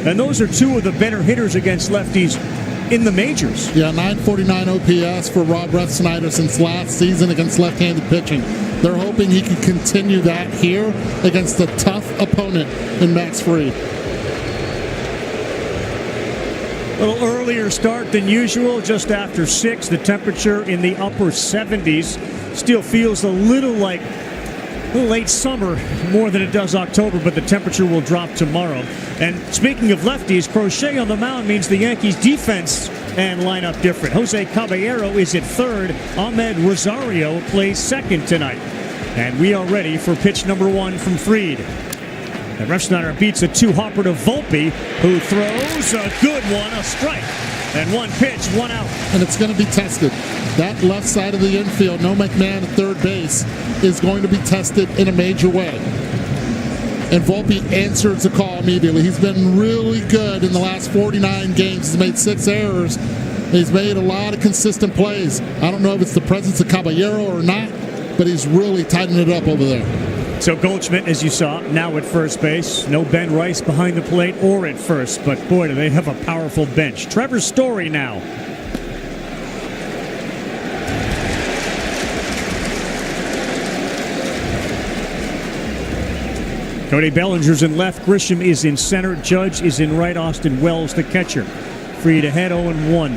And those are two of the better hitters against lefties in the majors. Yeah, 949 OPS for Rob Refsnyder since last season against left-handed pitching. They're hoping he can continue that here against a tough opponent in Max Fried. A little earlier start than usual, just after 6. The temperature in the upper 70s. Still feels a little like late summer more than it does October, but the temperature will drop tomorrow. And speaking of lefties, Crochet on the mound means the Yankees defense and lineup different. Jose Caballero is at third. Ahmed Rosario plays second tonight. And we are ready for pitch number 1 from Fried. And Refsnyder beats a 2-hopper to Volpe, who throws a good one, a strike. And 1 pitch, 1 out. And it's going to be tested. That left side of the infield, no McMahon at third base, is going to be tested in a major way. And Volpe answers the call immediately. He's been really good in the last 49 games. He's made 6 errors. He's made a lot of consistent plays. I don't know if it's the presence of Caballero or not, but he's really tightened it up over there. So Goldschmidt, as you saw, now at first base. No Ben Rice behind the plate or at first, but boy, do they have a powerful bench. Trevor Story now. Cody Bellinger's in left. Grisham is in center. Judge is in right. Austin Wells, the catcher. Fried ahead, 0-1.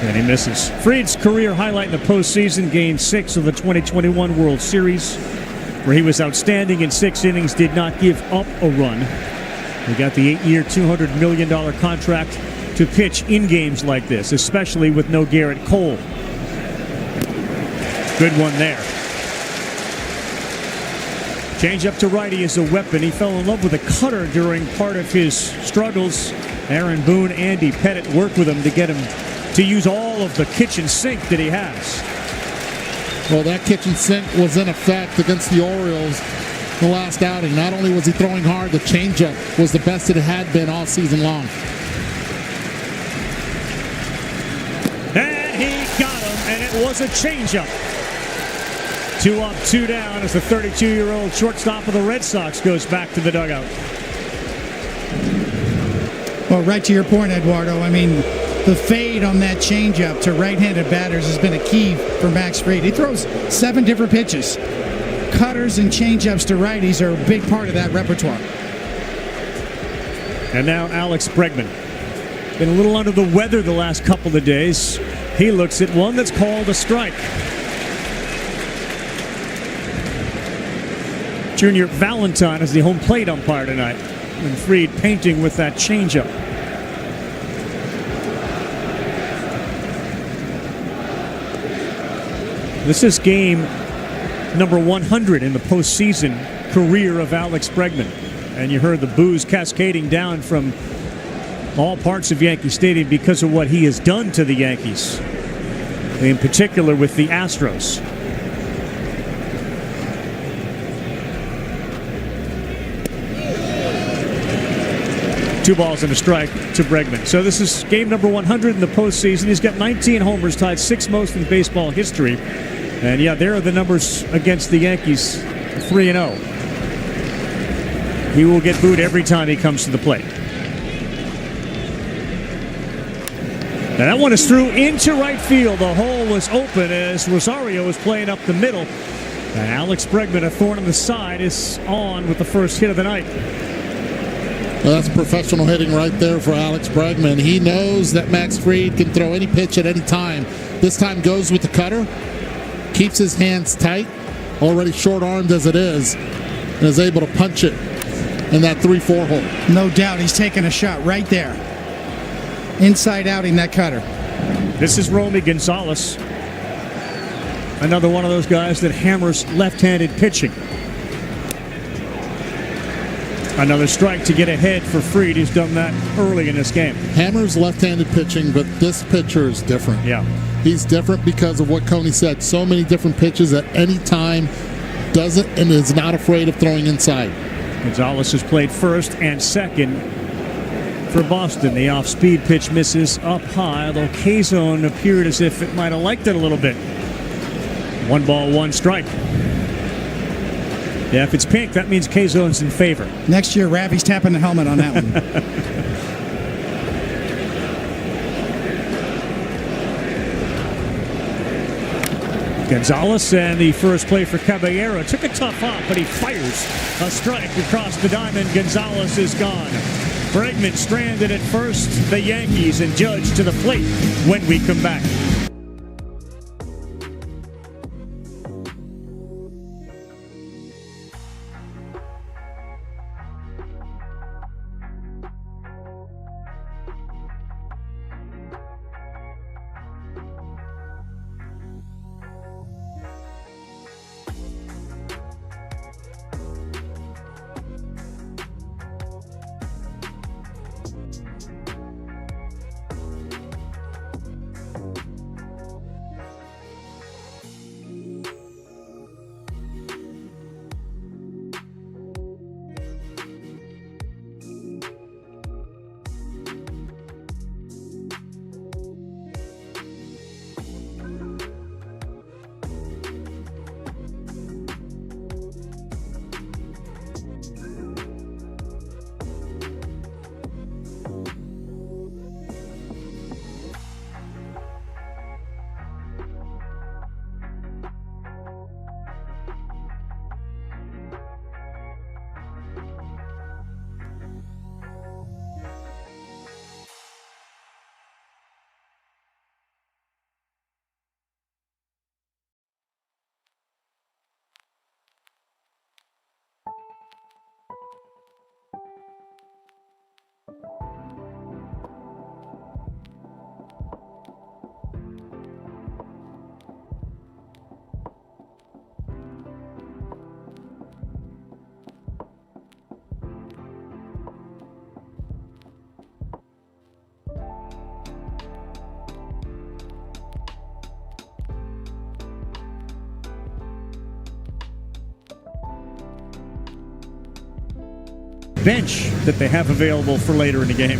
And he misses. Fried's career highlight in the postseason, Game 6 of the 2021 World Series, where he was outstanding in 6 innings, did not give up a run. He got the 8-year, $200 million contract to pitch in games like this, especially with no Garrett Cole. Good one there. Change up to righty is a weapon. He fell in love with a cutter during part of his struggles. Aaron Boone, Andy Pettit worked with him to get him to use all of the kitchen sink that he has. Well, that kitchen sink was in effect against the Orioles the last outing. Not only was he throwing hard, the changeup was the best it had been all season long. And he got him, and it was a changeup. 2 up, 2 down as the 32-year-old shortstop of the Red Sox goes back to the dugout. Well, right to your point, Eduardo, I mean, the fade on that changeup to right-handed batters has been a key for Max Fried. He throws 7 different pitches. Cutters and changeups to righties are a big part of that repertoire. And now Alex Bregman. Been a little under the weather the last couple of days. He looks at one that's called a strike. Junior Valentine is the home plate umpire tonight. And Fried painting with that changeup. This is game number 100 in the postseason career of Alex Bregman. And you heard the boos cascading down from all parts of Yankee Stadium because of what he has done to the Yankees, in particular with the Astros. Two balls and a strike to Bregman. So this is game number 100 in the postseason. He's got 19 homers, tied 6th most in baseball history. And yeah, there are the numbers against the Yankees, 3-0. He will get booed every time he comes to the plate. Now that one is through into right field. The hole was open as Rosario was playing up the middle. And Alex Bregman, a thorn in the side, is on with the first hit of the night. Well, that's professional hitting right there for Alex Bregman. He knows that Max Fried can throw any pitch at any time. This time goes with the cutter, keeps his hands tight, already short-armed as it is, and is able to punch it in that 3-4 hole. No doubt he's taking a shot right there. Inside outing that cutter. This is Romy Gonzalez. Another one of those guys that hammers left-handed pitching. Another strike to get ahead for Fried. He's done that early in this game. Hammers left-handed pitching, but this pitcher is different. Yeah. He's different because of what Coney said. So many different pitches at any time. Doesn't and is not afraid of throwing inside. Gonzalez has played first and second for Boston. The off-speed pitch misses up high, although K-Zone appeared as if it might have liked it a little bit. 1 ball, 1 strike. Yeah, if it's pink, that means K-Zone's in favor. Next year, Ravi's tapping the helmet on that one. Gonzalez, and the first play for Caballero. Took a tough hop, but he fires a strike across the diamond. Gonzalez is gone. Bregman stranded at first. The Yankees and Judge to the plate when we come back. Bench that they have available for later in the game.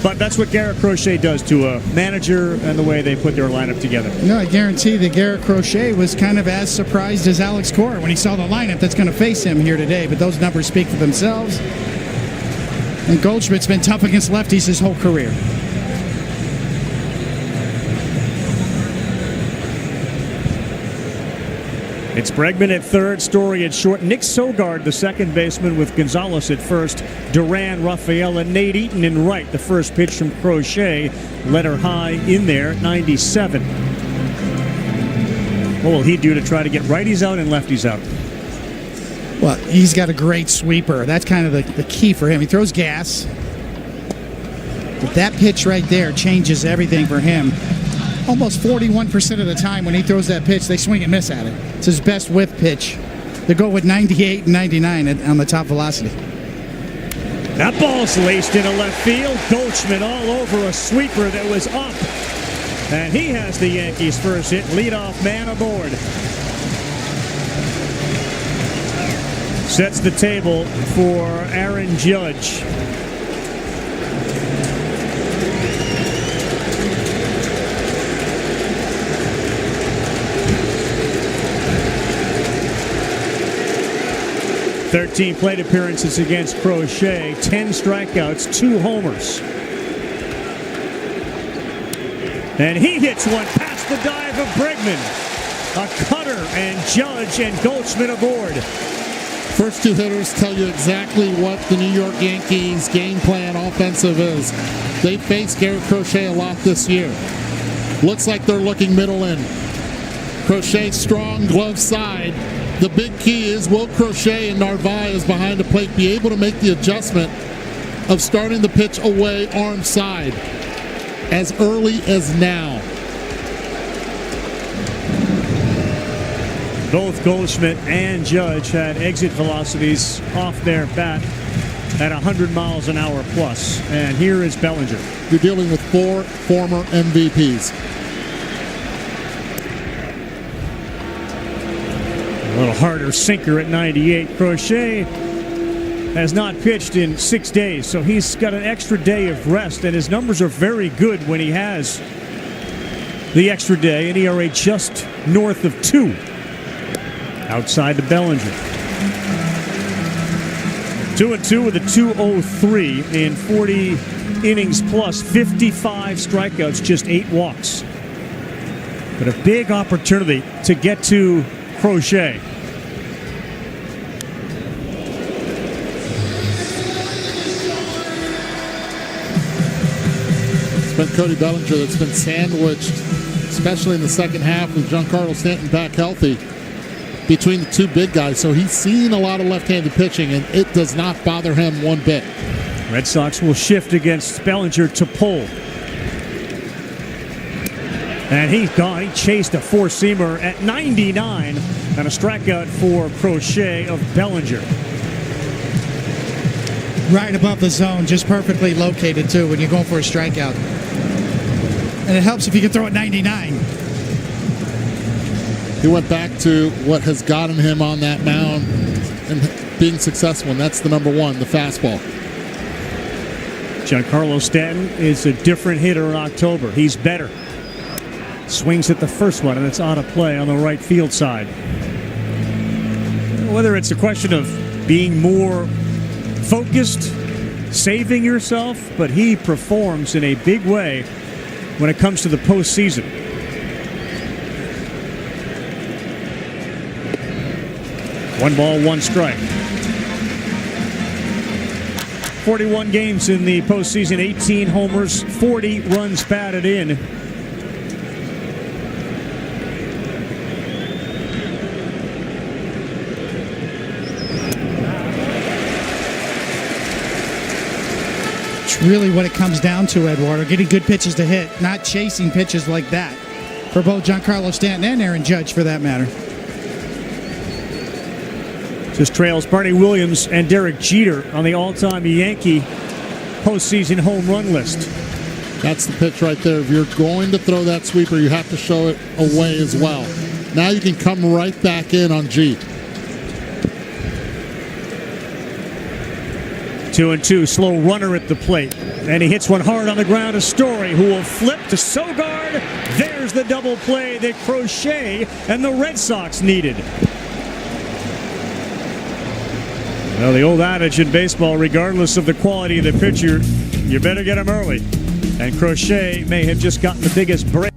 But that's what Garrett Crochet does to a manager and the way they put their lineup together. No, I guarantee that Garrett Crochet was kind of as surprised as Alex Cora when he saw the lineup that's going to face him here today. But those numbers speak for themselves. And Goldschmidt's been tough against lefties his whole career. It's Bregman at third, Story at short, Nick Sogard, the second baseman, with Gonzalez at first, Duran, Rafael, and Nate Eaton in right. The first pitch from Crochet, letter high in there, 97. What will he do to try to get righties out and lefties out? Well, he's got a great sweeper. That's kind of the key for him. He throws gas. But that pitch right there changes everything for him. Almost 41% of the time when he throws that pitch, they swing and miss at it. It's his best whip pitch. They go with 98 and 99 on the top velocity. That ball's laced into left field. Goldschmidt all over a sweeper that was up. And he has the Yankees' first hit. Leadoff man aboard. Sets the table for Aaron Judge. "13 plate appearances against Crochet, 10 strikeouts, 2 homers. And he hits one past the dive of Bregman. A cutter, and Judge and Goldschmidt aboard. First two hitters tell you exactly what the New York Yankees game plan offensive is. They faced Garrett Crochet a lot this year. Looks like they're looking middle in. Crochet strong, glove side. The big key is, will Crochet and Narvaez behind the plate be able to make the adjustment of starting the pitch away arm side as early as now? Both Goldschmidt and Judge had exit velocities off their bat at 100 miles an hour plus. And here is Bellinger. You're dealing with 4 former MVPs. A little harder sinker at 98. Crochet has not pitched in 6 days, so he's got an extra day of rest, and his numbers are very good when he has the extra day, and ERA just north of 2. Outside to Bellinger. 2-2 with a 2.03 in 40 innings plus, 55 strikeouts, just 8 walks. But a big opportunity to get to Crochet. It's been Cody Bellinger that's been sandwiched, especially in the second half with Giancarlo Stanton back healthy, between the two big guys. So he's seen a lot of left-handed pitching, and it does not bother him one bit. Red Sox will shift against Bellinger to pull. And he's gone. He chased a four-seamer at 99 and a strikeout for Crochet of Bellinger. Right above the zone, just perfectly located, too, when you're going for a strikeout. And it helps if you can throw it 99. He went back to what has gotten him on that mound and being successful, and that's the number one, the fastball. Giancarlo Stanton is a different hitter in October. He's better. Swings at the first one, and it's out of play on the right field side. Whether it's a question of being more focused, saving yourself, but he performs in a big way when it comes to the postseason. One ball, one strike. 41 games in the postseason, 18 homers, 40 runs batted in. It's really what it comes down to, Eduardo, getting good pitches to hit, not chasing pitches like that for both Giancarlo Stanton and Aaron Judge, for that matter. Just trails Barney Williams and Derek Jeter on the all-time Yankee postseason home run list. That's the pitch right there. If you're going to throw that sweeper, you have to show it away as well. Now you can come right back in on G. 2-2, slow runner at the plate. And he hits one hard on the ground to Story, who will flip to Sogard. There's the double play that Crochet and the Red Sox needed. Well, the old adage in baseball, regardless of the quality of the pitcher, you better get him early. And Crochet may have just gotten the biggest break.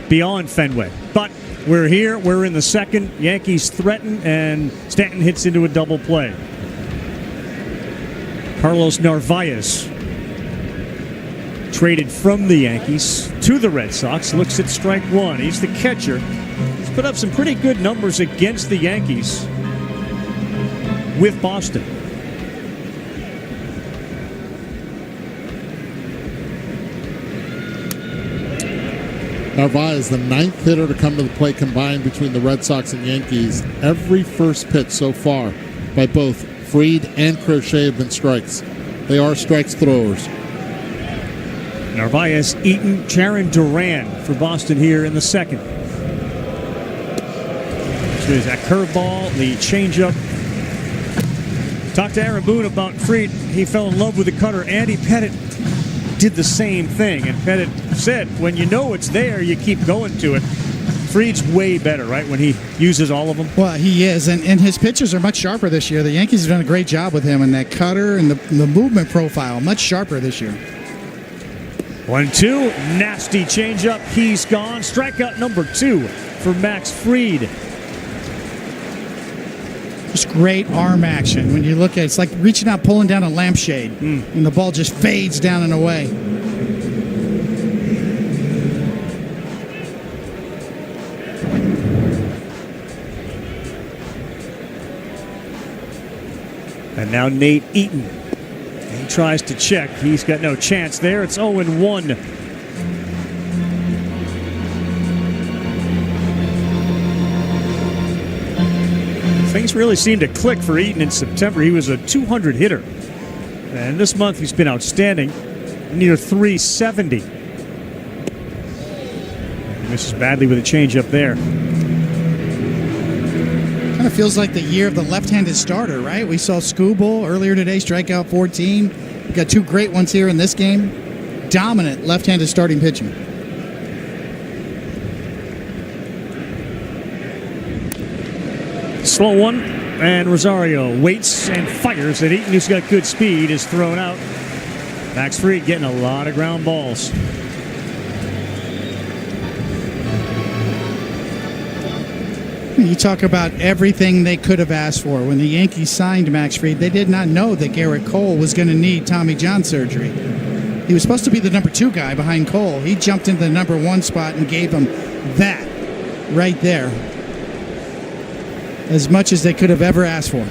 Beyond Fenway. But We're here. We're in the second. Yankees threaten, and Stanton hits into a double play. Carlos Narvaez traded from the Yankees to the Red Sox. Looks at strike one. He's the catcher. He's put up some pretty good numbers against the Yankees with Boston. Nueva is the 9th hitter to come to the plate combined between the Red Sox and Yankees. Every first pitch so far by both Fried and Crochet have been strikes. They are strikes throwers. Narvaez, Eaton, Jaron Duran for Boston here in the second. So there's that curveball, the changeup. Talked to Aaron Boone about Fried. He fell in love with the cutter. Andy Pettit did the same thing, and Pettit said, when you know it's there, you keep going to it. Fried's way better, right, when he uses all of them? Well, he is, and his pitches are much sharper this year. The Yankees have done a great job with him, and that cutter and the movement profile, much sharper this year. 1-2, nasty changeup. He's gone. Strikeout number 2 for Max Fried. Just great arm action. When you look at it, it's like reaching out, pulling down a lampshade, and the ball just fades down and away. And now Nate Eaton. He tries to check. He's got no chance there. It's 0-1. Things really seemed to click for Eaton in September. He was a 200 hitter. And this month he's been outstanding, near 370. He misses badly with a changeup there. Kind of feels like the year of the left-handed starter, right? We saw Scooble earlier today, strikeout 14. We got 2 great ones here in this game. Dominant left-handed starting pitching. Slow one, and Rosario waits and fires at Eaton, who's got good speed, is thrown out. Max Fried getting a lot of ground balls. You talk about everything they could have asked for. When the Yankees signed Max Fried, they did not know that Garrett Cole was going to need Tommy John surgery. He was supposed to be the number 2 guy behind Cole. He jumped into the number 1 spot and gave him that right there. As much as they could have ever asked for.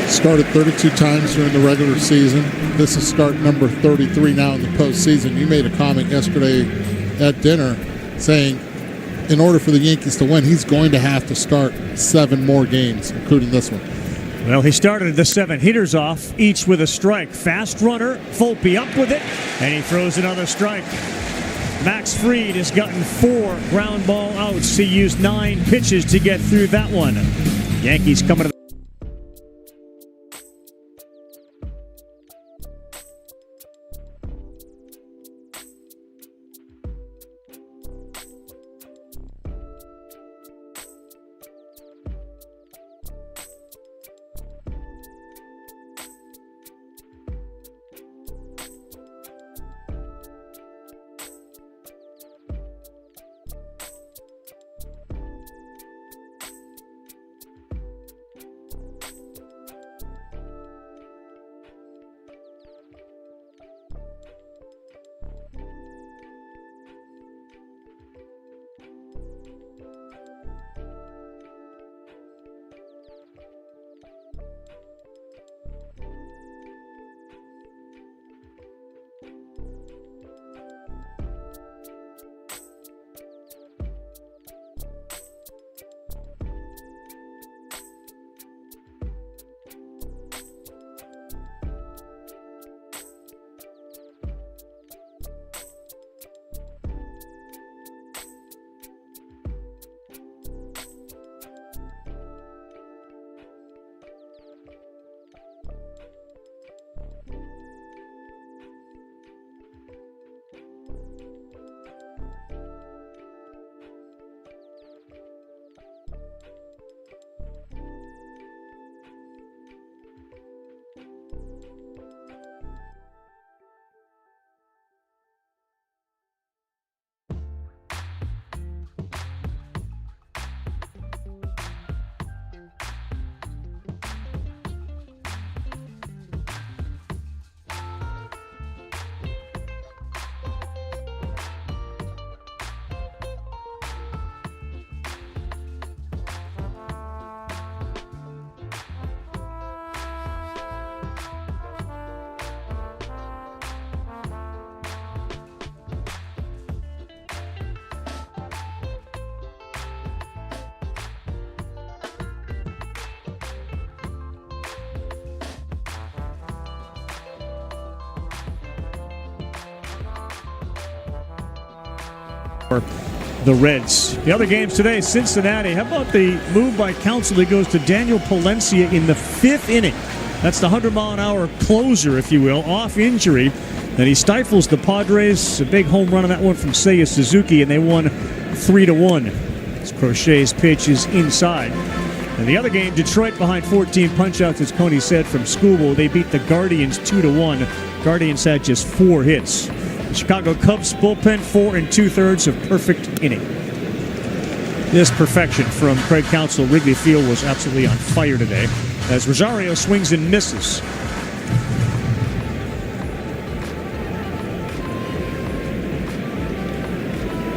Started 32 times during the regular season. This is start number 33 now in the postseason. You made a comment yesterday at dinner saying in order for the Yankees to win, he's going to have to start 7 more games, including this one. Well, he started the 7 hitters off, each with a strike. Fast runner, Volpe up with it, and he throws another strike. Max Fried has gotten 4 ground ball outs. He used 9 pitches to get through that one. Yankees coming to the the Reds. The other games today, Cincinnati. How about the move by Counsell? He goes to Daniel Palencia in the 5th inning. That's the 100-mile-an-hour closer, if you will, off injury. And he stifles the Padres. A big home run on that one from Seiya Suzuki, and they won 3-1. As Crochet's pitch is inside. And the other game, Detroit behind 14 punch-outs, as Coney said, from Scoreboard. They beat the Guardians 2-1. Guardians had just 4 hits. The Chicago Cubs bullpen, 4 2/3 of perfect inning. This perfection from Craig Counsell. Wrigley Field was absolutely on fire today as Rosario swings and misses.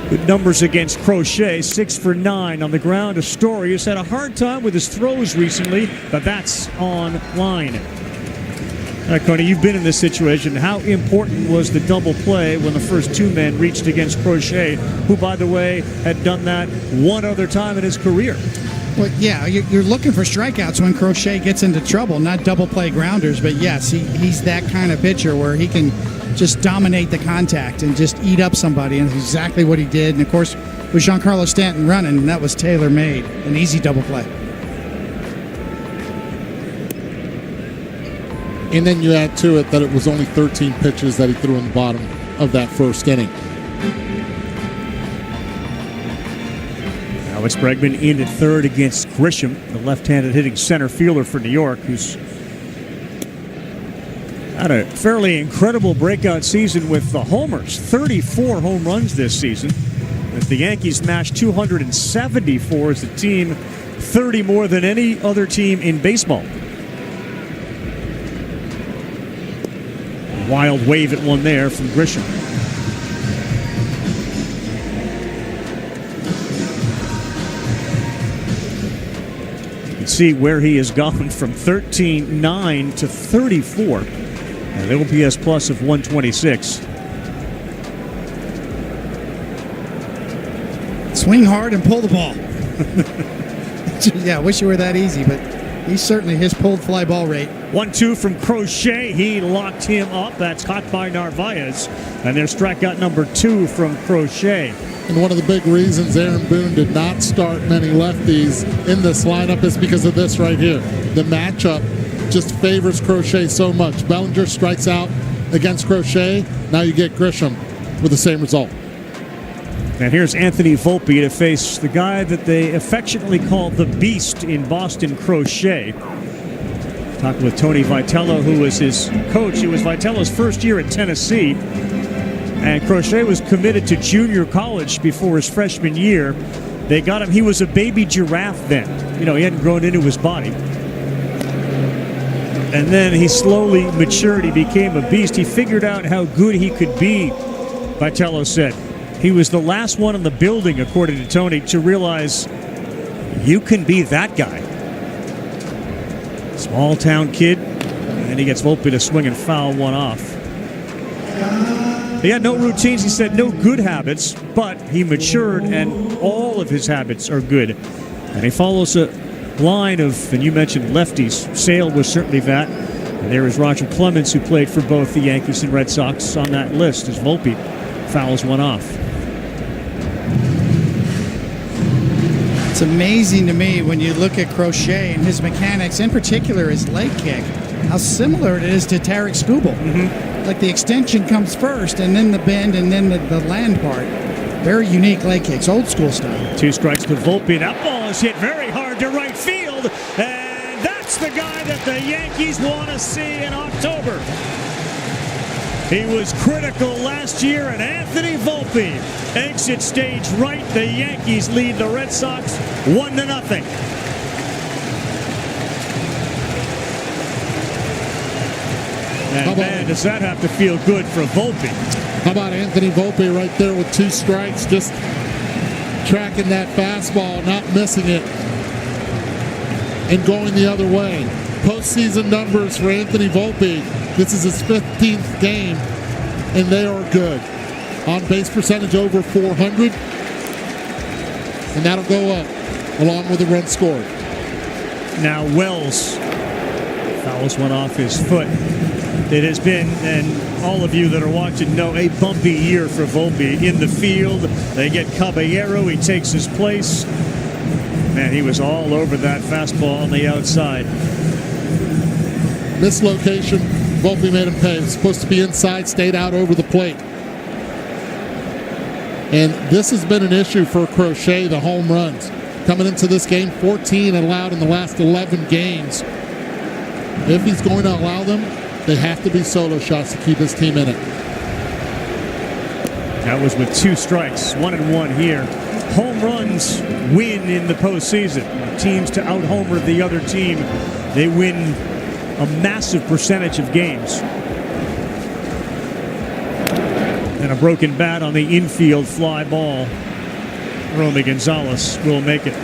Good numbers against Crochet, 6 for 9 on the ground. Astoria has had a hard time with his throws recently, but that's online. Coney, you've been in this situation. How important was the double play when the first 2 men reached against Crochet, who, by the way, had done that one other time in his career? Well, yeah, you're looking for strikeouts when Crochet gets into trouble, not double play grounders. But yes, he's that kind of pitcher where he can just dominate the contact and just eat up somebody, and that's exactly what he did. And of course, with Giancarlo Stanton running, and that was tailor-made, an easy double play. And then you add to it that it was only 13 pitches that he threw in the bottom of that first inning. Alex Bregman in at third against Grisham, the left-handed hitting center fielder for New York, who's had a fairly incredible breakout season with the homers. 34 home runs this season, as the Yankees smashed 274 as a team, 30 more than any other team in baseball. Wild wave at one there from Grisham. You can see where he has gone from 13-9 to 34. An OPS plus of 126. Swing hard and pull the ball. Yeah, I wish it were that easy, but he's certainly his pulled fly ball rate. 1-2 from Crochet. He locked him up. That's caught by Narvaez. And there's strikeout number 2 from Crochet. And one of the big reasons Aaron Boone did not start many lefties in this lineup is because of this right here. The matchup just favors Crochet so much. Bellinger strikes out against Crochet. Now you get Grisham with the same result. And here's Anthony Volpe to face the guy that they affectionately call the Beast in Boston, Crochet. Talking with Tony Vitello, who was his coach. It was Vitello's first year at Tennessee. And Crochet was committed to junior college before his freshman year. They got him. He was a baby giraffe then. You know, he hadn't grown into his body. And then he slowly matured. He became a beast. He figured out how good he could be, Vitello said. He was the last one in the building, according to Tony, to realize you can be that guy. Small town kid, and he gets Volpe to swing and foul one off. He had no routines, he said, no good habits, but he matured and all of his habits are good. And he follows a line of, and you mentioned lefties. Sale was certainly that. And there is Roger Clemens, who played for both the Yankees and Red Sox, on that list as Volpe fouls one off. It's amazing to me when you look at Crochet and his mechanics, in particular his leg kick, how similar it is to Tarek Skubal. Mm-hmm. Like the extension comes first, and then the bend, and then the land part. Very unique leg kicks, old school style. 2 strikes to Volpe. That ball is hit very hard to right field, and that's the guy that the Yankees want to see in October. He was critical last year, and Anthony Volpe exits stage right. The Yankees lead the Red Sox 1-0. And man, does that have to feel good for Volpe. How about Anthony Volpe right there with 2 strikes, just tracking that fastball, not missing it, and going the other way. Postseason numbers for Anthony Volpe. This is his 15th game, and they are good. On base percentage over 400, and that'll go up along with the run scored. Now Wells fouls one off his foot. It has been, and all of you that are watching know, a bumpy year for Volpe. In the field, they get Caballero. He takes his place. Man, he was all over that fastball on the outside. Mislocation. Volpe made him pay. It was supposed to be inside, stayed out over the plate. And this has been an issue for Crochet, the home runs. Coming into this game, 14 allowed in the last 11 games. If he's going to allow them, they have to be solo shots to keep his team in it. That was with 2 strikes, 1-1 here. Home runs win in the postseason. Teams to out-homer the other team, they win a massive percentage of games. And a broken bat on the infield fly ball. Romy Gonzalez will make it.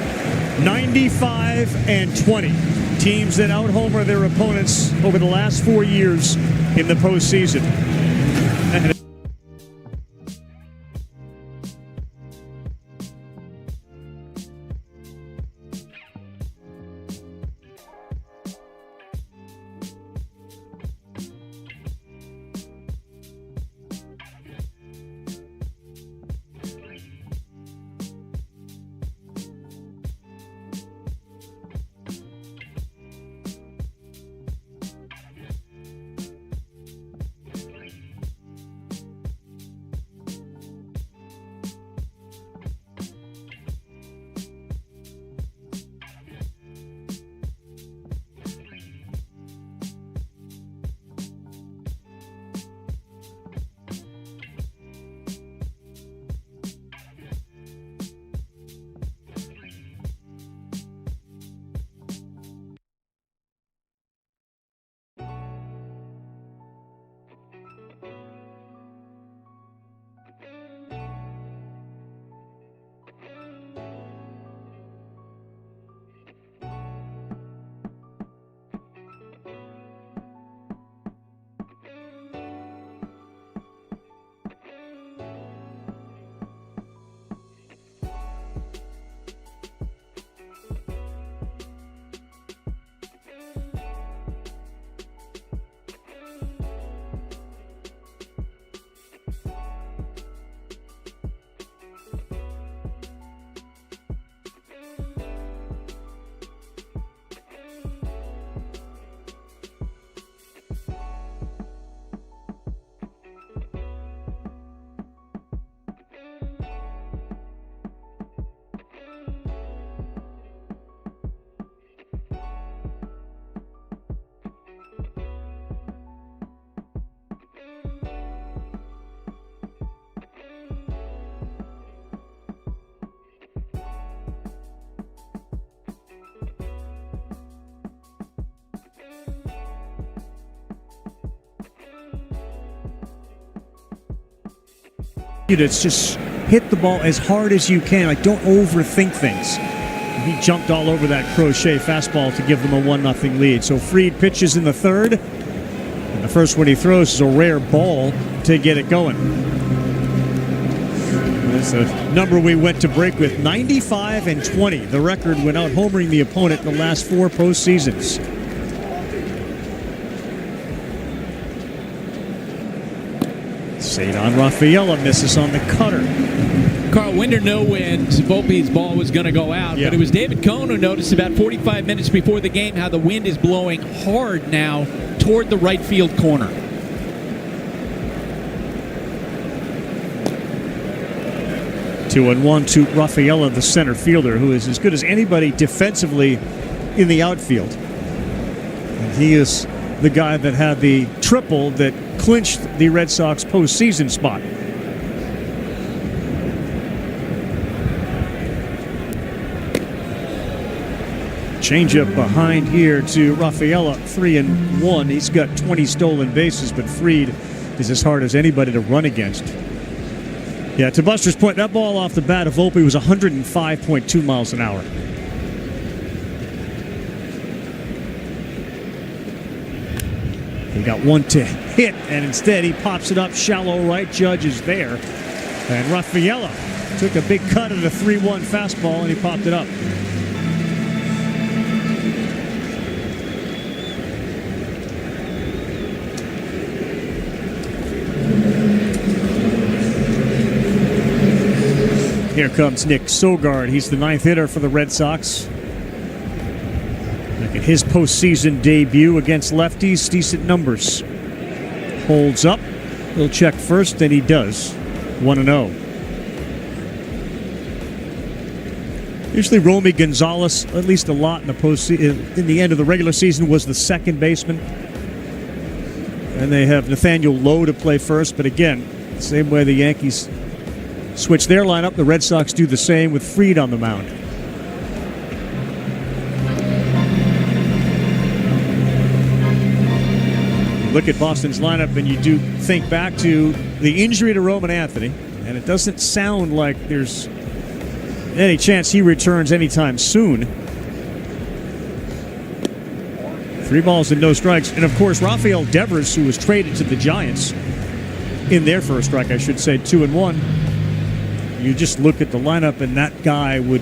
95-20. Teams that out-homer their opponents over the last 4 years in the postseason. It's just hit the ball as hard as you can. Like, don't overthink things. He jumped all over that Crochet fastball to give them a 1-0 lead. So Fried pitches in the third. And the first one he throws is a rare ball to get it going. That's a number we went to break with. 95-20. The record when out homering the opponent in the last 4 postseasons. Cedon Rafaela misses on the cutter. Carl, wind or no wind, Volpe's ball was going to go out, but it was David Cohn who noticed about 45 minutes before the game how the wind is blowing hard now toward the right field corner. Two and one to Rafaela, the center fielder, who is as good as anybody defensively in the outfield. And he is the guy that had the triple that clinched the Red Sox postseason spot. Changeup behind here to Rafaela, 3-1. He's got 20 stolen bases, but Fried is as hard as anybody to run against. Yeah, to Buster's point, that ball off the bat of Volpe was 105.2 miles an hour. He got one to hit, and instead he pops it up shallow right. Judge is there. And Rafaela took a big cut at a 3-1 fastball, and he popped it up. Here comes Nick Sogard. He's the ninth hitter for the Red Sox. Making his postseason debut against lefties. Decent numbers. Holds up. He'll check first, and he does. 1-0. Usually Romy Gonzalez, at least a lot in the postseason, in the end of the regular season, was the second baseman. And they have Nathaniel Lowe to play first. But again, same way the Yankees switch their lineup, the Red Sox do the same with Fried on the mound. Look at Boston's lineup and you do think back to the injury to Roman Anthony, and it doesn't sound like there's any chance he returns anytime soon. 3 balls and no strikes. And of course, Rafael Devers, who was traded to the Giants in their first strike, I should say, 2-1. You just look at the lineup and that guy would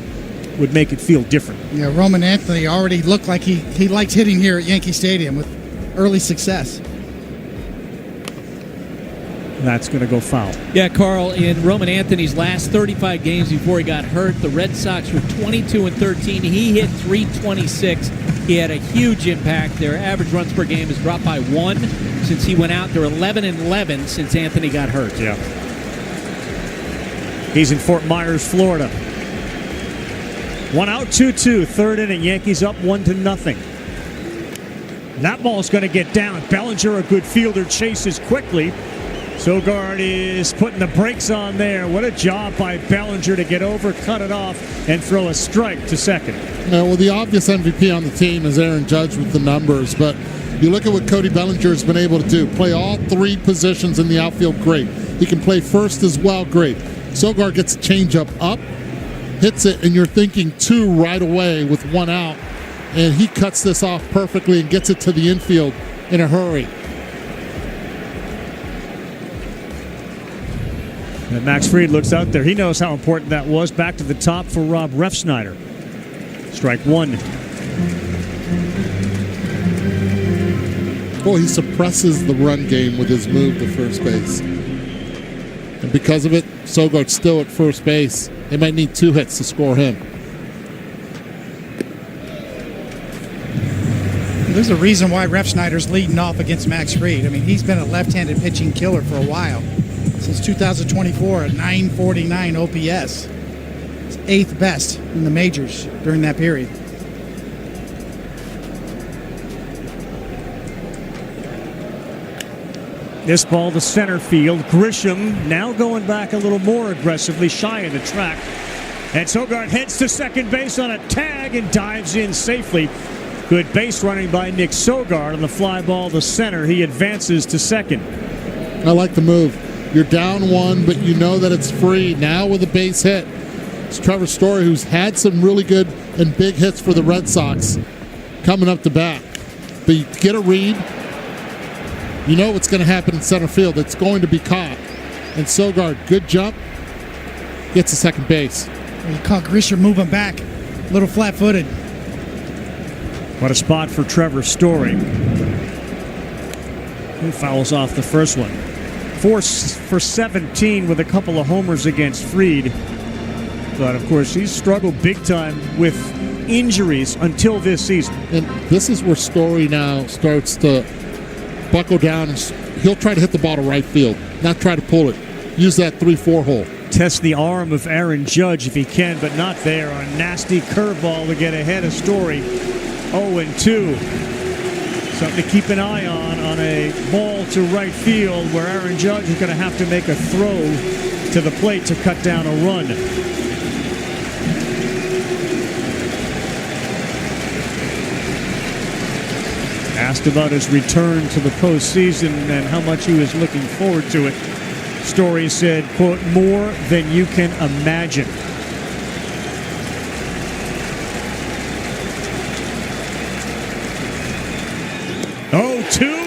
make it feel different. Yeah, Roman Anthony already looked like he liked hitting here at Yankee Stadium with early success. That's going to go foul. Yeah, Carl, in Roman Anthony's last 35 games before he got hurt, the Red Sox were 22-13. He hit .326. He had a huge impact. Their average runs per game has dropped by 1 since he went out. They're 11-11 since Anthony got hurt. Yeah. He's in Fort Myers, Florida. 1 out, 2-2. Third inning. Yankees up 1-0. That ball's going to get down. Bellinger, a good fielder, chases quickly. Sogard is putting the brakes on there. What a job by Bellinger to get over, cut it off, and throw a strike to second. Well, the obvious MVP on the team is Aaron Judge with the numbers, but you look at what Cody Bellinger has been able to do. Play all 3 positions in the outfield, great. He can play first as well, great. Sogard gets a changeup up, hits it, and you're thinking 2 right away with 1 out, and he cuts this off perfectly and gets it to the infield in a hurry. And Max Fried looks out there. He knows how important that was. Back to the top for Rob Refsnyder. Strike 1. Well, he suppresses the run game with his move to first base. And because of it, Sogard's still at first base. They might need 2 hits to score him. There's a reason why Refsnyder's leading off against Max Fried. I mean, he's been a left-handed pitching killer for a while. Since 2024, a .949 OPS. It's 8th best in the majors during that period. This ball to center field. Grisham now going back a little more aggressively, shy of the track. And Sogard heads to second base on a tag and dives in safely. Good base running by Nick Sogard on the fly ball to center. He advances to second. I like the move. You're down 1, but you know that it's free. Now with a base hit, it's Trevor Story, who's had some really good and big hits for the Red Sox, coming up to bat. But you get a read, you know what's going to happen in center field. It's going to be caught. And Sogard, good jump, gets to second base. You caught Grisham moving back, a little flat-footed. What a spot for Trevor Story. He fouls off the first one. 4 for 17 with a couple of homers against Fried. But, of course, he's struggled big time with injuries until this season. And this is where Story now starts to buckle down. And he'll try to hit the ball to right field, not try to pull it. Use that 3-4 hole. Test the arm of Aaron Judge if he can, but not there. A nasty curveball to get ahead of Story. 0-2. Something to keep an eye on a ball to right field where Aaron Judge is going to have to make a throw to the plate to cut down a run. Asked about his return to the postseason and how much he was looking forward to it. Story said, quote, more than you can imagine.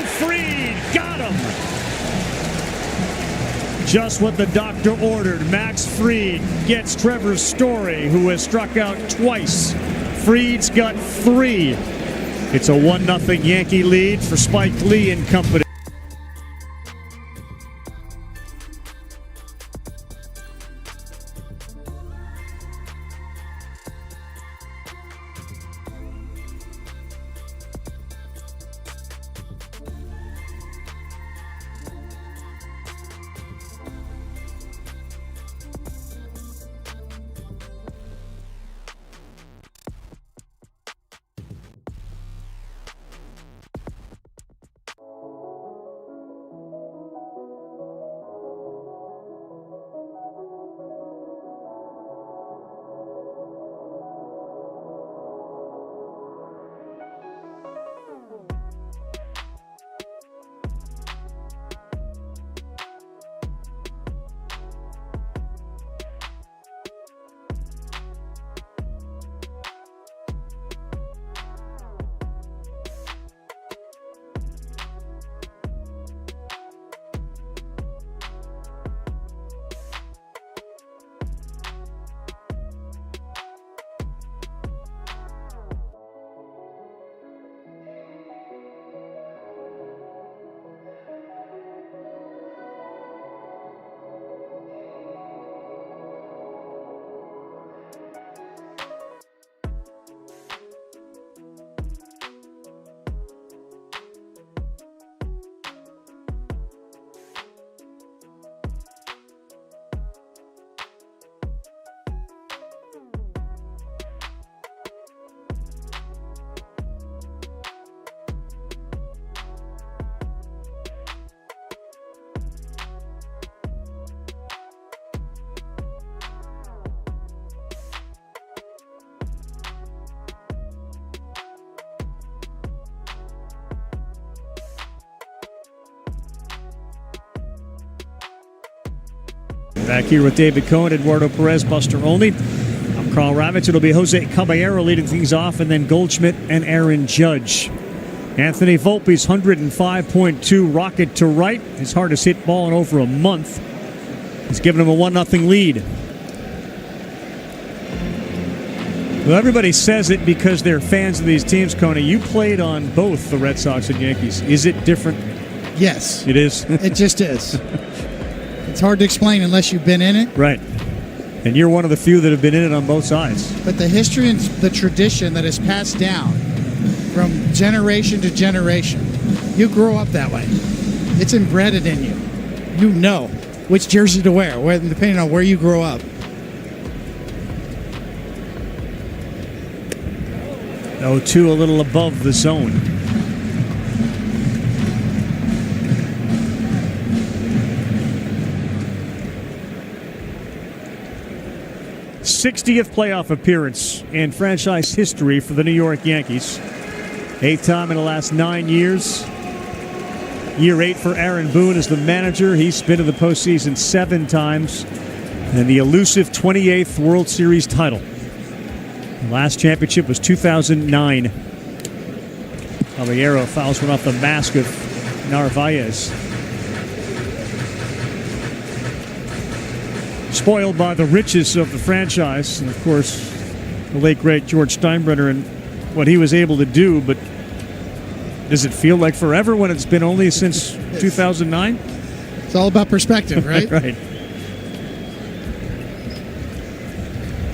Fried, got him. Just what the doctor ordered. Max Fried gets Trevor Story, who has struck out twice. Fried's got 3. It's a 1-0 Yankee lead for Spike Lee and company. Back here with David Cohen, Eduardo Perez, Buster Olney. I'm Carl Ravitch. It'll be Jose Caballero leading things off, and then Goldschmidt and Aaron Judge. Anthony Volpe's 105.2 rocket to right. His hardest hit ball in over a month. He's given him a 1-0 lead. Well, everybody says it because they're fans of these teams, Coney. You played on both the Red Sox and Yankees. Is it different? Yes. It is? It just is. It's hard to explain unless you've been in it. Right. And you're one of the few that have been in it on both sides. But the history and the tradition that is passed down from generation to generation, you grow up that way. It's embedded in you. You know which jersey to wear, depending on where you grow up. 0-2, a little above the zone. '60th playoff appearance in franchise history for the New York Yankees. 8th time in the last 9 years. Year 8 for Aaron Boone as the manager. He's been to the postseason 7 times. And the elusive 28th World Series title. The last championship was 2009. Caballero fouls one off the mask of Narvaez. Spoiled by the riches of the franchise. And of course, the late, great George Steinbrenner and what he was able to do. But does it feel like forever when it's been only since 2009? It's all about perspective, right? Right.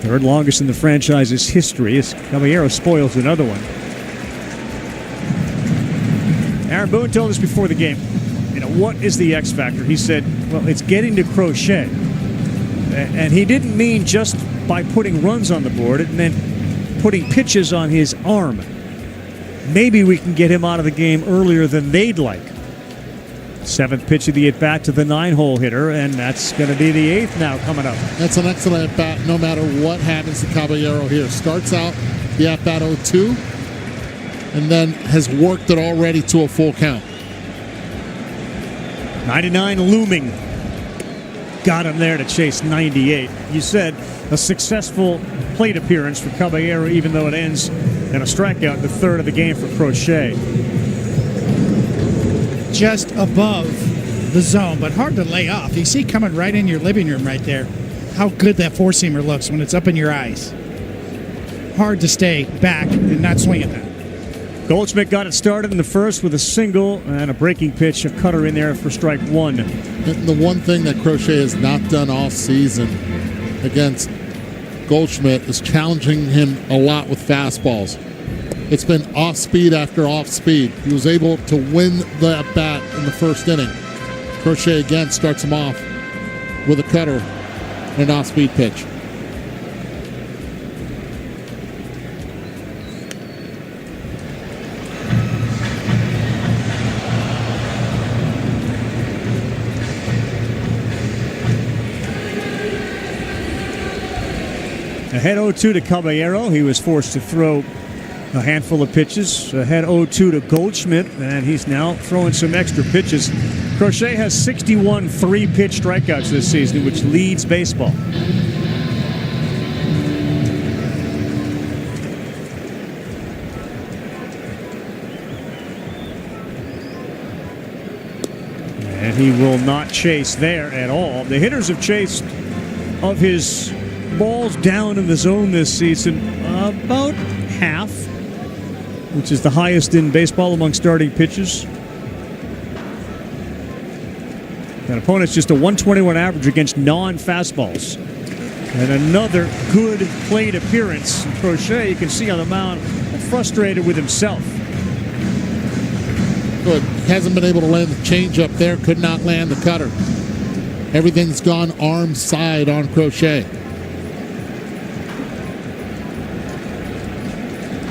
Third longest in the franchise's history as Caballero spoils another one. Aaron Boone told us before the game, what is the X factor? He said, well, it's getting to Crochet. And he didn't mean just by putting runs on the board. It meant putting pitches on his arm. Maybe we can get him out of the game earlier than they'd like. 7th pitch of the at-bat to the 9-hole hitter, and that's going to be the 8th now coming up. That's an excellent at-bat no matter what happens to Caballero here. Starts out the at-bat 0-2, and then has worked it already to a full count. 99 looming. Got him there to chase 98. You said a successful plate appearance for Caballero, even though it ends in a strikeout in the 3rd of the game for Crochet. Just above the zone, but hard to lay off. You see coming right in your living room right there how good that four-seamer looks when it's up in your eyes. Hard to stay back and not swing at that. Goldschmidt got it started in the first with a single and a breaking pitch, a cutter in there for strike 1. The one thing that Crochet has not done all season against Goldschmidt is challenging him a lot with fastballs. It's been off speed after off speed. He was able to win the at bat in the first inning. Crochet again starts him off with a cutter and an off speed pitch. Ahead 0-2 to Caballero. He was forced to throw a handful of pitches. Ahead 0-2 to Goldschmidt, and he's now throwing some extra pitches. Crochet has 61 three-pitch strikeouts this season, which leads baseball. And he will not chase there at all. The hitters have chased of his balls down in the zone this season about half, which is the highest in baseball among starting pitchers. That opponent's just a 121 average against non-fastballs. And another good plate appearance. Crochet, you can see on the mound, frustrated with himself. Good. Hasn't been able to land the changeup there. Could not land the cutter. Everything's gone arm side on Crochet.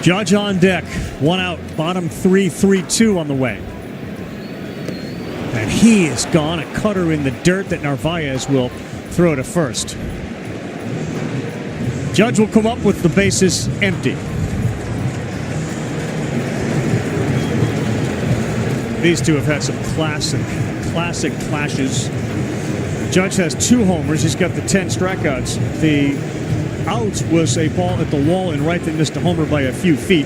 Judge on deck. One out. Bottom 3-3-2 on the way. And he is gone. A cutter in the dirt that Narvaez will throw to first. Judge will come up with the bases empty. These two have had some classic clashes. Judge has 2 homers. He's got the 10 strikeouts. The out was a ball at the wall and right that missed a homer by a few feet.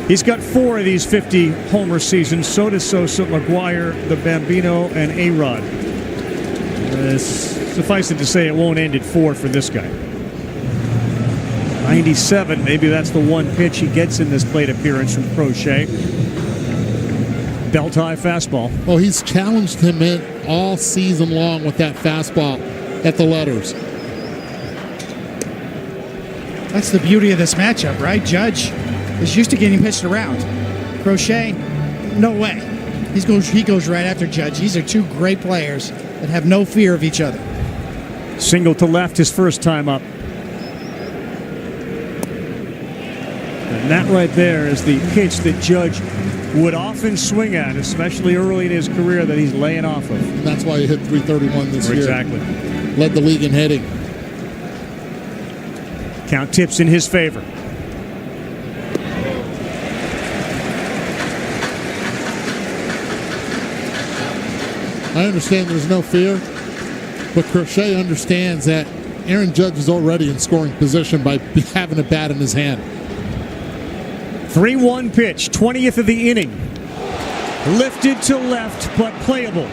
He's got 4 of these 50 homer seasons. So does Sosa, McGuire, the Bambino, and A-Rod. Suffice it to say, it won't end at 4 for this guy. 97, maybe that's the one pitch he gets in this plate appearance from Crochet. Belt high fastball. Well, he's challenged him in all season long with that fastball at the letters. That's the beauty of this matchup, right? Judge is used to getting pitched around. Crochet, no way. He goes right after Judge. These are 2 great players that have no fear of each other. Single to left his first time up. And that right there is the pitch that Judge would often swing at, especially early in his career, that he's laying off of. And that's why he hit 331 this year. Exactly. Led the league in hitting. Count tips in his favor. I understand there's no fear, but Crochet understands that Aaron Judge is already in scoring position by having a bat in his hand. 3-1 pitch, 20th of the inning. Lifted to left, but playable.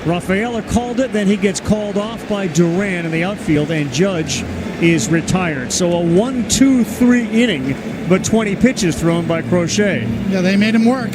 Rafaela called it, then he gets called off by Duran in the outfield, and Judge is retired. So a 1-2-3 inning, but 20 pitches thrown by Crochet. Yeah, they made him work.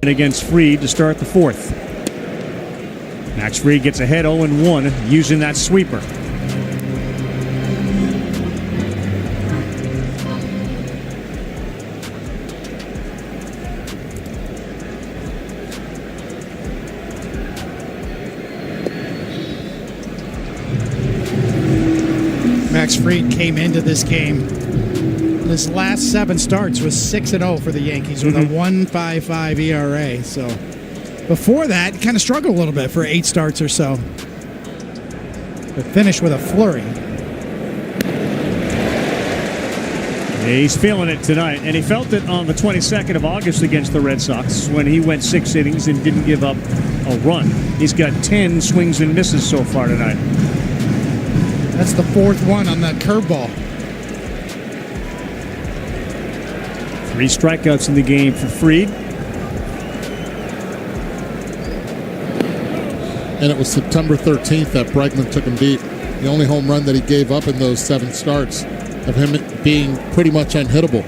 Against Fried to start the 4th. Max Fried gets ahead 0-1 using that sweeper. Max Fried came into this game. His last 7 starts was 6-0 for the Yankees with a 1.55 ERA. So before that, he kind of struggled a little bit for 8 starts or so. But finished with a flurry. He's feeling it tonight, and he felt it on the 22nd of August against the Red Sox when he went 6 innings and didn't give up a run. He's got 10 swings and misses so far tonight. That's the 4th one on that curveball. 3 strikeouts in the game for Fried. And it was September 13th that Bregman took him deep. The only home run that he gave up in those 7 starts of him being pretty much unhittable.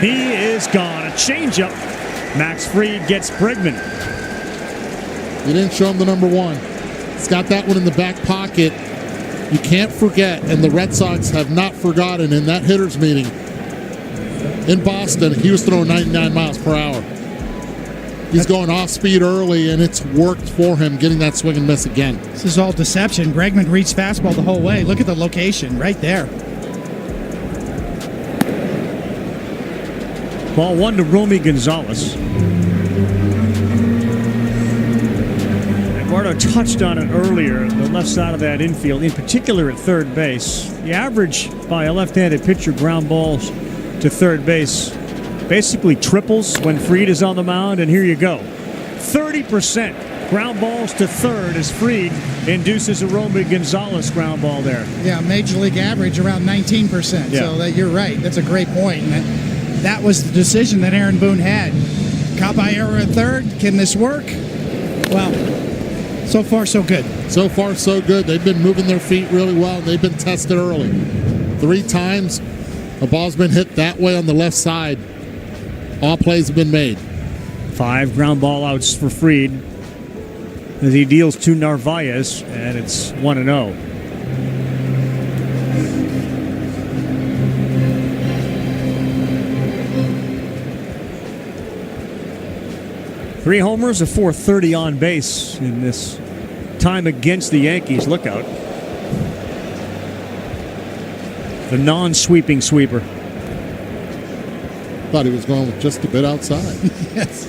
He is gone. A changeup. Max Fried gets Bregman. You didn't show him the number 1. He's got that one in the back pocket. You can't forget, and the Red Sox have not forgotten in that hitters meeting in Boston, he was throwing 99 miles per hour. He's going off speed early, and it's worked for him getting that swing and miss again. This is all deception. Bregman reached fastball the whole way. Look at the location right there. Ball 1 to Romy Gonzalez. Eduardo touched on it earlier, the left side of that infield, in particular at third base. The average by a left-handed pitcher ground balls to third base basically triples when Fried is on the mound, and here you go. 30% ground balls to third as Fried induces a Romy Gonzalez ground ball there. Yeah, Major League average around 19%. Yeah. So you're right. That's a great point. And that was the decision that Aaron Boone had. Caballero at third. Can this work? Well, so far so good. So far so good. They've been moving their feet really well, and they've been tested early. 3 times a ball's been hit that way on the left side. All plays have been made. 5 ground ball outs for Fried as he deals to Narvaez, and it's 1-0. Three homers, a .430 on base in this time against the Yankees. Look out. The non-sweeping sweeper. Thought he was going with just a bit outside. Yes.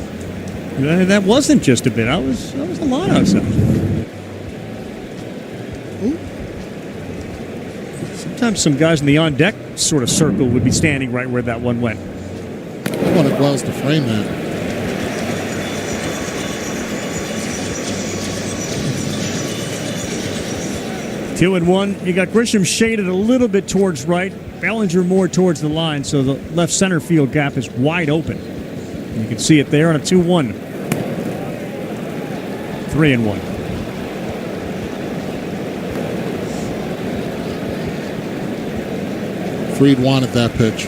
And that wasn't just a bit. That was a lot outside. Ooh. Sometimes some guys in the on-deck sort of circle would be standing right where that one went. I wanted Wells to frame that. Two and one. You got Grisham shaded a little bit towards right. Bellinger more towards the line, so the left center field gap is wide open. You can see it there on a 2-1. 3-1. Fried wanted that pitch.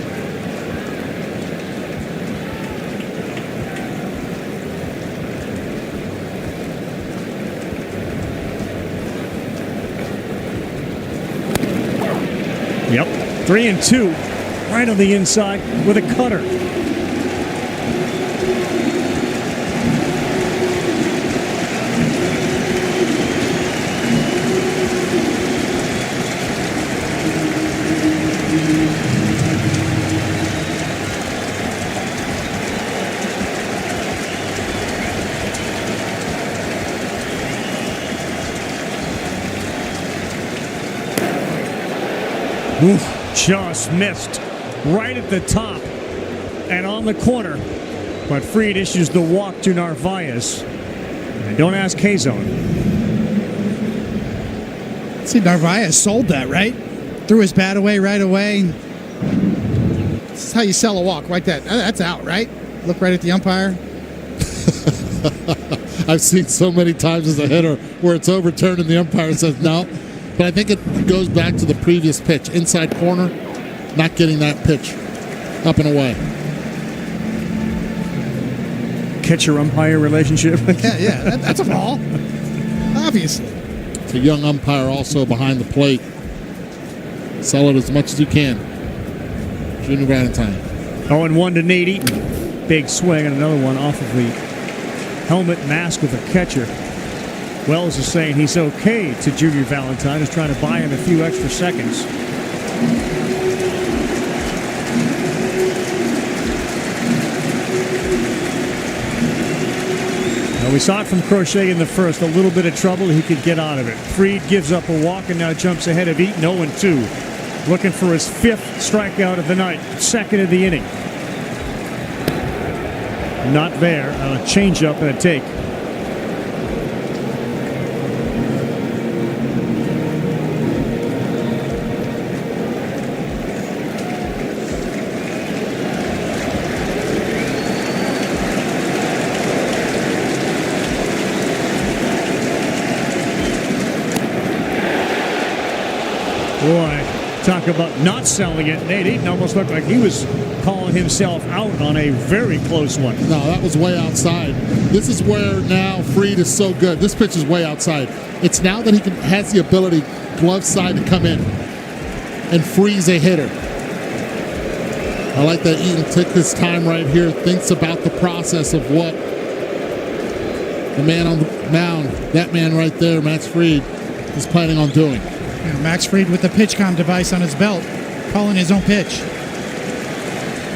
Yep. 3-2. Right on the inside with a cutter. Oof, just missed right at the top and on the corner. But Fried issues the walk to Narvaez. And don't ask K-Zone. See, Narvaez sold that, right? Threw his bat away right away. This is how you sell a walk, right? That's out, right? Look right at the umpire. I've seen so many times as a hitter where it's overturned and the umpire says no. But I think it goes back to the previous pitch. Inside corner, not getting that pitch up and away. Catcher-umpire relationship. Yeah, that's a ball. Obviously. It's a young umpire also behind the plate. Sell it as much as you can. Junior Valentine. 0-1 to Nate Eaton. Big swing and another one off of the helmet mask of the catcher. Wells is saying he's okay to Junior Valentine. He's trying to buy him a few extra seconds. Now we saw it from Crochet in the first. A little bit of trouble. He could get out of it. Fried gives up a walk and now jumps ahead of Eaton 0-2. Looking for his 5th strikeout of the night. 2nd of the inning. Not there. A changeup and a take. Boy, talk about not selling it. Nate Eaton almost looked like he was calling himself out on a very close one. No, that was way outside. This is where now Fried is so good. This pitch is way outside. It's now that he has the ability, glove side, to come in and freeze a hitter. I like that Eaton took his time right here, thinks about the process of what the man on the mound, that man right there, Max Fried, is planning on doing. Max Fried with the PitchCom device on his belt, calling his own pitch.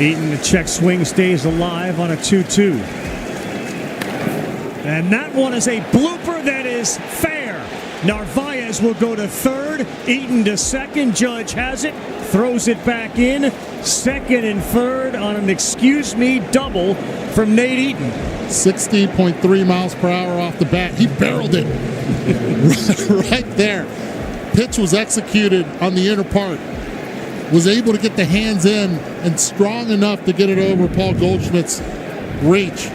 Eaton, the check swing stays alive on a 2-2. And that one is a blooper that is fair. Narvaez will go to third. Eaton to second. Judge has it. Throws it back in. Second and third on an excuse me double from Nate Eaton. 60.3 miles per hour off the bat. He barreled it right there. Pitch was executed on the inner part. Was able to get the hands in and strong enough to get it over Paul Goldschmidt's reach.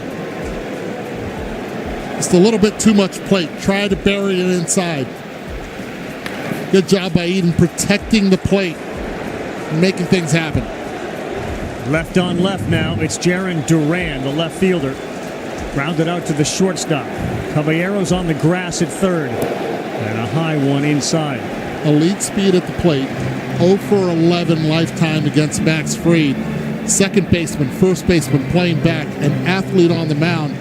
Just a little bit too much plate. Tried to bury it inside. Good job by Eaton protecting the plate and making things happen. Left on left now. It's Jarren Duran, the left fielder. Grounded out to the shortstop. Caballero's on the grass at third. And a high one inside. Elite speed at the plate. 0 for 11 lifetime against Max Fried. Second baseman, first baseman playing back, an athlete on the mound.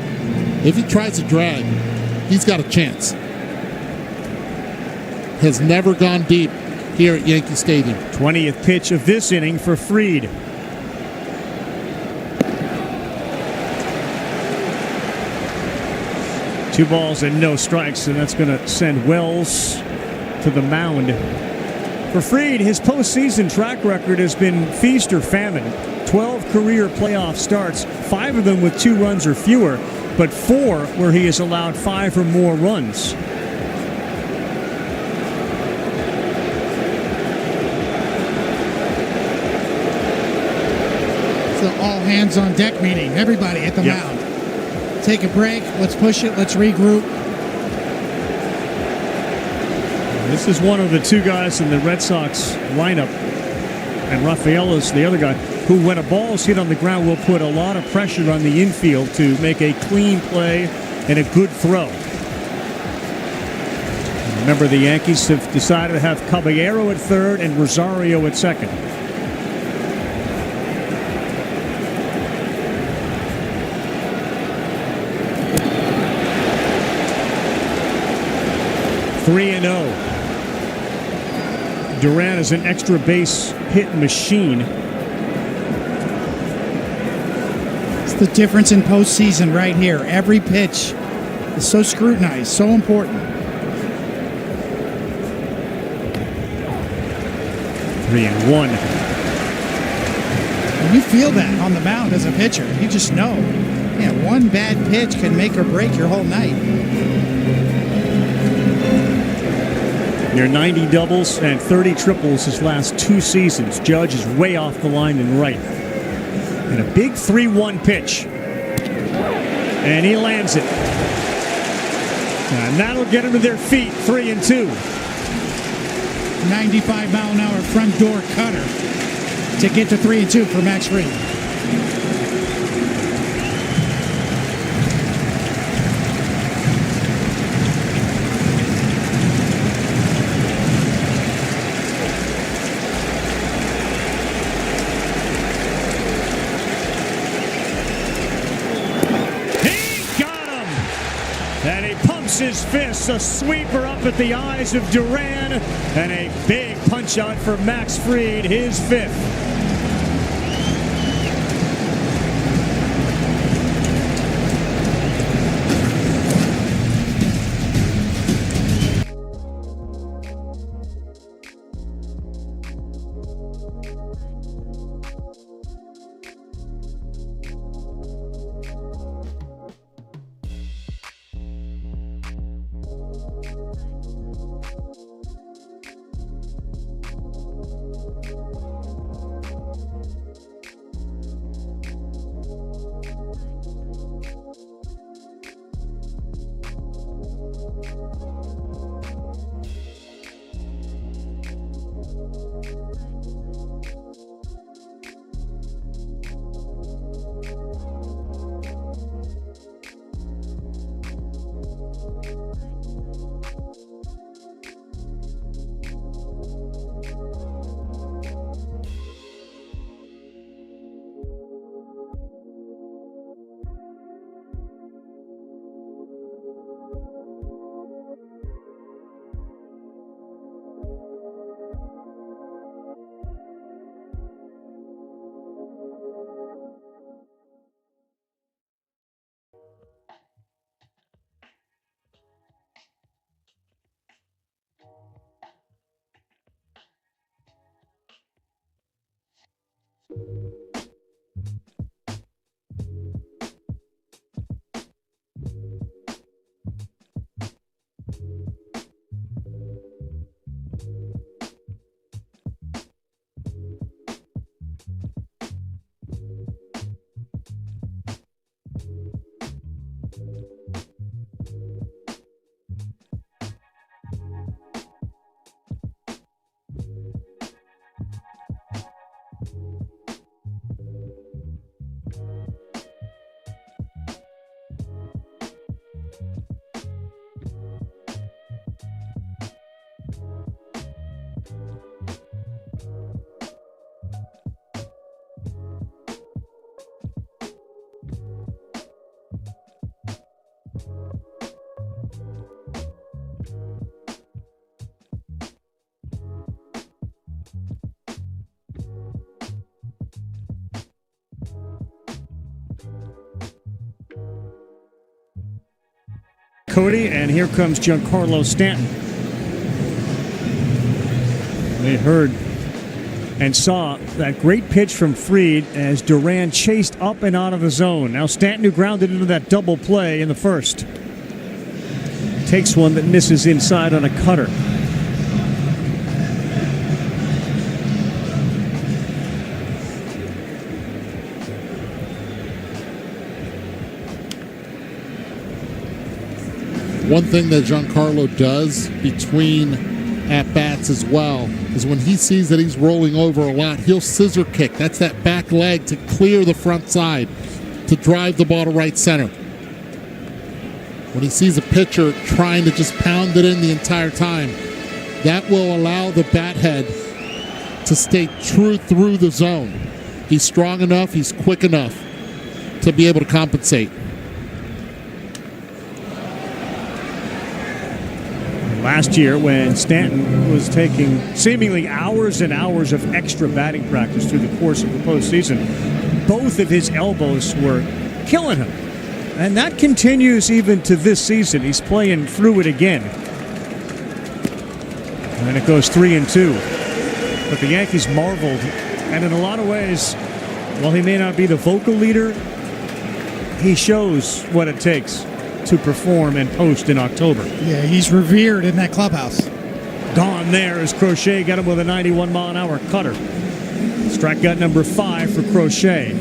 If he tries to drag, he's got a chance. Has never gone deep here at Yankee Stadium. 20th pitch of this inning for Fried. Two balls and no strikes, and that's going to send Wells to the mound. For Fried, his postseason track record has been feast or famine. 12 career playoff starts, 5 of them with 2 runs or fewer, but 4 where he has allowed 5 or more runs. It's an all hands on deck meeting. Everybody at the mound. Take a break. Let's push it. Let's regroup. This is one of the 2 guys in the Red Sox lineup, and Rafaela's the other guy, who, when a ball's hit on the ground, will put a lot of pressure on the infield to make a clean play and a good throw. Remember, the Yankees have decided to have Caballero at third and Rosario at second. Three and 0. Duran is an extra base hit machine. It's the difference in postseason right here. Every pitch is so scrutinized, so important. 3 and 1. And you feel that on the mound as a pitcher. You just know, man, one bad pitch can make or break your whole night. Near 90 doubles and 30 triples his last 2 seasons. Judge is way off the line and right. And a big 3-1 pitch. And he lands it. And that'll get him to their feet, 3 and 2. 95 mile an hour front door cutter to get to 3 and 2 for Max Fried. His fist, a sweeper up at the eyes of Duran, and a big punch out for Max Fried, his 5th. Cody, and here comes Giancarlo Stanton. They heard and saw that great pitch from Fried as Duran chased up and out of the zone. Now Stanton, who grounded into that double play in the first, takes one that misses inside on a cutter. One thing that Giancarlo does between at-bats as well is when he sees that he's rolling over a lot, he'll scissor kick. That's that back leg to clear the front side, to drive the ball to right center. When he sees a pitcher trying to just pound it in the entire time, that will allow the bat head to stay true through the zone. He's strong enough, he's quick enough to be able to compensate. Last year, when Stanton was taking seemingly hours and hours of extra batting practice through the course of the postseason, both of his elbows were killing him. And that continues even to this season. He's playing through it again. And it goes 3-2. But the Yankees marveled. And in a lot of ways, while he may not be the vocal leader, he shows what it takes to perform and post in October. Yeah, he's revered in that clubhouse. Gone there as Crochet got him with a 91-mile-an-hour cutter. Strikeout number 5 for Crochet.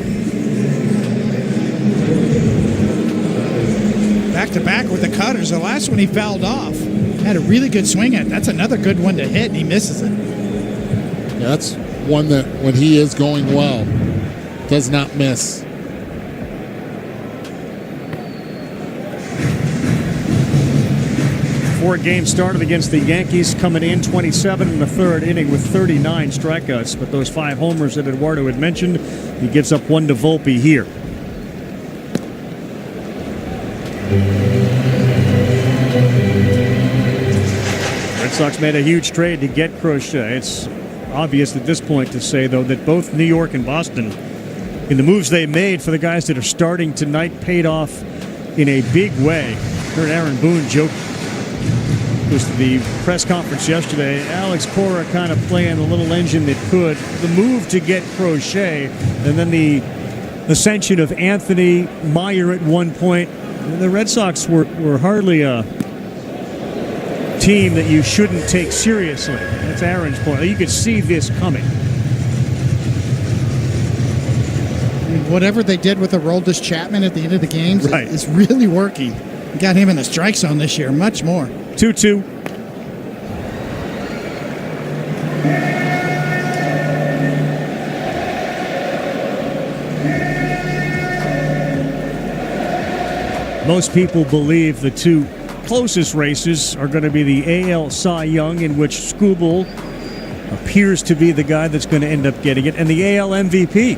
Back-to-back with the cutters. The last one he fouled off. Had a really good swing at. That's another good one to hit, and he misses it. Yeah, that's one that, when he is going well, does not miss. Four-game started against the Yankees, coming in 27 in the third inning with 39 strikeouts. But those 5 homers that Eduardo had mentioned, he gives up 1 to Volpe here. Red Sox made a huge trade to get Crochet. It's obvious at this point to say, though, that both New York and Boston, in the moves they made for the guys that are starting tonight, paid off in a big way. Heard Aaron Boone joke. Was the press conference yesterday. Alex Cora kind of playing the little engine that could. The move to get Crochet, and then the ascension of Anthony Meyer at one point. The Red Sox were hardly a team that you shouldn't take seriously. That's Aaron's point. You could see this coming. Whatever they did with Aroldis Chapman at the end of the games Right. is really working. Got him in the strike zone this year, much more. 2-2. Most people believe the 2 closest races are going to be the AL Cy Young, in which Skubal appears to be the guy that's going to end up getting it, and the AL MVP.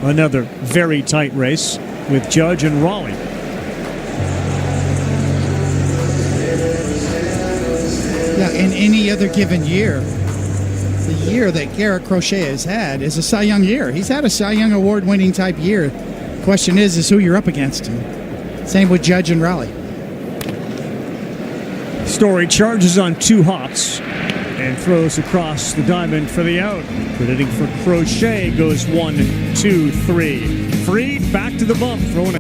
Another very tight race with Judge and Raleigh. Yeah, in any other given year, the year that Garrett Crochet has had is a Cy Young year. He's had a Cy Young award-winning type year. Question is who you're up against. Same with Judge and Raleigh. Story charges on 2 hops and throws across the diamond for the out. Hitting for Crochet goes 1, 2, 3. Fried back to the bump, throwing a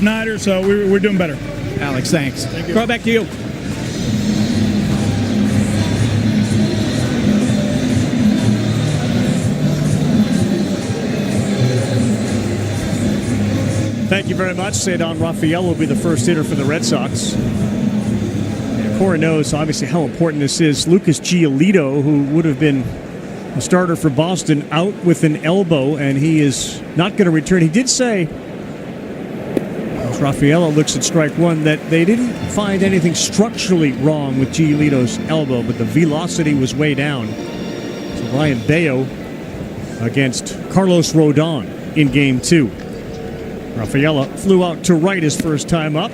nighter, so we're doing better. Alex, thanks. Throw it back to you. Thank you very much. Cedar Rafael will be the first hitter for the Red Sox. And Cora knows obviously how important this is. Lucas Giolito, who would have been a starter for Boston, out with an elbow, and he is not going to return. He did say, as Rafaela looks at strike one, that they didn't find anything structurally wrong with Giolito's elbow, but the velocity was way down. So Ryan Bayo against Carlos Rodon in Game 2. Rafaela flew out to right his first time up.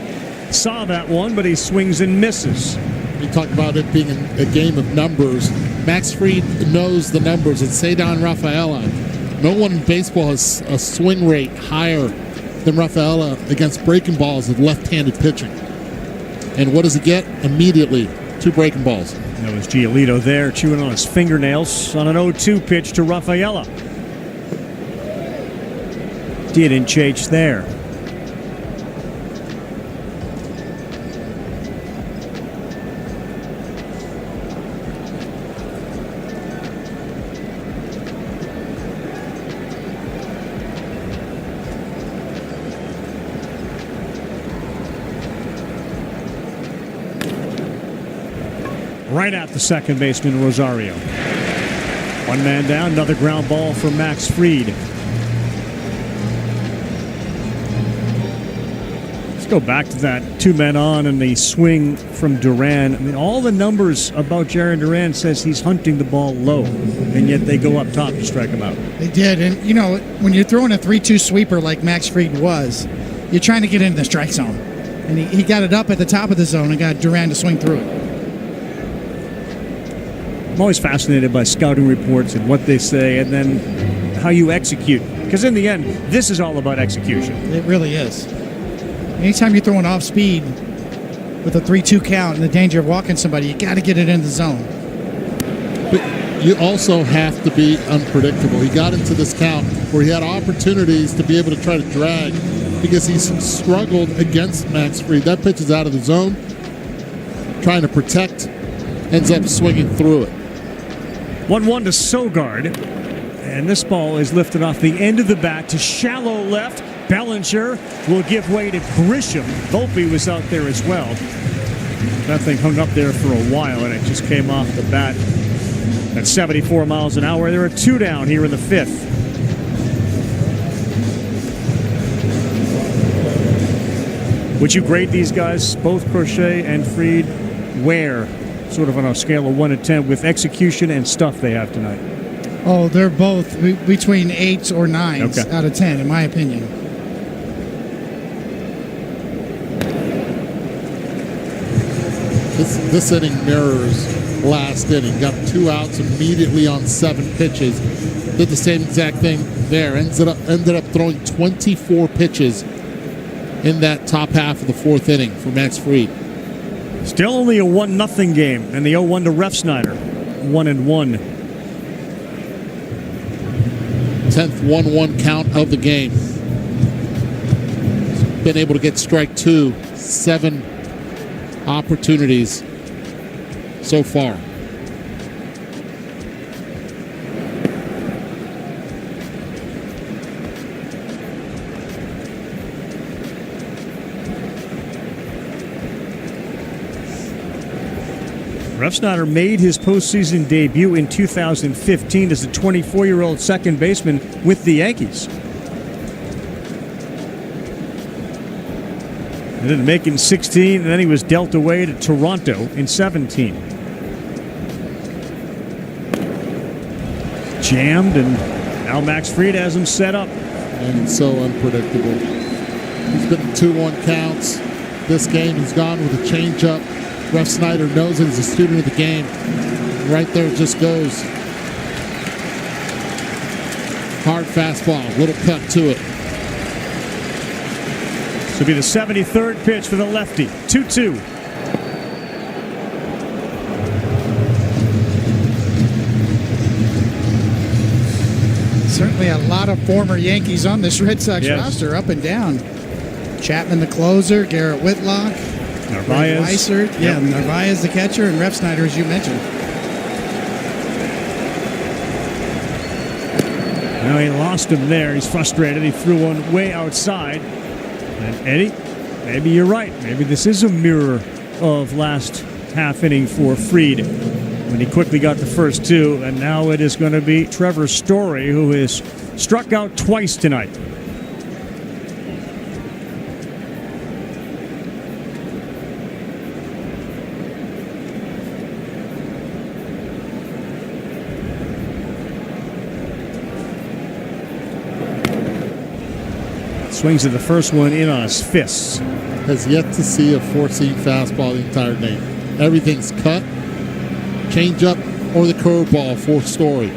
Saw that one, but he swings and misses. You talk about it being a game of numbers. Max Fried knows the numbers, and Cedar Rafaela. No one in baseball has a swing rate higher than Rafaela against breaking balls with left-handed pitching. And what does he get? Immediately, 2 breaking balls. That was Giolito there, chewing on his fingernails on an 0-2 pitch to Rafaela. Didn't chase there. Right at the second baseman, Rosario. One man down, another ground ball from Max Fried. Go back to that 2 men on and the swing from Duran. I mean, all the numbers about Jarren Duran says he's hunting the ball low, and yet they go up top to strike him out. They did, and you know, when you're throwing a 3-2 sweeper like Max Fried was, you're trying to get into the strike zone, and he got it up at the top of the zone and got Duran to swing through it. I'm always fascinated by scouting reports and what they say, and then how you execute, because in the end, this is all about execution. It really is. Anytime you're throwing off speed with a 3-2 count and the danger of walking somebody, you got to get it in the zone. But you also have to be unpredictable. He got into this count where he had opportunities to be able to try to drag because he's struggled against Max Fried. That pitch is out of the zone, trying to protect, ends up swinging through it. 1-1 to Sogard, and this ball is lifted off the end of the bat to shallow left. Bellinger will give way to Grisham. Volpe was out there as well. That thing hung up there for a while, and it just came off the bat at 74 miles an hour. There are 2 down here in the 5th. Would you grade these guys, both Crochet and Fried, where, sort of on a scale of 1 to 10, with execution and stuff they have tonight? Oh, they're both between 8s or 9s out of 10, in my opinion. This inning mirrors last inning. Got 2 outs immediately on 7 pitches. Did the same exact thing there. Ended up throwing 24 pitches in that top half of the 4th inning for Max Fried. Still only a 1-0 game, and the 0-1 to Refsnyder. 1-1. 10th 1-1 count of the game. Been able to get strike 2, 7 opportunities so far. Refsnyder made his postseason debut in 2015 as a 24-year-old second baseman with the Yankees. And didn't make it in 16, and then he was dealt away to Toronto in 17. Jammed, and now Max Fried has him set up. And so unpredictable. He's been 2-1 counts. This game he's gone with a changeup. Refsnyder knows it. He's a student of the game. Right there it just goes. Hard fastball, little cut to it. This will be the 73rd pitch for the lefty. 2-2. Certainly a lot of former Yankees on this Red Sox roster, up and down. Chapman, the closer. Garrett Whitlock. Narvaez. Weissert. Yeah, Narvaez, the catcher. And Refsnyder, as you mentioned. Now he lost him there. He's frustrated. He threw one way outside. And Eddie, maybe you're right. Maybe this is a mirror of last half inning for Fried when he quickly got the first two. And now it is going to be Trevor Story, who has struck out twice tonight. Swings at the first one in on his fists. Has yet to see a four-seam fastball the entire game. Everything's cut, changeup, or the curveball for Story.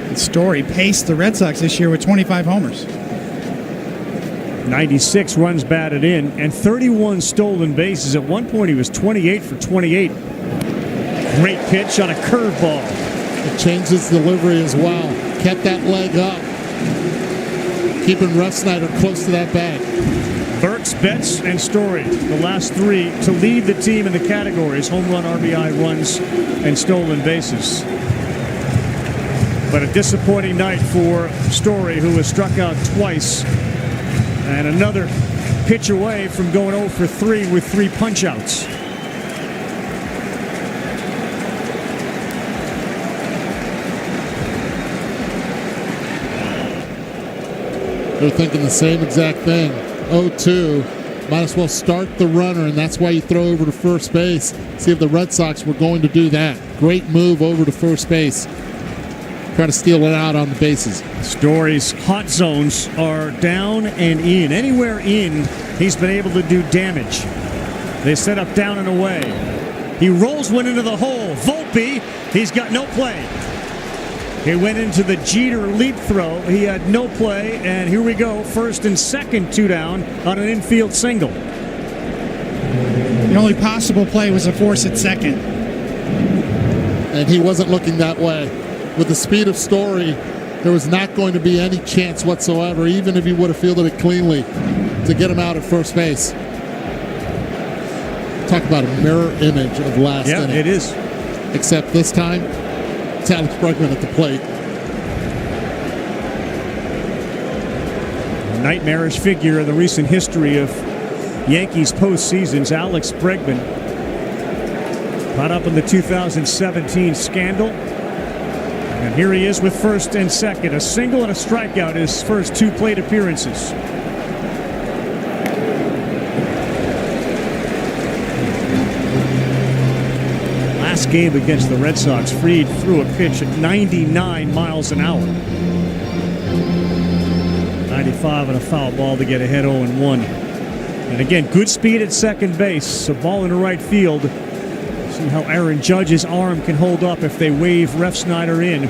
And Story paced the Red Sox this year with 25 homers. 96 runs batted in and 31 stolen bases. At one point, he was 28 for 28. Great pitch on a curveball. It changed his delivery as well. Kept that leg up. Keeping Refsnyder close to that bag. Burks, Betts, and Story, the last three to lead the team in the categories: home run, RBI, runs, and stolen bases. But a disappointing night for Story, who was struck out twice, and another pitch away from going 0 for 3 with 3 punch-outs. They're thinking the same exact thing. 0-2. Might as well start the runner, and that's why you throw over to first base. See if the Red Sox were going to do that. Great move over to first base. Try to steal it out on the bases. Story's hot zones are down and in. Anywhere in, he's been able to do damage. They set up down and away. He rolls one into the hole. Volpe, he's got no play. He went into the Jeter leap throw. He had no play, and here we go. First and second, 2 down on an infield single. The only possible play was a force at second. And he wasn't looking that way. With the speed of Story, there was not going to be any chance whatsoever, even if he would have fielded it cleanly, to get him out at first base. Talk about a mirror image of last inning. Yeah, it is. Except this time, it's Alex Bregman at the plate. A nightmarish figure in the recent history of Yankees postseasons, Alex Bregman. Caught up in the 2017 scandal. And here he is with first and second. A single and a strikeout his first 2 plate appearances. Last game against the Red Sox, Fried threw a pitch at 99 miles an hour. 95 and a foul ball to get ahead 0-1. And again, good speed at second base. A ball into right field. See how Aaron Judge's arm can hold up if they wave Refsnyder in.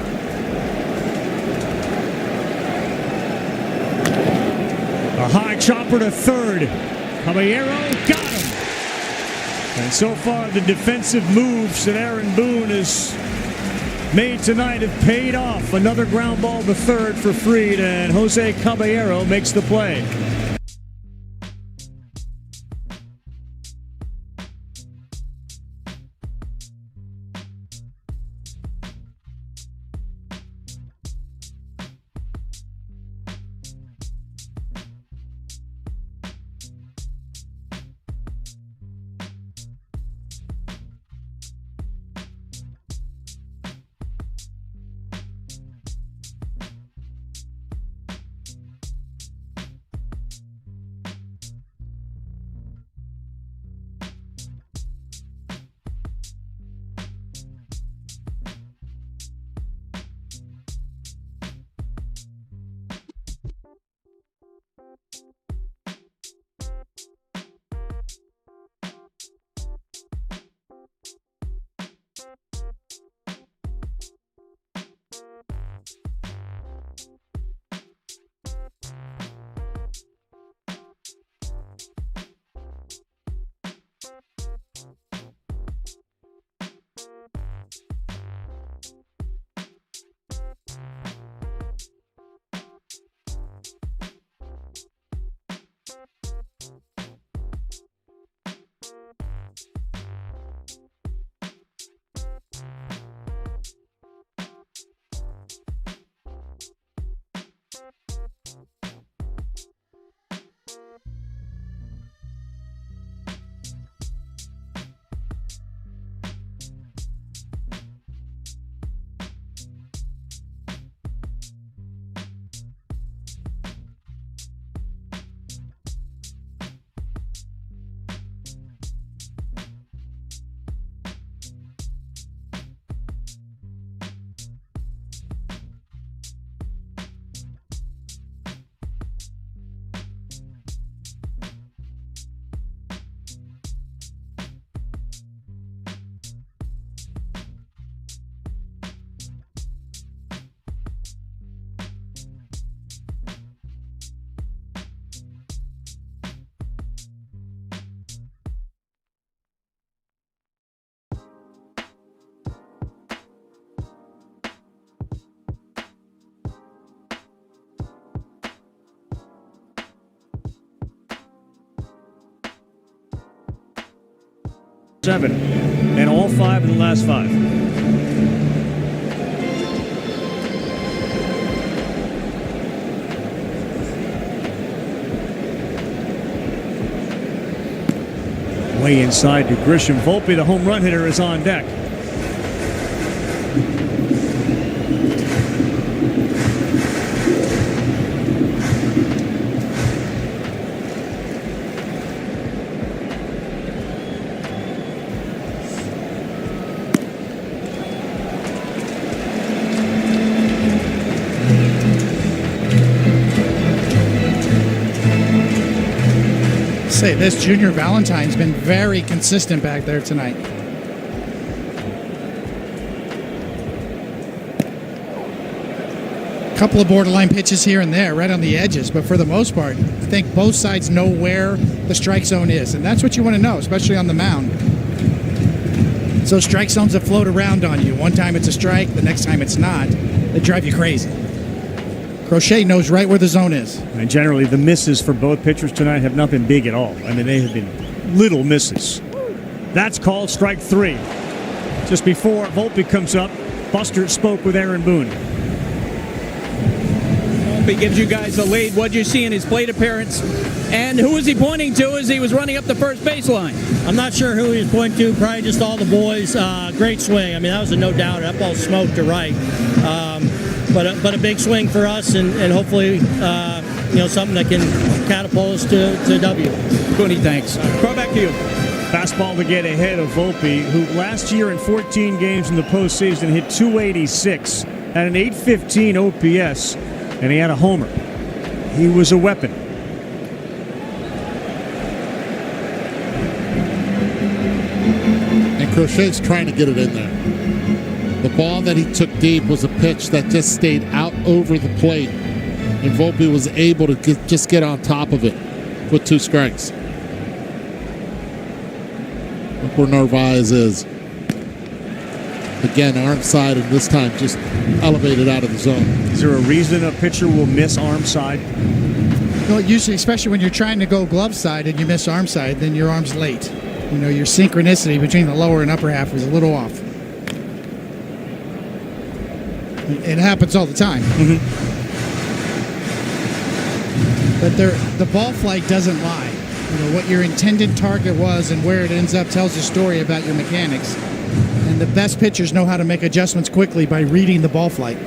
A high chopper to third. Caballero got him. And so far, the defensive moves that Aaron Boone has made tonight have paid off. Another ground ball to third for Fried, and Jose Caballero makes the play. 7, and all 5 in the last 5. Way inside to Grisham. Volpe, the home run hitter, is on deck. Say this, Junior Valentine's been very consistent back there tonight. Couple of borderline pitches here and there, right on the edges, but for the most part, I think both sides know where the strike zone is, and that's what you want to know, especially on the mound. So strike zones that float around on you. One time it's a strike, the next time it's not. They drive you crazy. Crochet knows right where the zone is. And generally, the misses for both pitchers tonight have not been big at all. I mean, they have been little misses. That's called strike 3. Just before Volpe comes up, Buster spoke with Aaron Boone. Volpe gives you guys the lead. What did you see in his plate appearance? And who was he pointing to as he was running up the first baseline? I'm not sure who he was pointing to. Probably just all the boys. Great swing. I mean, that was a no doubt. That ball smoked to right. But a big swing for us, and hopefully, something that can catapult us to W. Booney, thanks. Throw back to you. Fastball to get ahead of Volpe, who last year in 14 games in the postseason hit .286, had an .815 OPS, and he had a homer. He was a weapon. And Crochet's trying to get it in there. The ball that he took deep was a pitch that just stayed out over the plate, and Volpe was able to just get on top of it with 2 strikes. Look where Narvaez is. Again, arm side, and this time just elevated out of the zone. Is there a reason a pitcher will miss arm side? Well, usually, especially when you're trying to go glove side and you miss arm side, then your arm's late. Your synchronicity between the lower and upper half is a little off. It happens all the time. Mm-hmm. But the ball flight doesn't lie. What your intended target was and where it ends up tells a story about your mechanics. And the best pitchers know how to make adjustments quickly by reading the ball flight.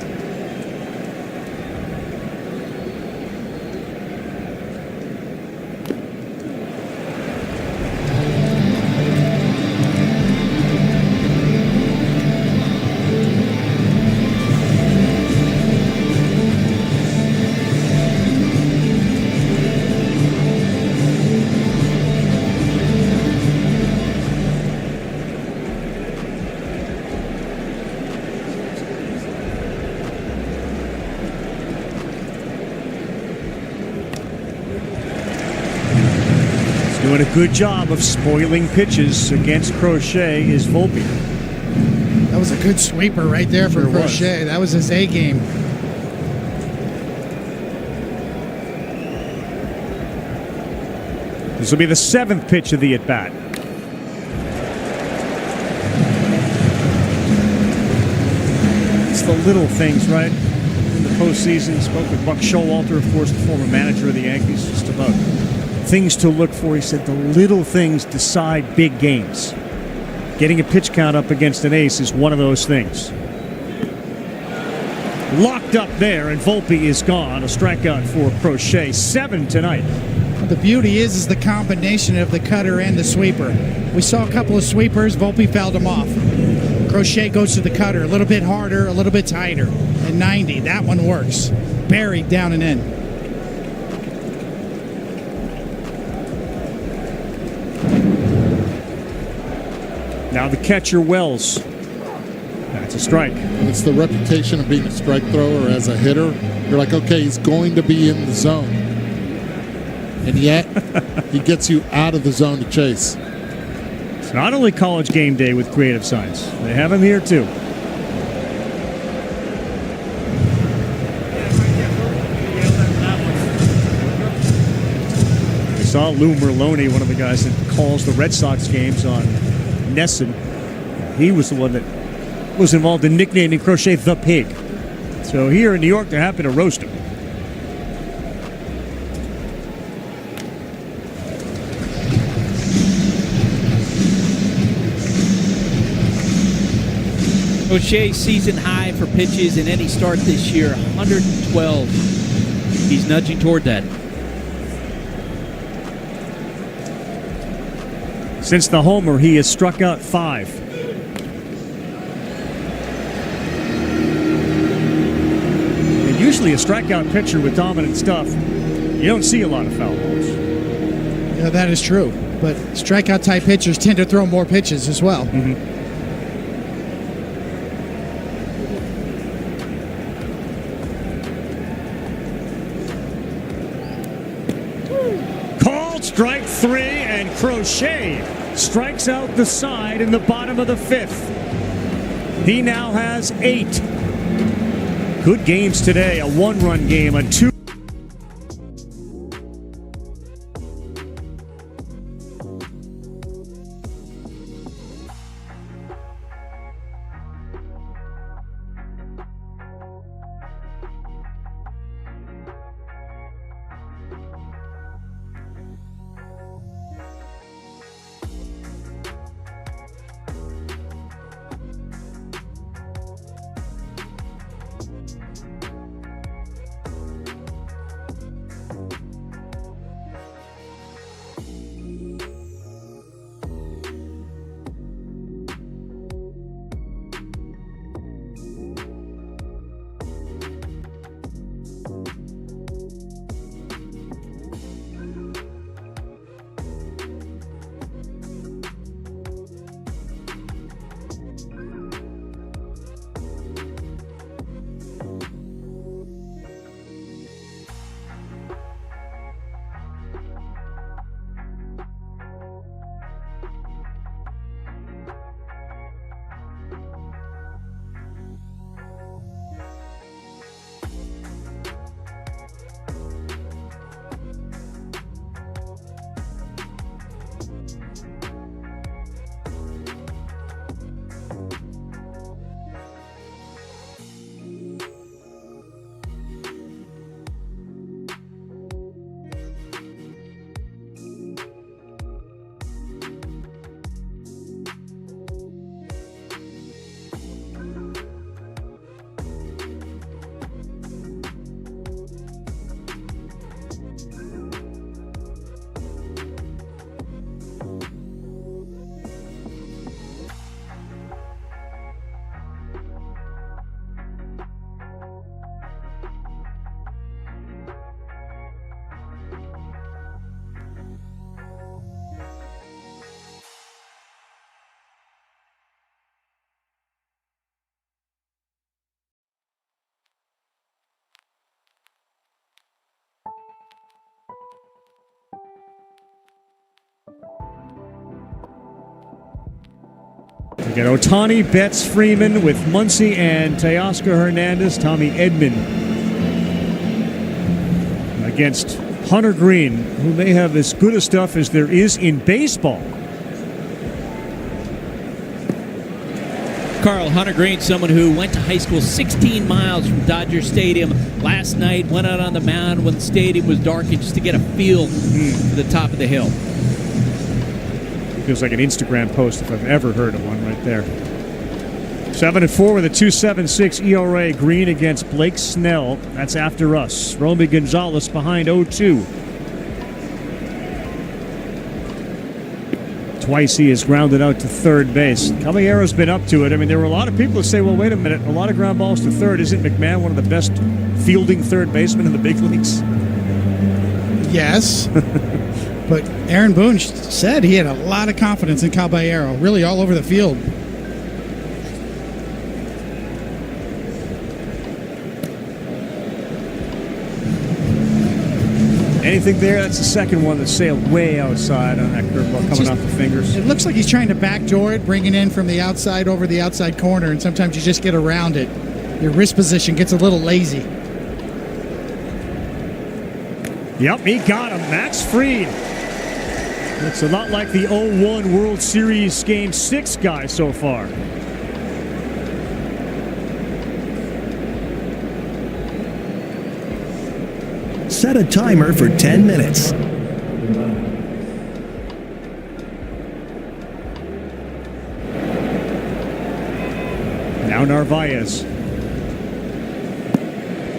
Doing a good job of spoiling pitches against Crochet is Volpe. That was a good sweeper right there for Crochet. That was his A game. This will be the 7th pitch of the at-bat. It's the little things, right? In the postseason, spoke with Buck Showalter, of course, the former manager of the Yankees, just about things to look for. He said the little things decide big games. Getting a pitch count up against an ace is one of those things. Locked up there, and Volpe is gone. A strikeout for Crochet. 7 tonight. The beauty is the combination of the cutter and the sweeper. We saw a couple of sweepers. Volpe fouled them off. Crochet goes to the cutter a little bit harder, a little bit tighter. And 90, that one works. Buried down and in. Now the catcher, Wells. That's a strike. It's the reputation of being a strike thrower as a hitter. You're like, okay, he's going to be in the zone. And yet, he gets you out of the zone to chase. It's not only college game day with creative signs. They have him here, too. We saw Lou Merlone, one of the guys that calls the Red Sox games on Nesson. He was the one that was involved in nicknaming Crochet the Pig. So here in New York, they're happy to roast him. Crochet season high for pitches in any start this year, 112. He's nudging toward that. Since the homer, he has struck out 5. And usually a strikeout pitcher with dominant stuff, you don't see a lot of foul balls. Yeah, that is true. But strikeout type pitchers tend to throw more pitches as well. Called strike 3, and Crochet strikes out the side in the bottom of the 5th. He now has 8. Good games today. A 1-run game, a 2. We got Ohtani, Betts, Freeman with Muncy and Teoscar Hernandez, Tommy Edman against Hunter Green, who may have as good a stuff as there is in baseball. Carl, Hunter Green, someone who went to high school 16 miles from Dodger Stadium last night, went out on the mound when the stadium was darkened just to get a feel for the top of the hill. Feels like an Instagram post if I've ever heard of one right there. 7-4 with a 2.76 ERA. Green against Blake Snell. That's after us. Romy Gonzalez behind 0-2. Twice he has grounded out to third base. Caballero's been up to it. I mean, there were a lot of people who say, well, wait a minute, a lot of ground balls to third. Isn't McMahon one of the best fielding third basemen in the big leagues? Yes. But Aaron Boone said he had a lot of confidence in Caballero, really all over the field. Anything there? That's the second one that sailed way outside on that curveball coming off the fingers. It looks like he's trying to backdoor it, bringing in from the outside over the outside corner, and sometimes you just get around it. Your wrist position gets a little lazy. Yep, he got him. Max Fried It's a lot like the 0-1 World Series Game 6 guy so far. Set a timer for 10 minutes. Now Narvaez.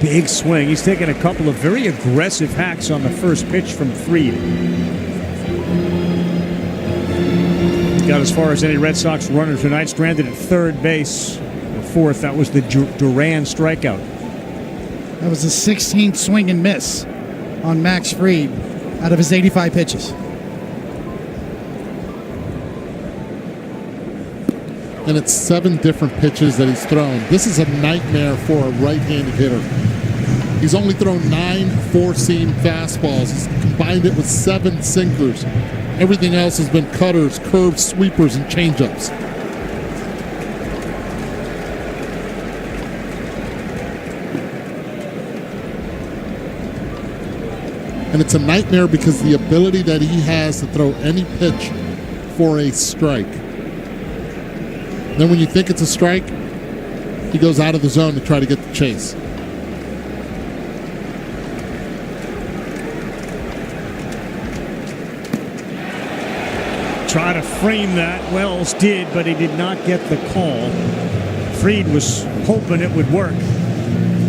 Big swing. He's taken a couple of very aggressive hacks on the first pitch from Fried. Got as far as any Red Sox runner tonight, stranded at third base. The fourth, that was the Duran strikeout. That was the 16th swing and miss on Max Fried out of his 85 pitches. And it's 7 different pitches that he's thrown. This is a nightmare for a right-handed hitter. He's only thrown 9 four-seam fastballs. He's combined it with 7 sinkers. Everything else has been cutters, curves, sweepers, and changeups. And it's a nightmare because the ability that he has to throw any pitch for a strike. Then when you think it's a strike, he goes out of the zone to try to get the chase. Try to frame that. Wells did, but he did not get the call. Fried was hoping it would work,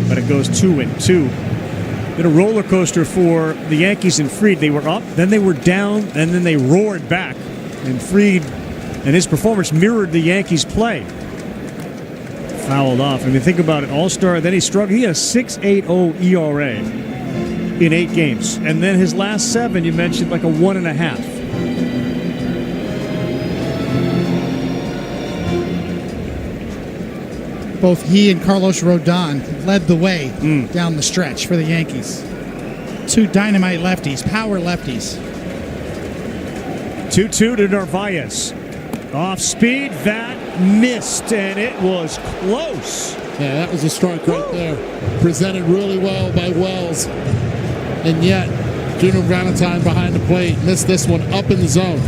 but it goes 2-2. Been a roller coaster for the Yankees and Fried. They were up, then they were down, and then they roared back. And Fried and his performance mirrored the Yankees' play. Fouled off. I mean, think about it. All-star, then he struggled. He had a 6.80 ERA in 8 games. And then his last 7, you mentioned, like a 1.5. Both he and Carlos Rodon led the way down the stretch for the Yankees. 2 dynamite lefties, power lefties. 2-2 to Narvaez. Off speed, that missed, and it was close. Yeah, that was a strike right there. Presented really well by Wells. And yet, Junior Valentine behind the plate missed this one up in the zone.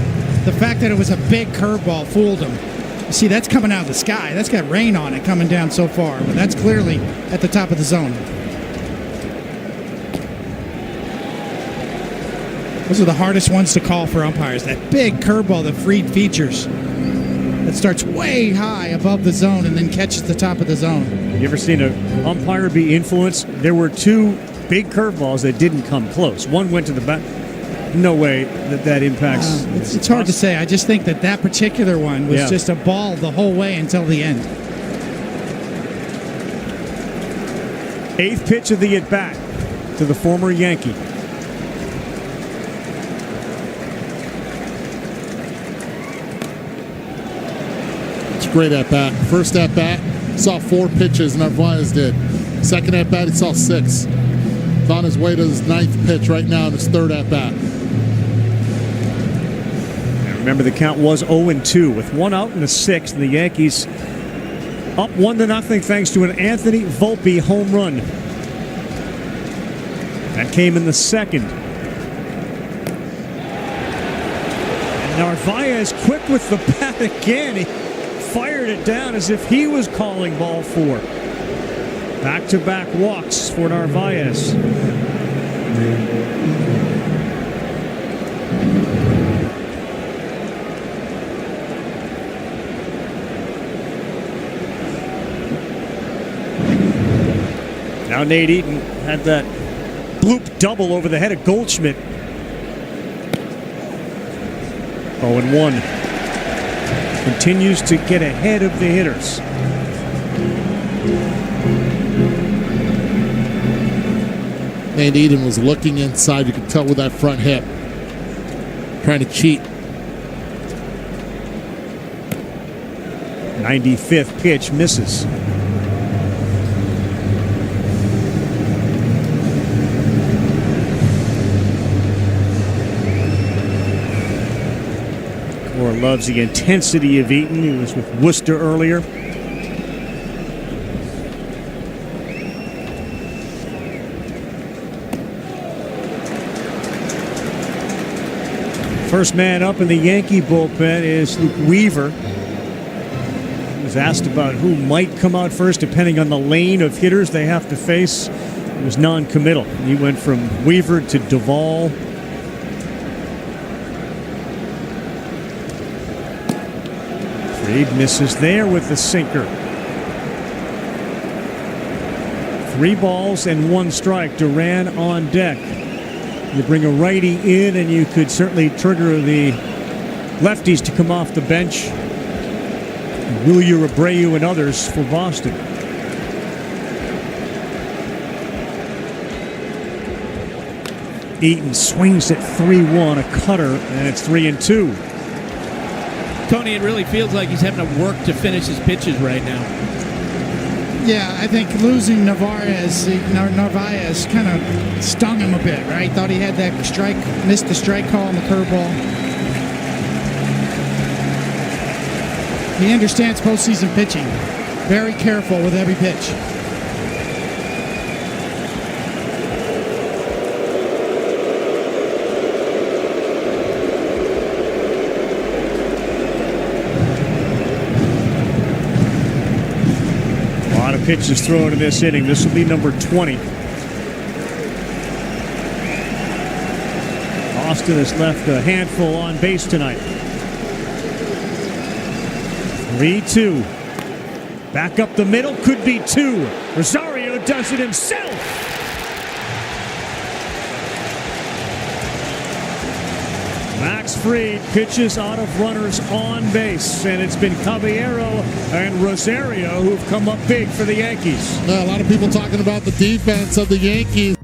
The fact that it was a big curveball fooled him. You see, that's coming out of the sky. That's got rain on it coming down so far, but that's clearly at the top of the zone. Those are the hardest ones to call for umpires. That big curveball that Fried features that starts way high above the zone and then catches the top of the zone. You ever seen an umpire be influenced? There were 2 big curveballs that didn't come close. One went to the back. No way that impacts. It's hard to say. I just think that particular one was just a ball the whole way until the end. 8th pitch of the at-bat to the former Yankee. It's a great at-bat. First at-bat, saw 4 pitches, Narvaez did. Second at-bat, he saw 6. He's on his way to his 9th pitch right now in his 3rd at-bat. Remember, the count was 0-2 with 1 out in the 6th, and the Yankees up 1-0 thanks to an Anthony Volpe home run. That came in the 2nd. And Narvaez quick with the bat again. He fired it down as if he was calling ball 4. Back-to-back walks for Narvaez. Now Nate Eaton had that bloop double over the head of Goldschmidt. 0-1. Continues to get ahead of the hitters. Nate Eaton was looking inside. You could tell with that front hip. Trying to cheat. 95th pitch misses. Loves the intensity of Eaton. He was with Worcester earlier. First man up in the Yankee bullpen is Luke Weaver. He was asked about who might come out first depending on the lane of hitters they have to face. He was non-committal. He went from Weaver to Duvall. Fried misses there with the sinker. 3 balls and 1 strike. Duran on deck. You bring a righty in, and you could certainly trigger the lefties to come off the bench. Wilyer, Abreu, and others for Boston. Eaton swings at 3-1, a cutter, and it's 3-2. Tony, it really feels like he's having to work to finish his pitches right now. Yeah, I think losing Narvaez kind of stung him a bit, right? Thought he had that strike, missed the strike call on the curveball. He understands postseason pitching. Very careful with every pitch. Pitches thrown in this inning. This will be number 20. Austin has left a handful on base tonight. 3-2. Back up the middle. Could be 2. Rosario does it himself. Max Fried pitches out of runners on base, and it's been Caballero and Rosario who've come up big for the Yankees. A lot of people talking about the defense of the Yankees.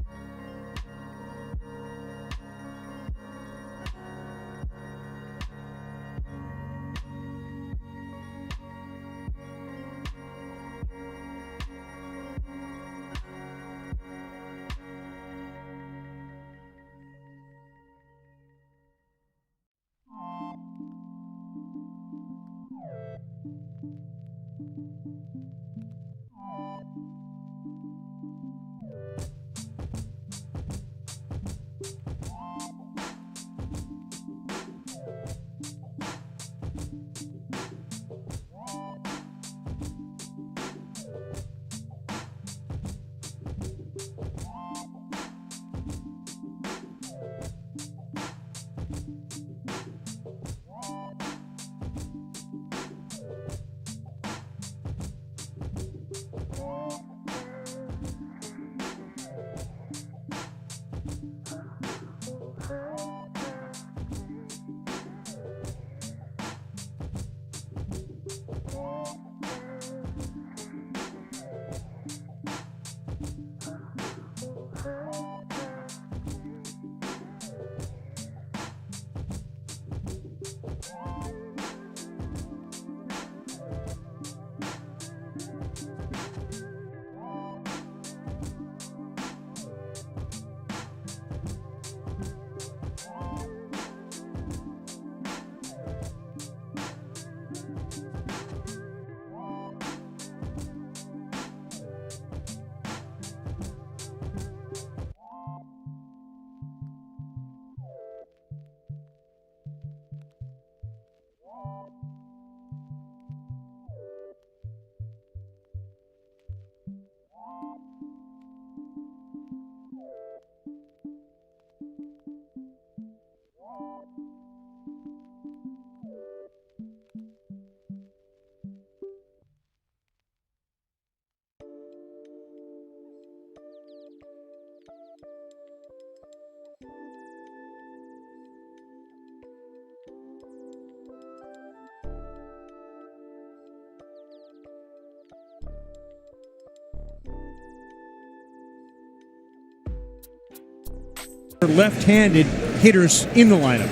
Left-handed hitters in the lineup.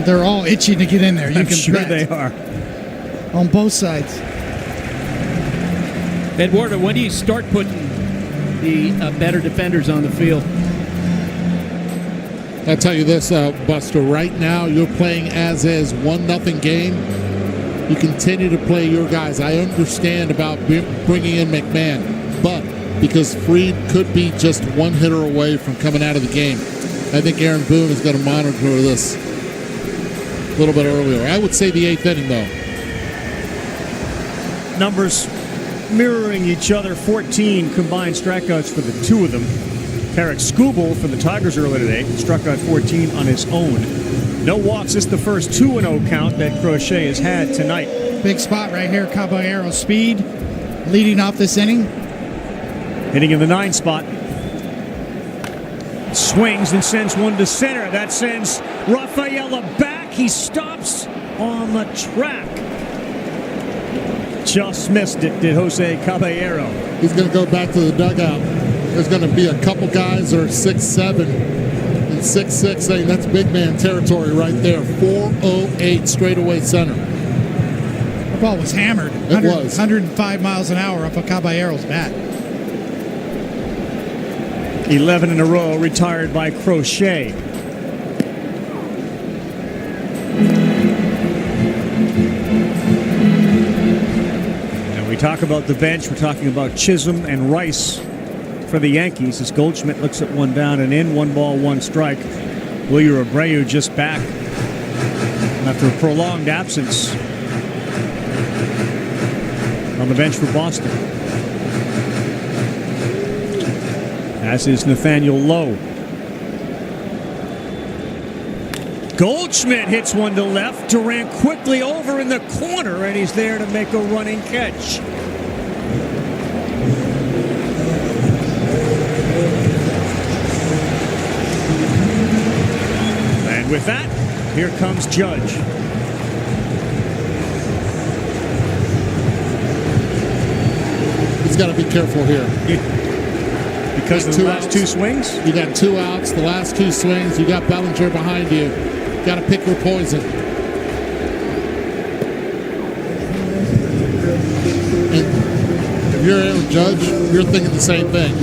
They're all itching to get in there. You I'm can sure bet. they are. On both sides. Eduardo, when do you start putting the better defenders on the field? I'll tell you this, Buster, right now you're playing as is, 1-0 game. You continue to play your guys. I understand about bringing in McMahon, but because Fried could be just one hitter away from coming out of the game. I think Aaron Boone is going to monitor this a little bit earlier. I would say the 8th inning, though. Numbers mirroring each other. 14 combined strikeouts for the two of them. Tarek Skubal for the Tigers earlier today struck out 14 on his own. No walks. This is the first 2-0 count that Crochet has had tonight. Big spot right here. Caballero speed leading off this inning. Hitting in the 9 spot. Swings and sends one to center. That sends Rafaela back. He stops on the track. Just missed it, did Jose Caballero. He's going to go back to the dugout. There's going to be a couple guys that are 6'7" and 6'6", saying that's big man territory right there. 408 straightaway center. The ball was hammered. It was. 105 miles an hour off of Caballero's bat. 11 in a row retired by Crochet. And we talk about the bench. We're talking about Chisholm and Rice for the Yankees as Goldschmidt looks at one down and in. 1 ball, 1 strike. Wilyer Abreu just back after a prolonged absence on the bench for Boston. As is Nathaniel Lowe. Goldschmidt hits one to left. Durant quickly over in the corner, and he's there to make a running catch. And with that, here comes Judge. He's got to be careful here. Because of the last 2 swings? You got 2 outs, the last 2 swings. You got Bellinger behind you. Got to pick your poison. And if you're Aaron Judge, you're thinking the same thing.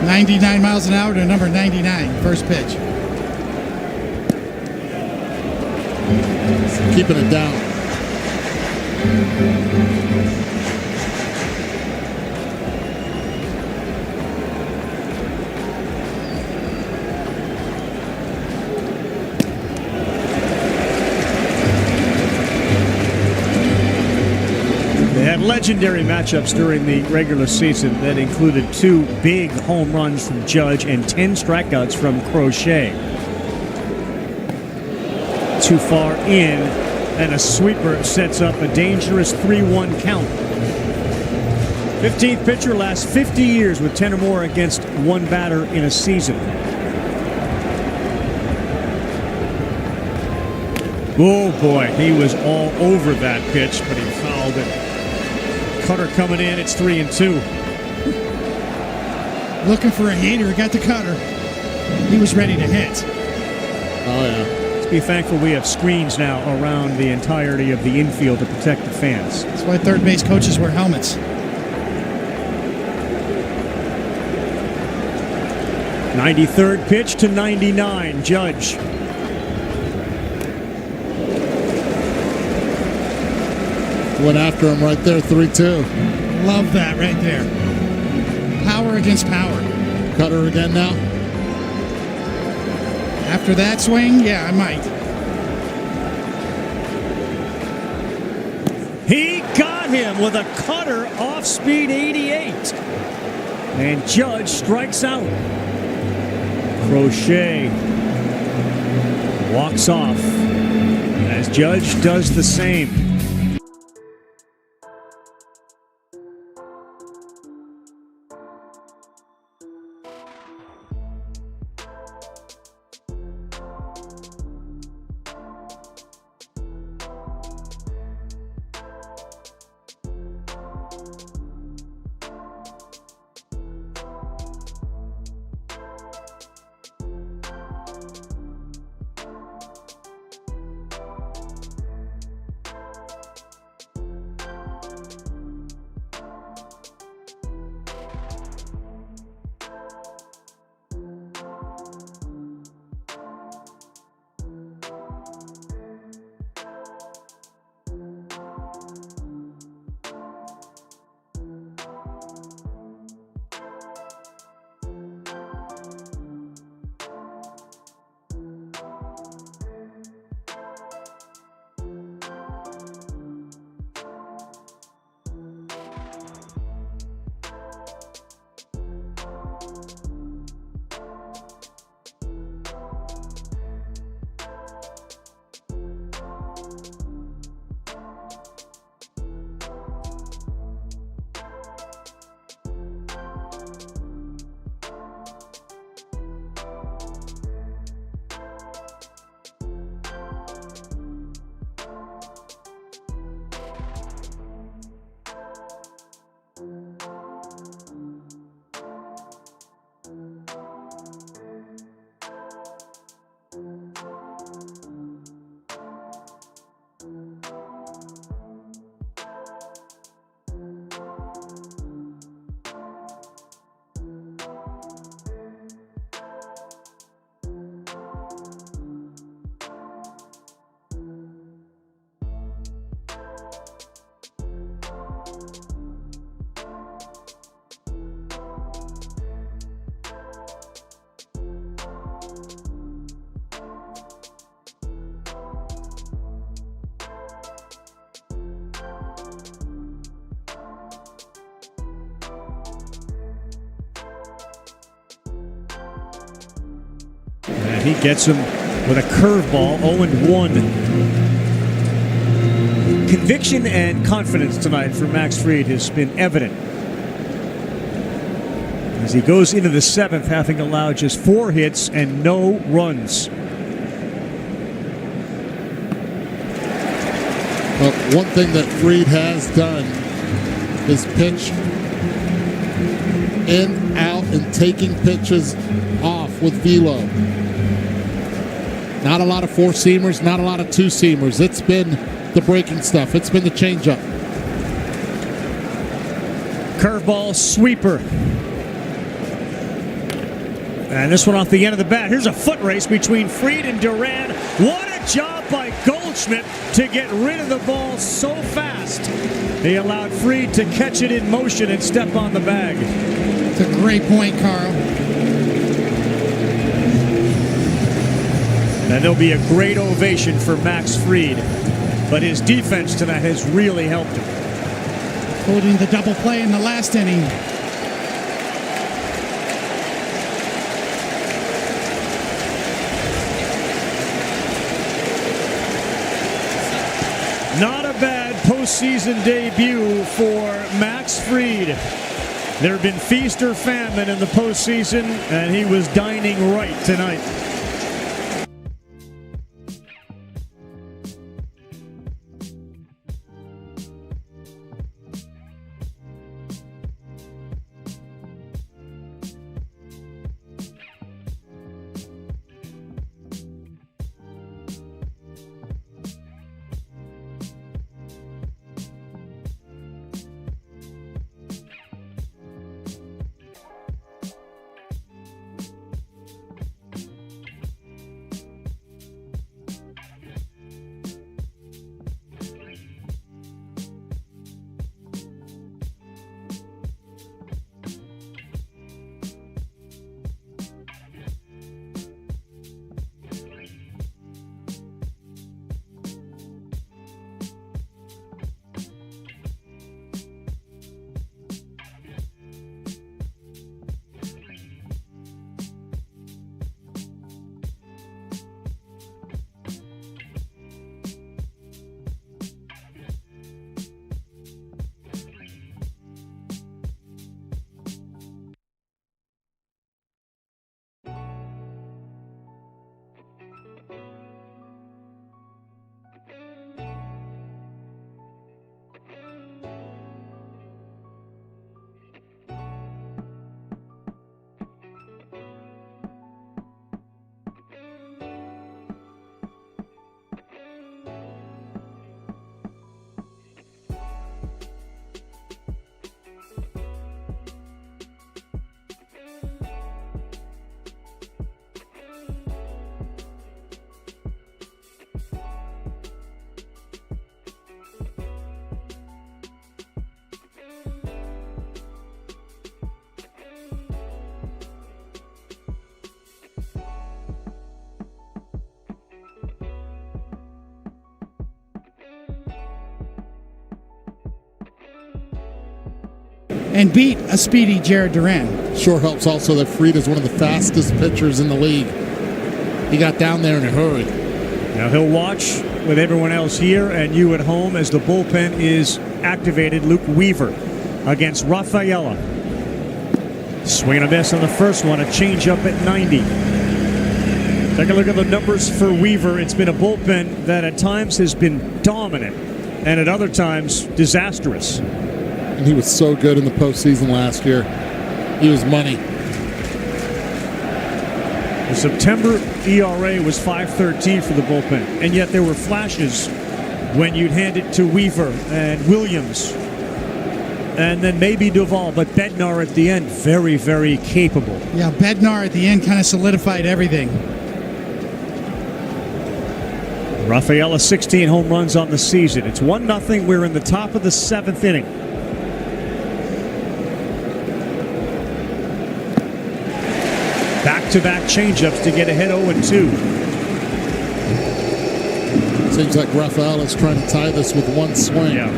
99 miles an hour to number 99, first pitch. Keeping it down. Legendary matchups during the regular season that included 2 big home runs from Judge and 10 strikeouts from Crochet. Too far in, and a sweeper sets up a dangerous 3-1 count. 15th pitcher lasts 50 years with 10 or more against 1 batter in a season. Oh boy, he was all over that pitch, but he fouled it. Cutter coming in, it's 3-2. Looking for a heater, got the cutter. He was ready to hit. Oh, yeah. Let's be thankful we have screens now around the entirety of the infield to protect the fans. That's why third base coaches wear helmets. 93rd pitch to 99, Judge. Went after him right there, 3-2. Love that right there. Power against power. Cutter again now. After that swing, yeah, I might. He got him with a cutter off speed 88. And Judge strikes out. Crochet walks off as Judge does the same. And he gets him with a curveball, 0-1. Conviction and confidence tonight for Max Fried has been evident as he goes into the 7th, having allowed just 4 hits and no runs. Well, one thing that Fried has done is pitch in, out, and taking pitches off with velo. Not a lot of 4-seamers, not a lot of 2-seamers. It's been the breaking stuff. It's been the changeup. Curveball, sweeper. And this one off the end of the bat. Here's a foot race between Fried and Duran. What a job by Goldschmidt to get rid of the ball so fast. He allowed Fried to catch it in motion and step on the bag. It's a great point, Carl. And there'll be a great ovation for Max Fried. But his defense tonight has really helped him. Holding the double play in the last inning. Not a bad postseason debut for Max Fried. There have been feast or famine in the postseason, and he was dining right tonight. And beat a speedy Jared Duran. Sure helps also that Fried is one of the fastest pitchers in the league. He got down there in a hurry. Now he'll watch with everyone else here and you at home as the bullpen is activated. Luke Weaver against Rafaela. Swing and a miss on the first one, a changeup at 90. Take a look at the numbers for Weaver. It's been a bullpen that at times has been dominant and at other times disastrous. And he was so good in the postseason last year. He was money. The September ERA was 5.13 for the bullpen, and yet there were flashes when you'd hand it to Weaver and Williams, and then maybe Duvall, but Bednar at the end, very, very capable. Yeah, Bednar at the end kind of solidified everything. Rafaela, 16 home runs on the season. It's 1-0. We're in the top of the 7th inning. Back-to-back changeups to get ahead 0-2. Seems like Rafael is trying to tie this with one swing. Yeah.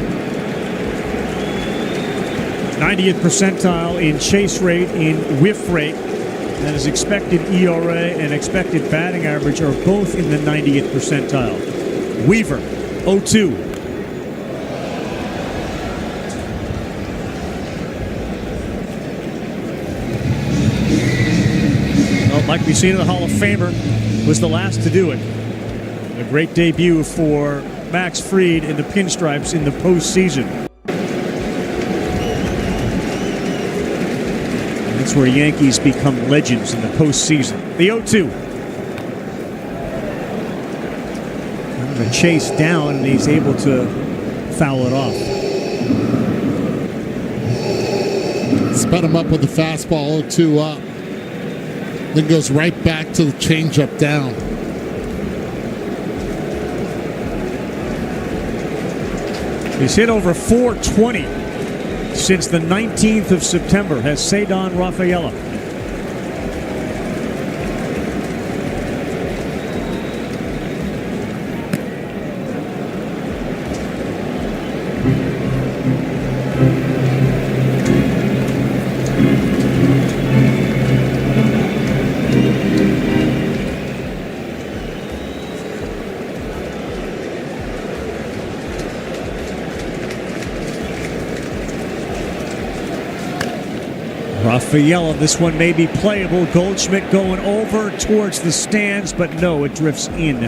90th percentile in chase rate, in whiff rate, and his expected ERA and expected batting average are both in the 90th percentile. Weaver, 0-2. Well, like we've seen in the Hall of Famer, was the last to do it. A great debut for Max Fried in the pinstripes in the postseason. That's where Yankees become legends in the postseason. The 0-2. Kind of a chase down, and he's able to foul it off. Sped him up with the fastball, 0-2 up. Then goes right back to the changeup down. He's hit over 420 since the 19th of September. Has Cedon Rafaela. Rafaela, this one may be playable. Goldschmidt going over towards the stands, but no, it drifts in.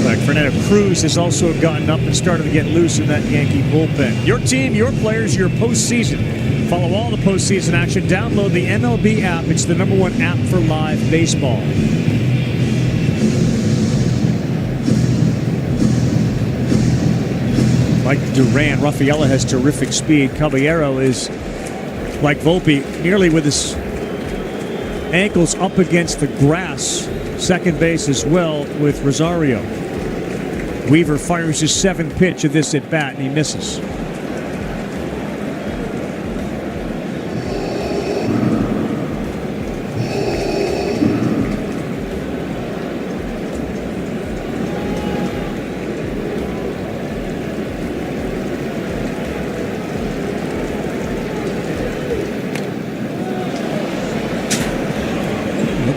Like Fernando Cruz has also gotten up and started to get loose in that Yankee bullpen. Your team, your players, your postseason. Follow all the postseason action. Download the MLB app. It's the #1 app for live baseball. Like Duran, Rafaela has terrific speed. Caballero is like Volpe, nearly with his ankles up against the grass. Second base as well with Rosario. Weaver fires his 7th pitch of this at bat, and he misses.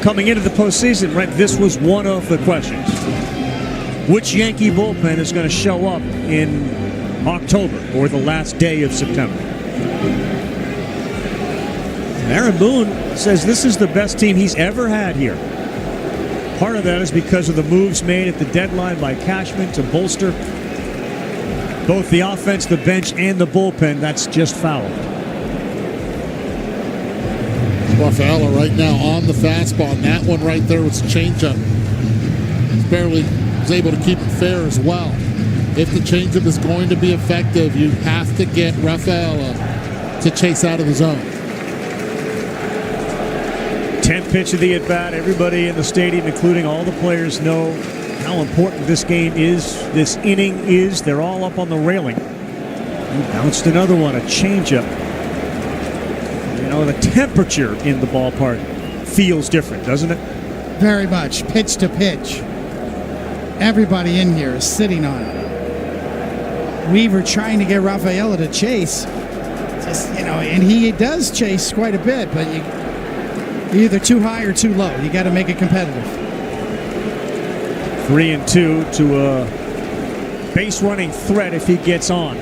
Coming into the postseason, right, this was one of the questions. Which Yankee bullpen is going to show up in October or the last day of September? Aaron Boone says this is the best team he's ever had here. Part of that is because of the moves made at the deadline by Cashman to bolster both the offense, the bench, and the bullpen. That's just foul. Rafaela right now on the fastball, and that one right there was a changeup. Barely was able to keep it fair as well. If the changeup is going to be effective, you have to get Rafaela to chase out of the zone. 10th pitch of the at-bat. Everybody in the stadium, including all the players, know how important this game is, this inning is. They're all up on the railing. He bounced another one, a changeup. You know, the temperature in the ballpark feels different, doesn't it? Very much. Pitch to pitch. Everybody in here is sitting on it. Weaver trying to get Rafaela to chase. Just, you know, and he does chase quite a bit, but you're either too high or too low. You got to make it competitive. 3-2 to a base running threat if he gets on.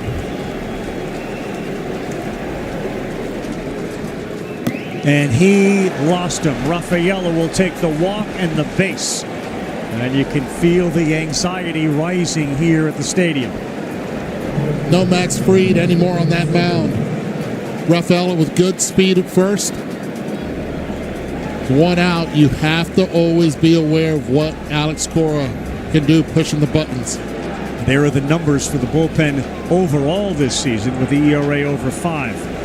And he lost him. Rafaela will take the walk and the base. And you can feel the anxiety rising here at the stadium. No Max Fried anymore on that mound. Rafaela with good speed at first. One out, you have to always be aware of what Alex Cora can do pushing the buttons. There are the numbers for the bullpen overall this season with the ERA over 5.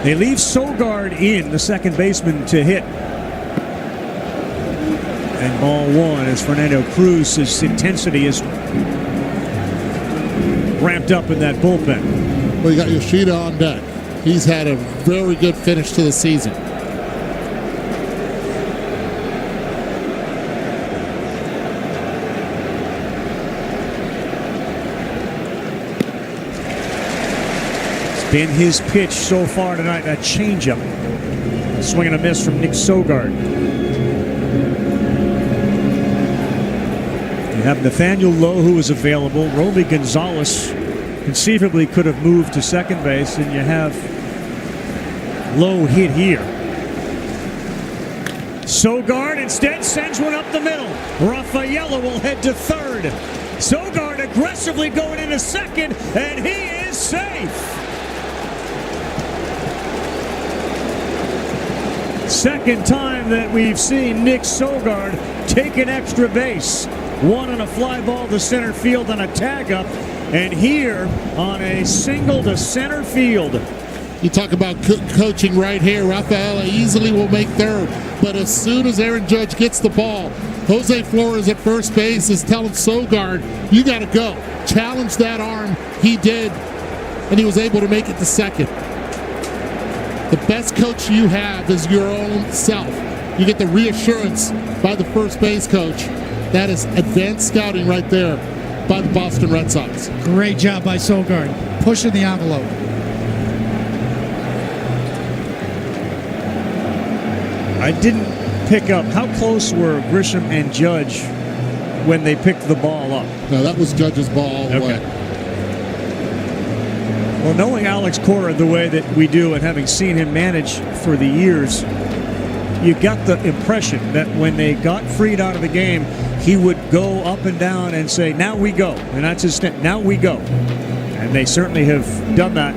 They leave Sogard in, the second baseman, to hit. And ball one as Fernando Cruz's intensity is ramped up in that bullpen. Well, you got Yoshida on deck. He's had a very good finish to the season. been his pitch so far tonight, a changeup. Swing and a miss from Nick Sogard. You have Nathaniel Lowe, who is available. Romy Gonzalez conceivably could have moved to second base, and you have Lowe hit here. Sogard instead sends one up the middle. Rafaela will head to third. Sogard aggressively going into second, and he is safe. Second time that we've seen Nick Sogard take an extra base. One on a fly ball to center field on a tag up, and here on a single to center field. You talk about coaching right here. Rafaela easily will make third, but as soon as Aaron Judge gets the ball, Jose Flores at first base is telling Sogard, you got to go. Challenge that arm. He did, and he was able to make it to second. The best coach you have is your own self. You get the reassurance by the first base coach. That is advanced scouting right there by the Boston Red Sox. Great job by Sogard, pushing the envelope. I didn't pick up, how close were Grisham and Judge when they picked the ball up? No, that was Judge's ball all the way. Well, knowing Alex Cora the way that we do and having seen him manage for the years, you got the impression that when they got freed out of the game, he would go up and down and say, now we go. And that's his step, now we go. And they certainly have done that.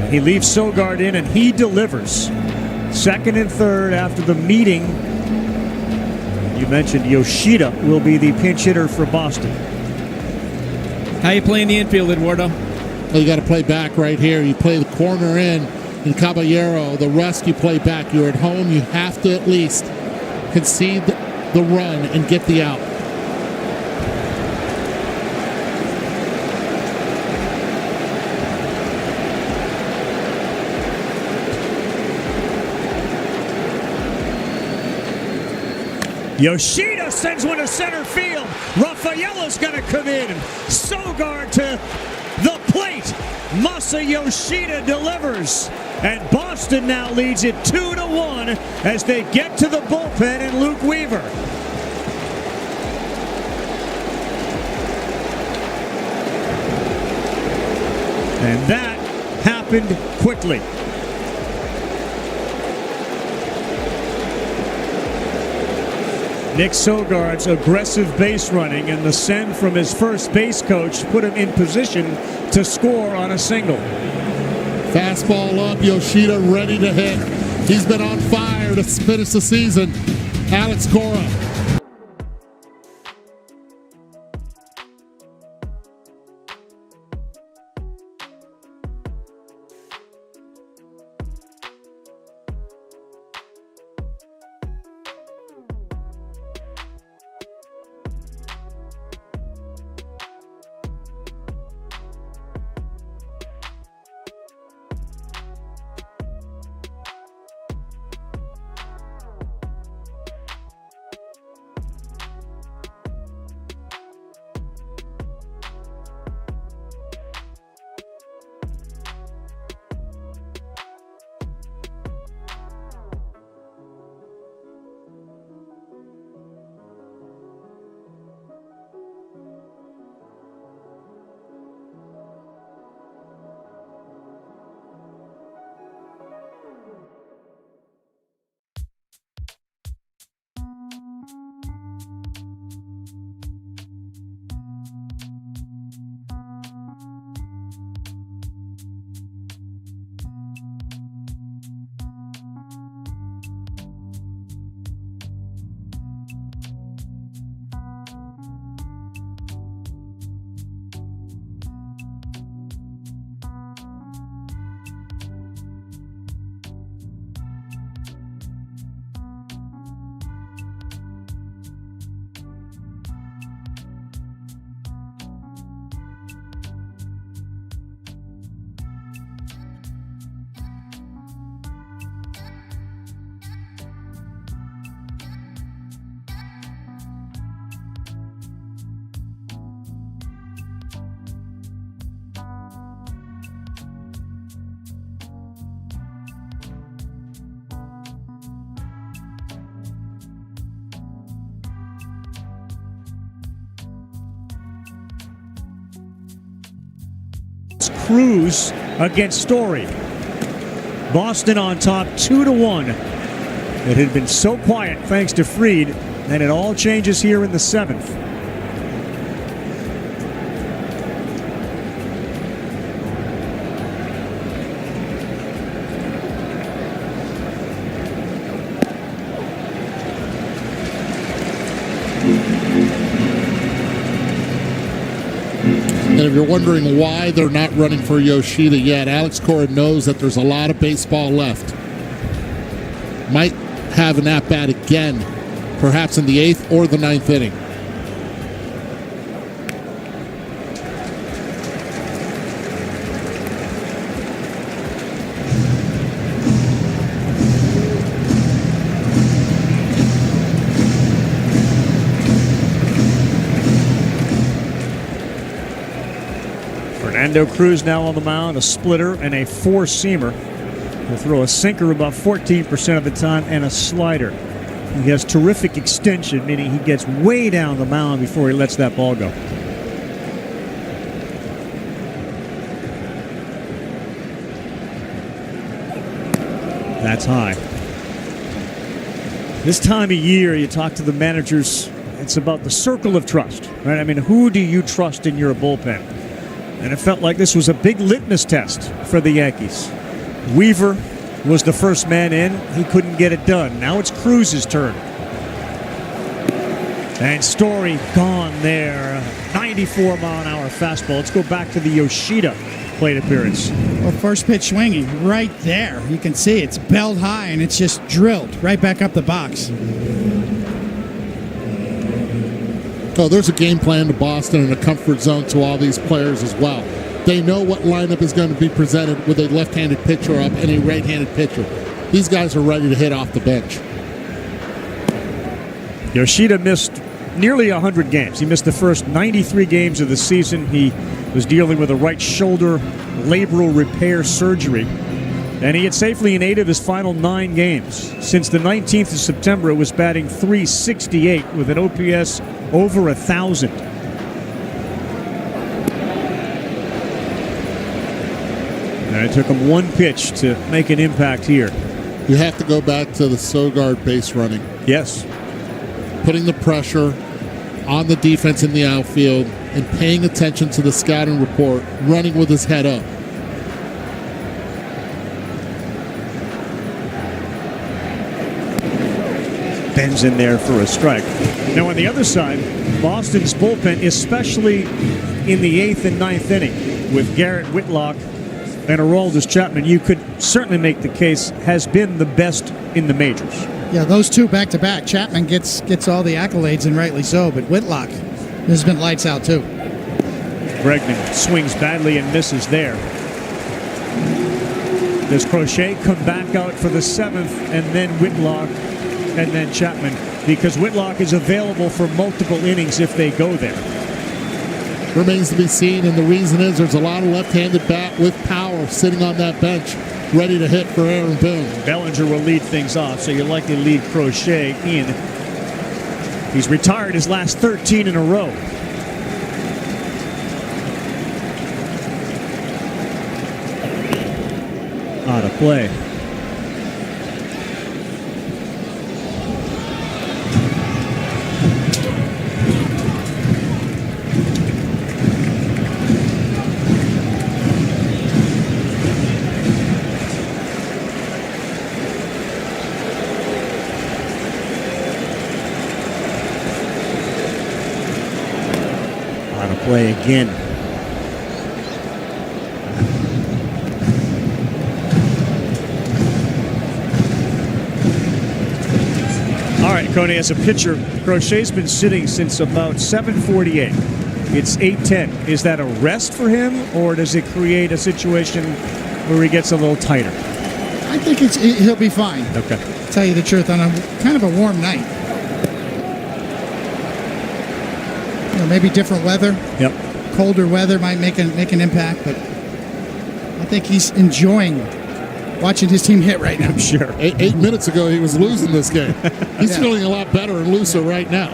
He leaves Sogard in, and he delivers. Second and third after the meeting. You mentioned Yoshida will be the pinch hitter for Boston. How you playing the infield, Eduardo? Well, you got to play back right here. You play the corner in Caballero. The rest you play back. You're at home. You have to at least concede the run and get the out. Yoshida sends one to center field. Rafaela's going to come in. Sogard to the plate. Masa Yoshida delivers. And Boston now leads it 2-1 as they get to the bullpen and Luke Weaver. And that happened quickly. Nick Sogard's aggressive base running and the send from his first base coach put him in position to score on a single. Fastball up, Yoshida ready to hit. He's been on fire to finish the season. Alex Cora. It's Cruz against Story. Boston on top 2-1. It had been so quiet thanks to Fried, and it all changes here in the 7th. And if you're wondering why they're not running for Yoshida yet, Alex Cora knows that there's a lot of baseball left. Might have an at-bat again, perhaps in the 8th or the 9th inning. Fernando Cruz now on the mound, a splitter and a four-seamer. He'll throw a sinker about 14% of the time and a slider. He has terrific extension, meaning he gets way down the mound before he lets that ball go. That's high. This time of year, you talk to the managers, it's about the circle of trust, right? I mean, who do you trust in your bullpen? And it felt like this was a big litmus test for the Yankees. Weaver was the first man in. He couldn't get it done. Now it's Cruz's turn. And Story gone there. 94-mile-an-hour fastball. Let's go back to the Yoshida plate appearance. Well, first pitch swinging right there. You can see it's belled high, and it's just drilled right back up the box. Oh, there's a game plan to Boston and a comfort zone to all these players as well. They know what lineup is going to be presented with a left-handed pitcher up and a right-handed pitcher. These guys are ready to hit off the bench. Yoshida missed nearly 100 games. He missed the first 93 games of the season. He was dealing with a right shoulder labral repair surgery. And he had safely in 8 of his final 9 games. Since the 19th of September, it was batting .368 with an OPS over 1,000. And it took him one pitch to make an impact here. You have to go back to the Sogard base running. Yes. Putting the pressure on the defense in the outfield and paying attention to the scouting report, running with his head up. Bends in there for a strike. Now on the other side, Boston's bullpen, especially in the 8th and 9th inning, with Garrett, Whitlock, and Aroldis Chapman, you could certainly make the case has been the best in the majors. Yeah, those two back-to-back. Chapman gets all the accolades, and rightly so, but Whitlock has been lights out too. Bregman swings badly and misses there. Does Crochet come back out for the 7th, and then Whitlock, and then Chapman? Because Whitlock is available for multiple innings if they go there. Remains to be seen, and the reason is there's a lot of left-handed bat with power sitting on that bench, ready to hit for Aaron Boone. Bellinger will lead things off, so you'll likely lead Crochet in. He's retired his last 13 in a row. Out of play. Play again. All right, Coney, as a pitcher, Crochet's been sitting since about 7:48. It's 8:10. Is that a rest for him, or does it create a situation where he gets a little tighter? I think he'll be fine. Okay. To tell you the truth, on a kind of a warm night. You know, maybe different weather. Yep. Colder weather might make an impact, but I think he's enjoying watching his team hit right now. I'm sure. 8 minutes ago, he was losing this game. He's feeling a lot better and looser right now.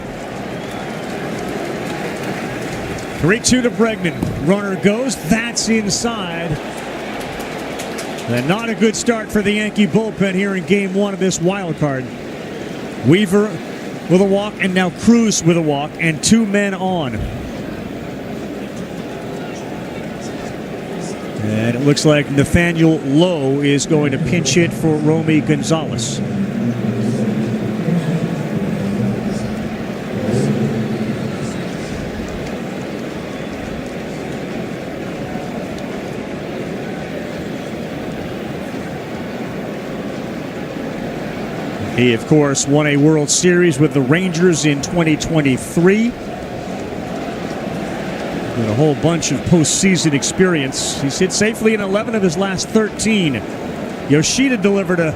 3-2 to Bregman. Runner goes. That's inside. And not a good start for the Yankee bullpen here in game one of this wild card. Weaver with a walk, and now Cruz with a walk, and 2 men on. And it looks like Nathaniel Lowe is going to pinch hit for Romy Gonzalez. He, of course, won a World Series with the Rangers in 2023. With a whole bunch of postseason experience. He's hit safely in 11 of his last 13. Yoshida delivered a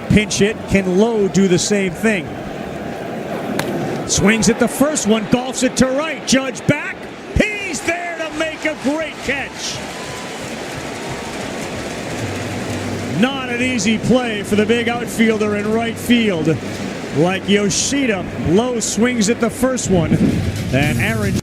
pinch hit. Can Lowe do the same thing? Swings at the first one, golfs it to right. Judge back. He's there to make a great catch. Not an easy play for the big outfielder in right field. Like Yoshida, Lowe swings at the first one. And Aaron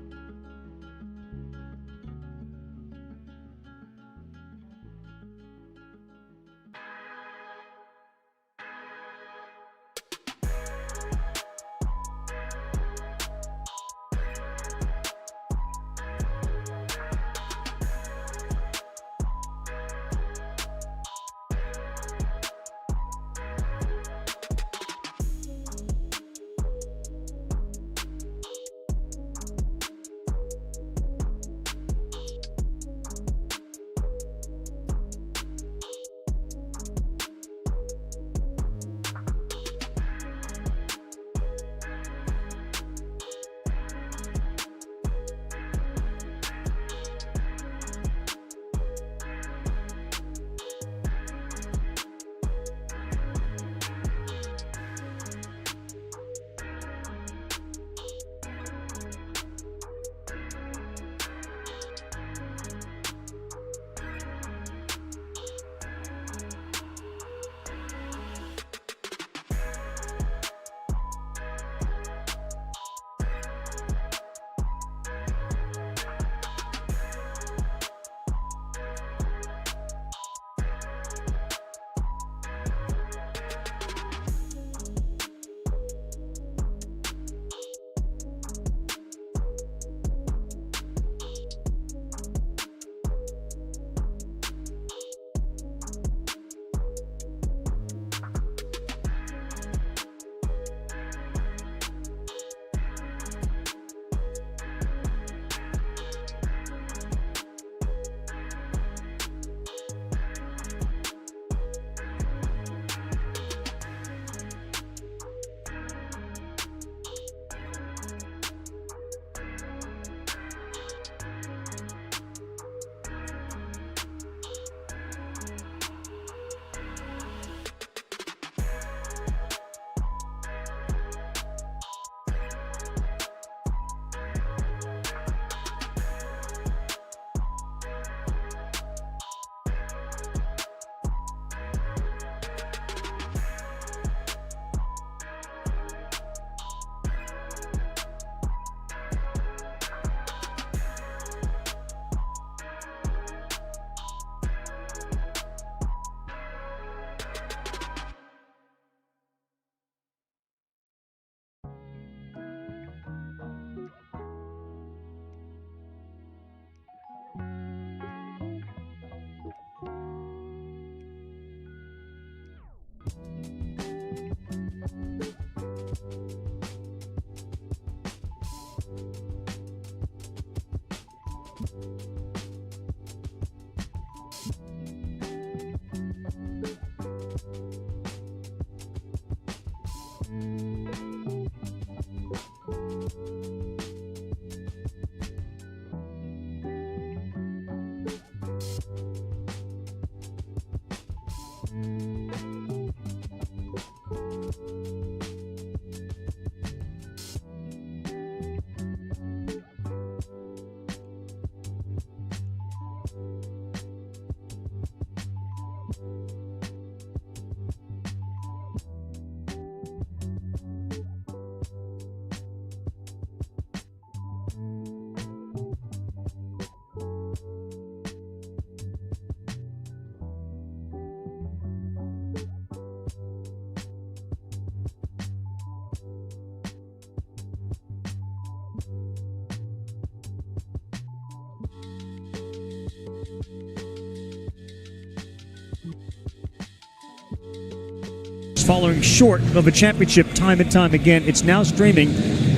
falling short of a championship time and time again. It's now streaming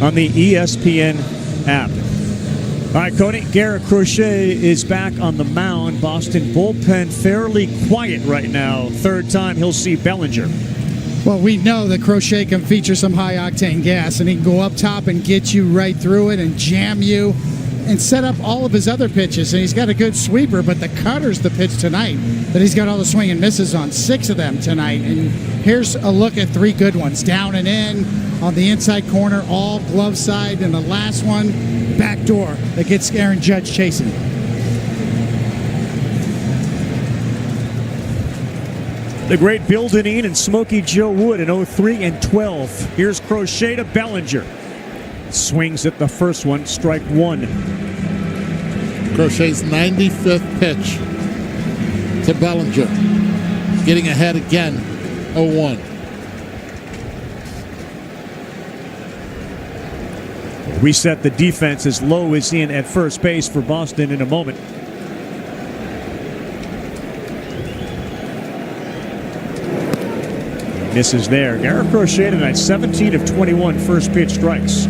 on the ESPN app. All right, Cody, Garrett Crochet is back on the mound. Boston bullpen fairly quiet right now. Third time he'll see Bellinger. Well, we know that Crochet can feature some high-octane gas, and he can go up top and get you right through it and jam you and set up all of his other pitches. And he's got a good sweeper, but the cutter's the pitch tonight that he's got all the swing and misses on, 6 of them tonight. And here's a look at 3 good ones. Down and in, on the inside corner, all glove side, and the last one, back door that gets Aaron Judge chasing. The great Bill Dineen and Smokey Joe Wood in 03 and 12. Here's Crochet to Bellinger. Swings at the first one, strike 1. Crochet's 95th pitch to Bellinger. Getting ahead again, 0-1. We set the defense as low as in at first base for Boston in a moment. Misses there. Garrett Crochet tonight, 17 of 21 first pitch strikes.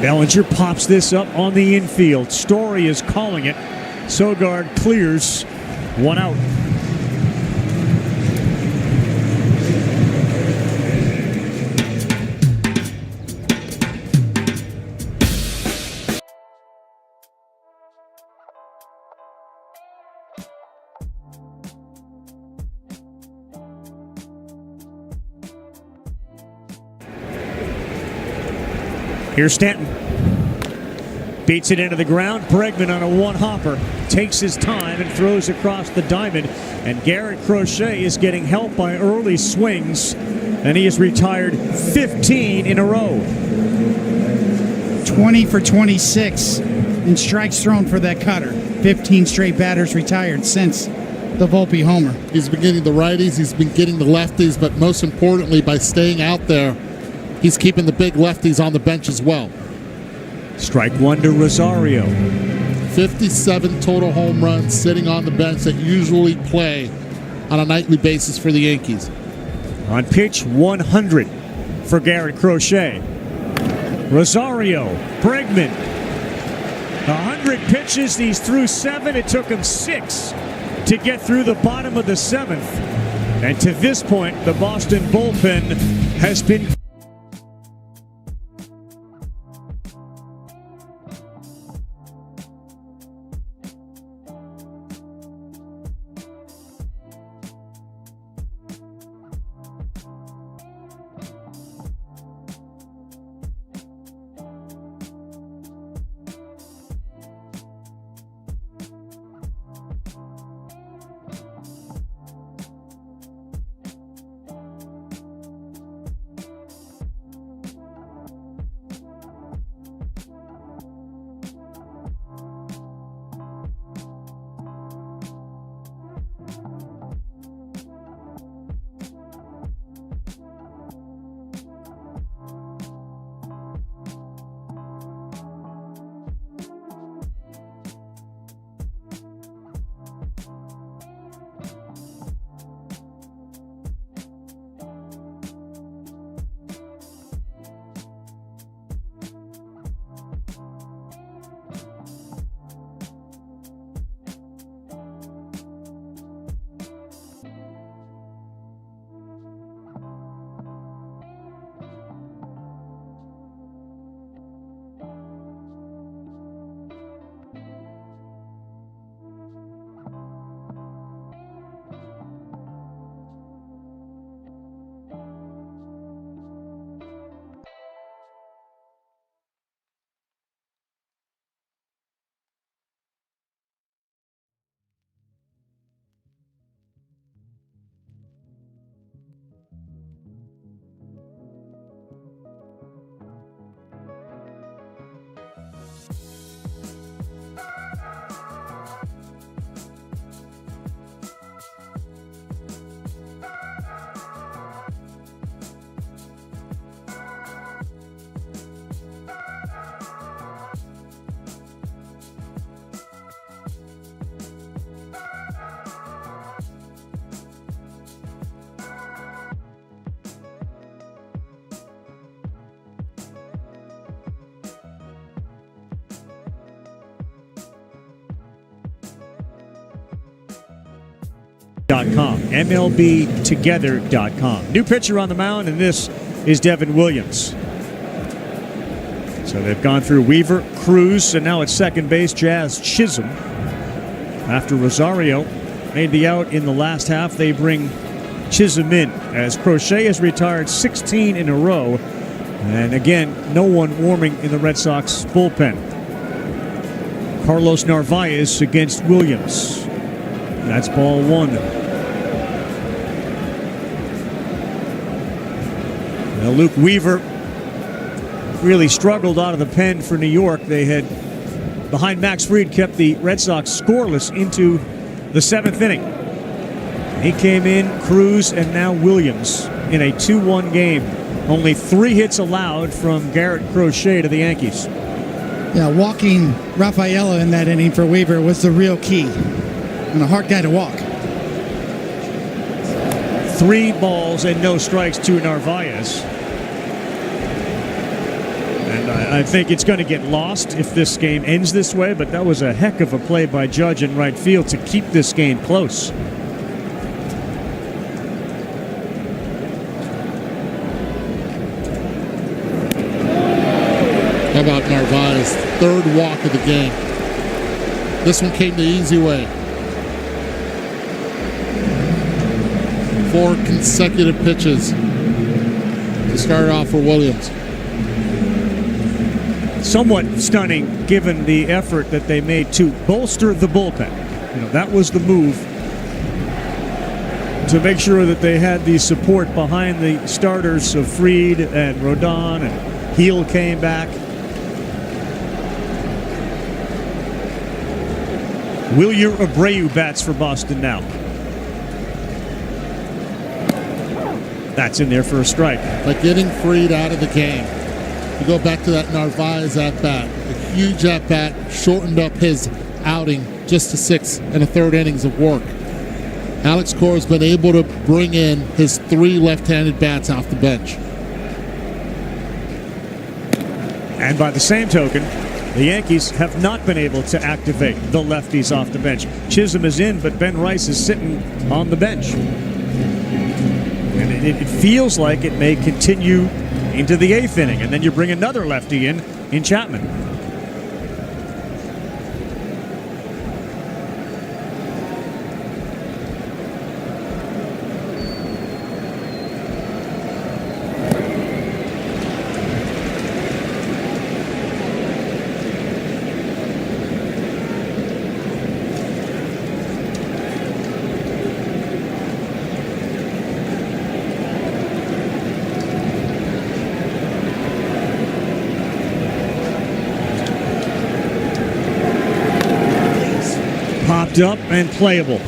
Bellinger pops this up on the infield. Story is calling it. Sogard clears. 1 out. Here's Stanton. Beats it into the ground. Bregman on a one-hopper. Takes his time and throws across the diamond. And Garrett Crochet is getting help by early swings. And he has retired 15 in a row. 20 for 26 in strikes thrown for that cutter. 15 straight batters retired since the Volpe homer. He's been getting the righties, he's been getting the lefties, but most importantly, by staying out there, he's keeping the big lefties on the bench as well. Strike 1 to Rosario. 57 total home runs sitting on the bench that usually play on a nightly basis for the Yankees. On pitch 100 for Garrett Crochet. Rosario, Bregman. 100 pitches, he's through 7. It took him 6 to get through the bottom of the 7th. And to this point, the Boston bullpen has been MLBtogether.com. New pitcher on the mound, and this is Devin Williams. So they've gone through Weaver, Cruz, and now at second base, Jazz Chisholm. After Rosario made the out in the last half, they bring Chisholm in as Crochet has retired 16 in a row. And again, no one warming in the Red Sox bullpen. Carlos Narvaez against Williams. That's ball one. Now Luke Weaver really struggled out of the pen for New York. They had, behind Max Fried, kept the Red Sox scoreless into the seventh inning. He came in, Cruz, and now Williams in a 2-1 game. Only 3 hits allowed from Garrett Crochet to the Yankees. Yeah, walking Rafaela in that inning for Weaver was the real key. And a hard guy to walk. 3 balls and no strikes to Narvaez. And I think it's going to get lost if this game ends this way, but that was a heck of a play by Judge in right field to keep this game close. How about Narvaez? 3rd walk of the game. This one came the easy way. 4 consecutive pitches to start off for Williams. Somewhat stunning given the effort that they made to bolster the bullpen. You know, that was the move to make sure that they had the support behind the starters of Fried and Rodon, and Heel came back. Wilyer Abreu bats for Boston now. That's in there for a strike. By getting Fried out of the game, you go back to that Narvaez at-bat. A huge at-bat, shortened up his outing just to 6 1/3 innings of work. Alex Cora's been able to bring in his 3 left-handed bats off the bench. And by the same token, the Yankees have not been able to activate the lefties off the bench. Chisholm is in, but Ben Rice is sitting on the bench. And it feels like it may continue into the 8th inning, and then you bring another lefty in Chapman. Popped up and playable.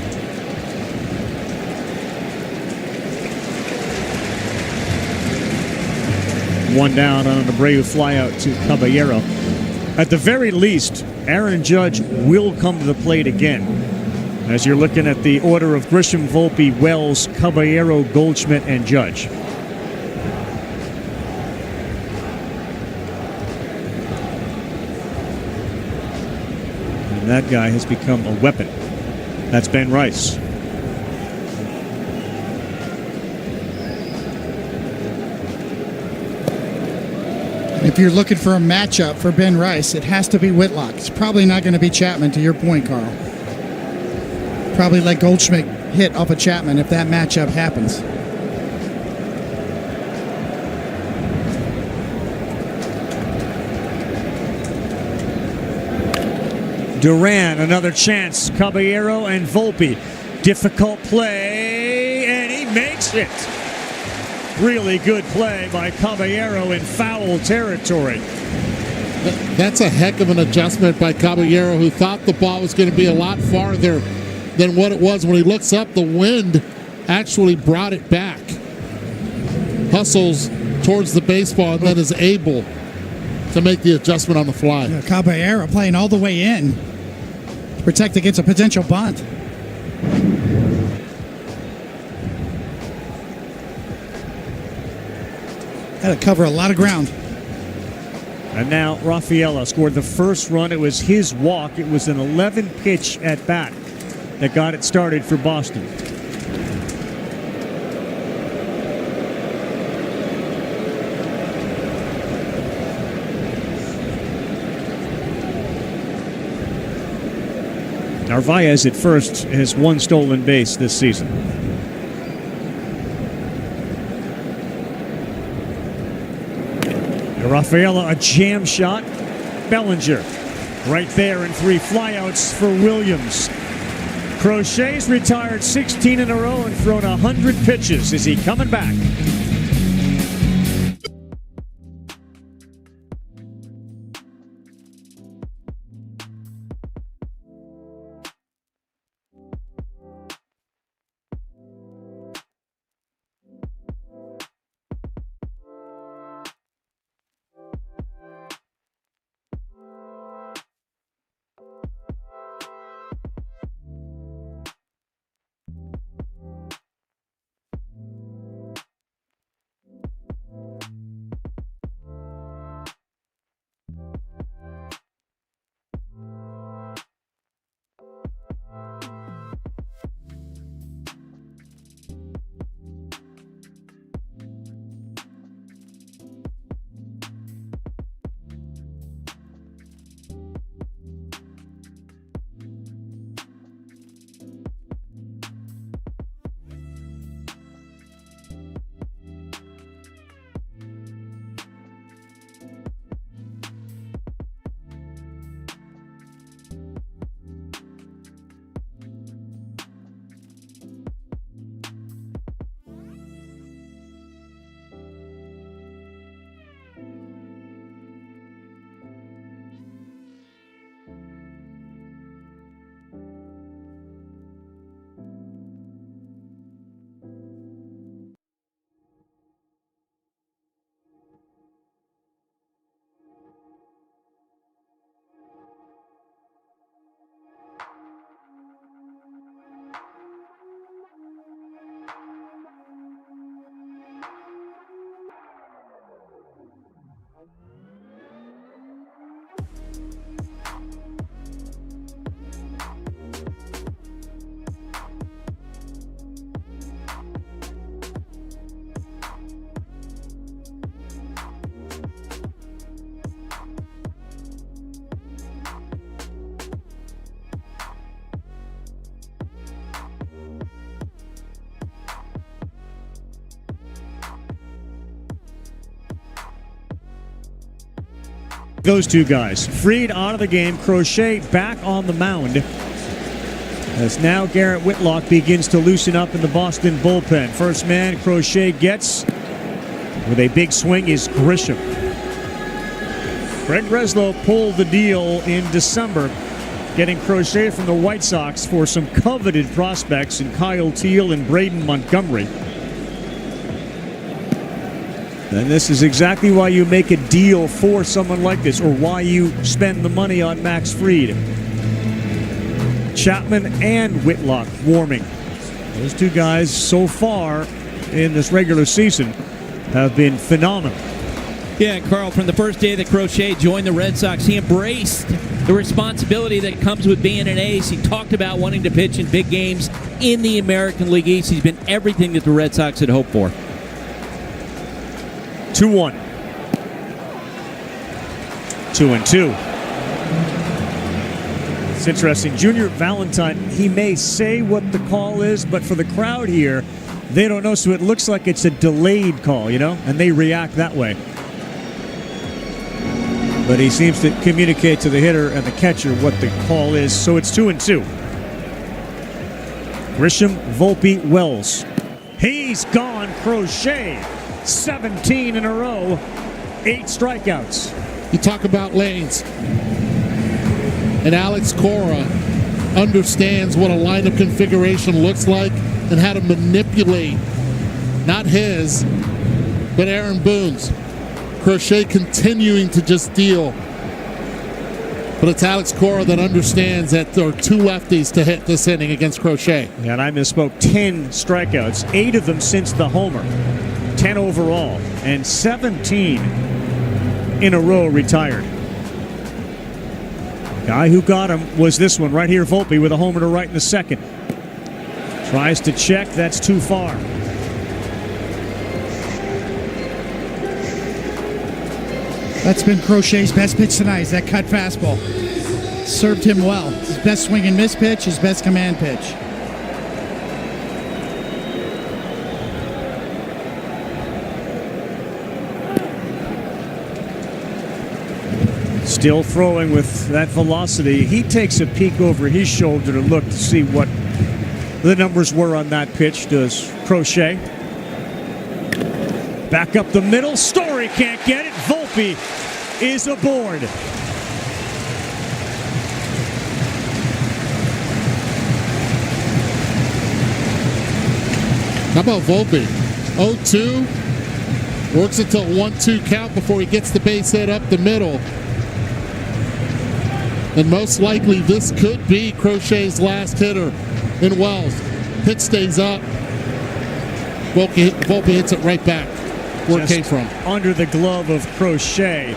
One down on an Abreu flyout to Caballero. At the very least, Aaron Judge will come to the plate again. As you're looking at the order of Grisham, Volpe, Wells, Caballero, Goldschmidt, and Judge. That guy has become a weapon. That's Ben Rice. If you're looking for a matchup for Ben Rice, it has to be Whitlock. It's probably not going to be Chapman, to your point, Carl. Probably let Goldschmidt hit off of Chapman if that matchup happens. Duran, another chance. Caballero and Volpe. Difficult play, and he makes it. Really good play by Caballero in foul territory. That's a heck of an adjustment by Caballero, who thought the ball was going to be a lot farther than what it was. When he looks up, the wind actually brought it back. Hustles towards the baseball and then is able to make the adjustment on the fly. Yeah, Caballero playing all the way in to protect against a potential bunt. Had to cover a lot of ground. And now Rafaela scored the first run. It was his walk. It was an 11-pitch at bat that got it started for Boston. Narvaez at first has 1 stolen base this season. Rafaela, a jam shot. Bellinger right there, and 3 flyouts for Williams. Crochet's retired 16 in a row and thrown 100 pitches. Is he coming back? Those 2 guys. Fried out of the game. Crochet back on the mound. As now Garrett Whitlock begins to loosen up in the Boston bullpen. First man Crochet gets with a big swing is Grisham. Greg Breslow pulled the deal in December, getting Crochet from the White Sox for some coveted prospects in Kyle Teal and Braden Montgomery. And this is exactly why you make a deal for someone like this, or why you spend the money on Max Fried. Chapman and Whitlock warming. Those 2 guys so far in this regular season have been phenomenal. Yeah, and Carl, from the first day that Crochet joined the Red Sox, he embraced the responsibility that comes with being an ace. He talked about wanting to pitch in big games in the American League East. He's been everything that the Red Sox had hoped for. 2-1. 2-2. It's interesting. Junior Valentine, he may say what the call is, but for the crowd here, they don't know, so it looks like it's a delayed call, and they react that way. But he seems to communicate to the hitter and the catcher what the call is, so it's 2-2. Grisham, Volpe, Wells. He's gone. Crochet. 17 in a row, 8 strikeouts. You talk about lanes. And Alex Cora understands what a lineup configuration looks like and how to manipulate, not his, but Aaron Boone's. Crochet continuing to just deal. But it's Alex Cora that understands that there are 2 lefties to hit this inning against Crochet. And I misspoke. 10 strikeouts, 8 of them since the homer. 10 overall, and 17 in a row retired. The guy who got him was this one right here, Volpe, with a homer to right in the second. Tries to check, that's too far. That's been Crochet's best pitch tonight, is that cut fastball. served him well. His best swing and miss pitch, his best command pitch. Still throwing with that velocity. He takes a peek over his shoulder to look to see what the numbers were on that pitch. Does Crochet. Back up the middle. Story can't get it. Volpe is aboard. How about Volpe? 0-2. Works until 1-2 count before he gets the base hit up the middle. And most likely this could be Crochet's last hitter in Wells. Pitch stays up. Volpe hits it right back where it came from. Under the glove of Crochet.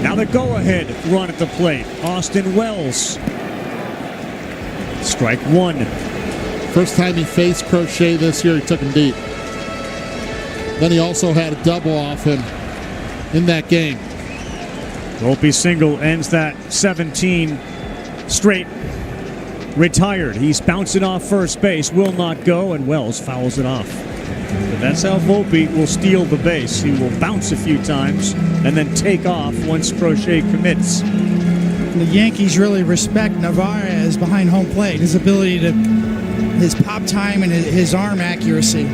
Now the go-ahead run at the plate. Austin Wells. Strike one. First time he faced Crochet this year, he took him deep. Then he also had a double off him in that game. Volpe single ends that 17 straight. Retired. He's bouncing off first base. Will not go, and Wells fouls it off. But that's how Volpe will steal the base. He will bounce a few times and then take off once Crochet commits. The Yankees really respect Narvaez behind home plate. His ability to, his pop time and his arm accuracy.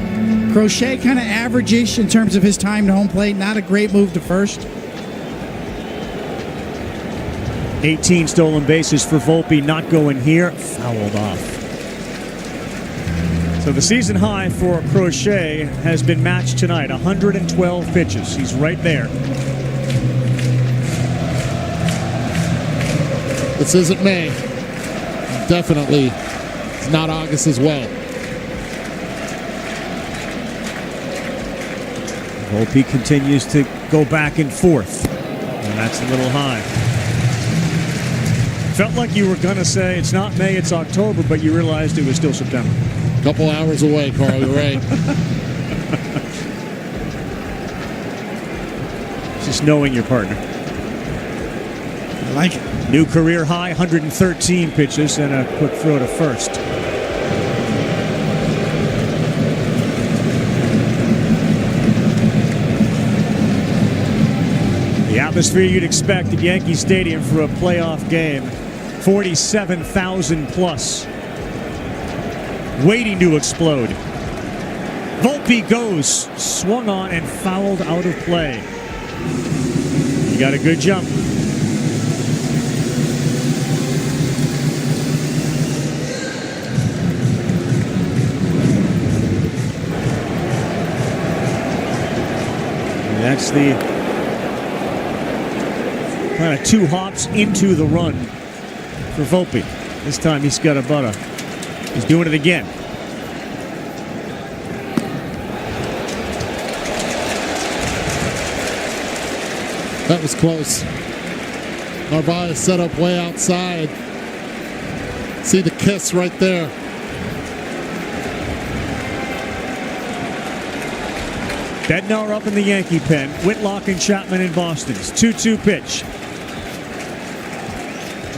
Crochet kind of average-ish in terms of his time to home plate. Not a great move to first. 18 stolen bases for Volpe, not going here, fouled off. So the season high for Crochet has been matched tonight, 112 pitches. He's right there. This isn't May. Definitely it's not August as well. Volpe continues to go back and forth, and that's a little high. Felt like you were going to say it's not May, it's October, but you realized it was still September. A couple hours away, Carl, you're right. Just knowing your partner. I like it. New career high, 113 pitches, and a quick throw to first. The atmosphere you'd expect at Yankee Stadium for a playoff game. 47,000 plus. Waiting to explode. Volpe goes. Swung on and fouled out of play. He got a good jump. And that's the kind of two hops into the run for Volpe. This time he's got a butter. He's doing it again. That was close. Narvaez set up way outside. See the kiss right there. Bednar up in the Yankee pen. Whitlock and Chapman in Boston. It's 2-2 pitch.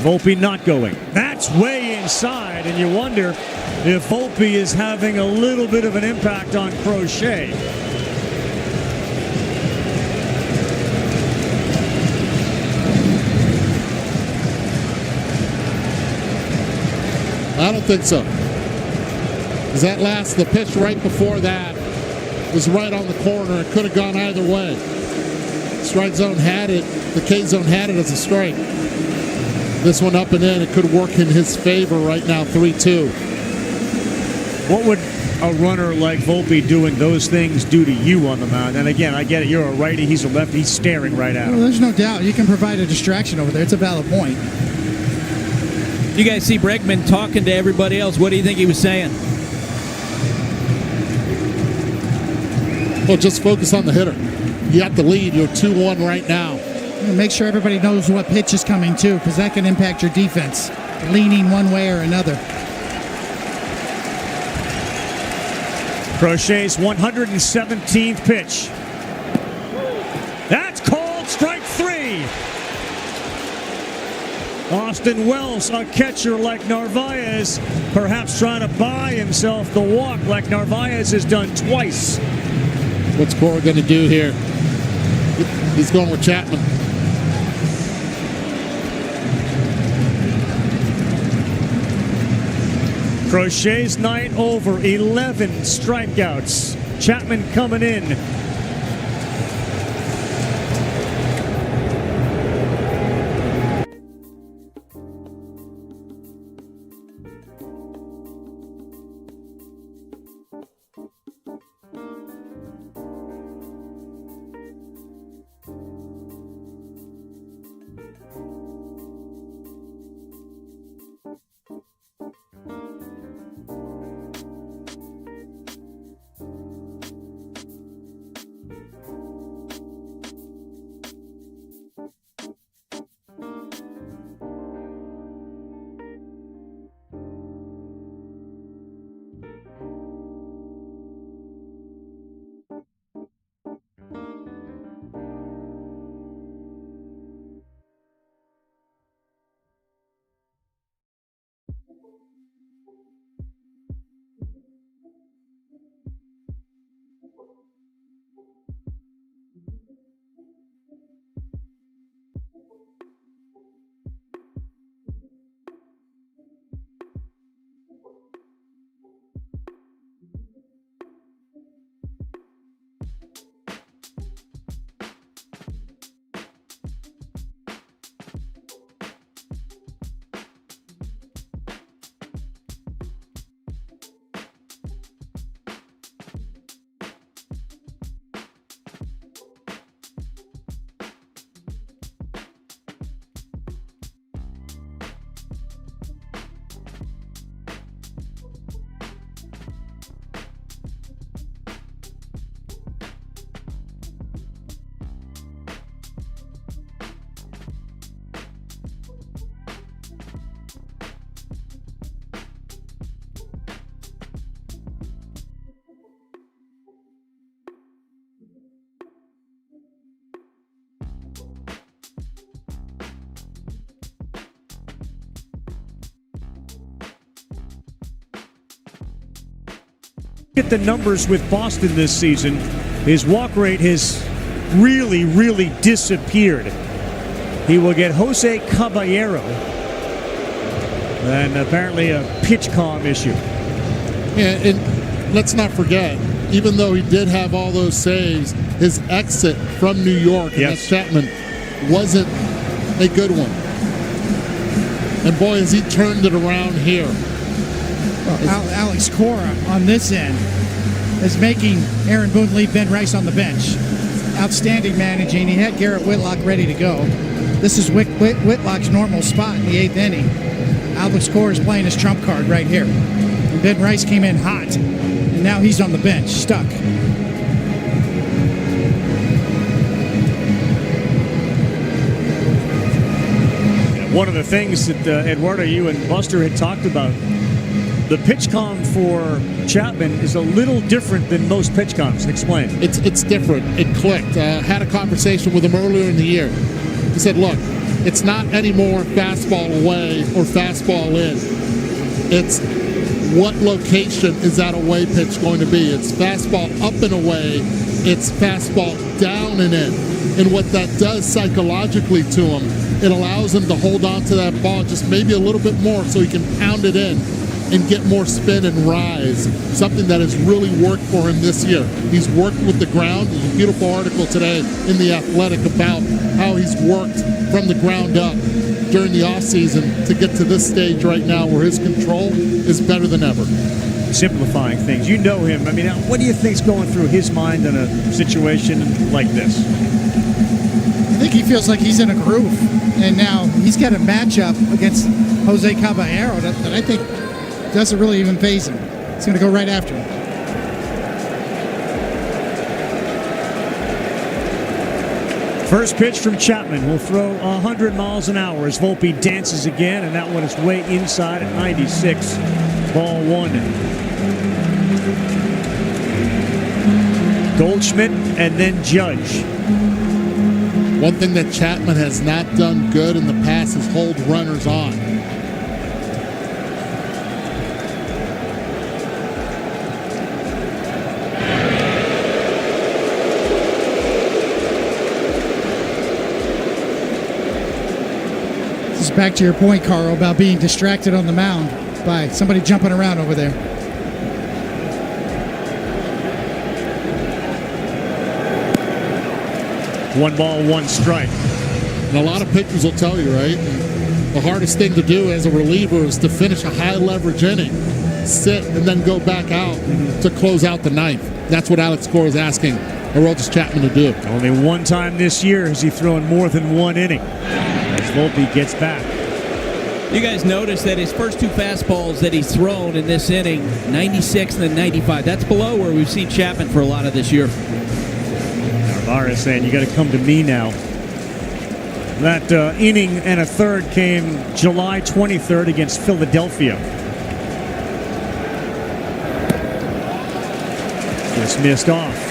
Volpe not going. That's way inside, and you wonder if Volpe is having a little bit of an impact on Crochet. I don't think so. Because the pitch right before that was right on the corner. It could have gone either way. Strike zone had it. The K zone had it as a strike. This one up and in. It could work in his favor right now, 3-2. What would a runner like Volpe doing those things do to you on the mound? And again, I get it. You're a righty. He's a lefty. He's staring right at him. Well, there's no doubt. You can provide a distraction over there. It's a valid point. You guys see Bregman talking to everybody else. What do you think he was saying? Well, just focus on the hitter. You got the lead. You're 2-1 right now. Make sure everybody knows what pitch is coming too, because that can impact your defense, leaning one way or another. Crochet's 117th pitch. That's called strike three. Austin Wells, a catcher like Narvaez, perhaps trying to buy himself the walk like Narvaez has done twice. What's Cora going to do here? He's going with Chapman. Crochet's night over, 11 strikeouts. Chapman coming in. At the numbers with Boston this season, his walk rate has really disappeared. He will get Jose Caballero, and apparently a pitch calm issue. Yeah, and let's not forget, even though he did have all those saves, his exit from New York and that Chapman wasn't a good one. And boy, has he turned it around here. Well, Alex Cora on this end is making Aaron Boone leave Ben Rice on the bench. Outstanding managing. He had Garrett Whitlock ready to go. This is Whitlock's normal spot in the 8th inning. Alex Cora is playing his trump card right here. And Ben Rice came in hot, and now he's on the bench, stuck. One of the things that, Eduardo, you and Buster had talked about, the pitch calm for Chapman is a little different than most pitch calms. Explain. It's different. It clicked. Had a conversation with him earlier in the year. He said, look, it's not anymore fastball away or fastball in. It's what location is that away pitch going to be. It's fastball up and away. It's fastball down and in. And what that does psychologically to him, it allows him to hold on to that ball just maybe a little bit more so he can pound it in and get more spin and rise, something that has really worked for him this year. He's worked with the ground. There's a beautiful article today in The Athletic about how he's worked from the ground up during the offseason to get to this stage right now where his control is better than ever. Simplifying things. You know him. I mean, what do you think's going through his mind in a situation like this? I think he feels like he's in a groove, and now he's got a matchup against Jose Caballero that I think doesn't really even faze him. He's going to go right after him. First pitch from Chapman will throw 100 miles an hour as Volpe dances again, and that one is way inside at 96. Ball one. Goldschmidt and then Judge. One thing that Chapman has not done good in the past is hold runners on. This is back to your point, Carl, about being distracted on the mound by somebody jumping around over there. One ball, one strike. And a lot of pitchers will tell you, right? The hardest thing to do as a reliever is to finish a high leverage inning, sit, and then go back out to close out the ninth. That's what Alex Cora is asking Aroldis Chapman to do. Only one time this year has he thrown more than one inning as Volpe gets back. You guys notice that his first two fastballs that he's thrown in this inning, 96 and then 95. That's below where we've seen Chapman for a lot of this year. Narvaez saying, you got to come to me now. That inning and a third came July 23rd against Philadelphia. Just missed off.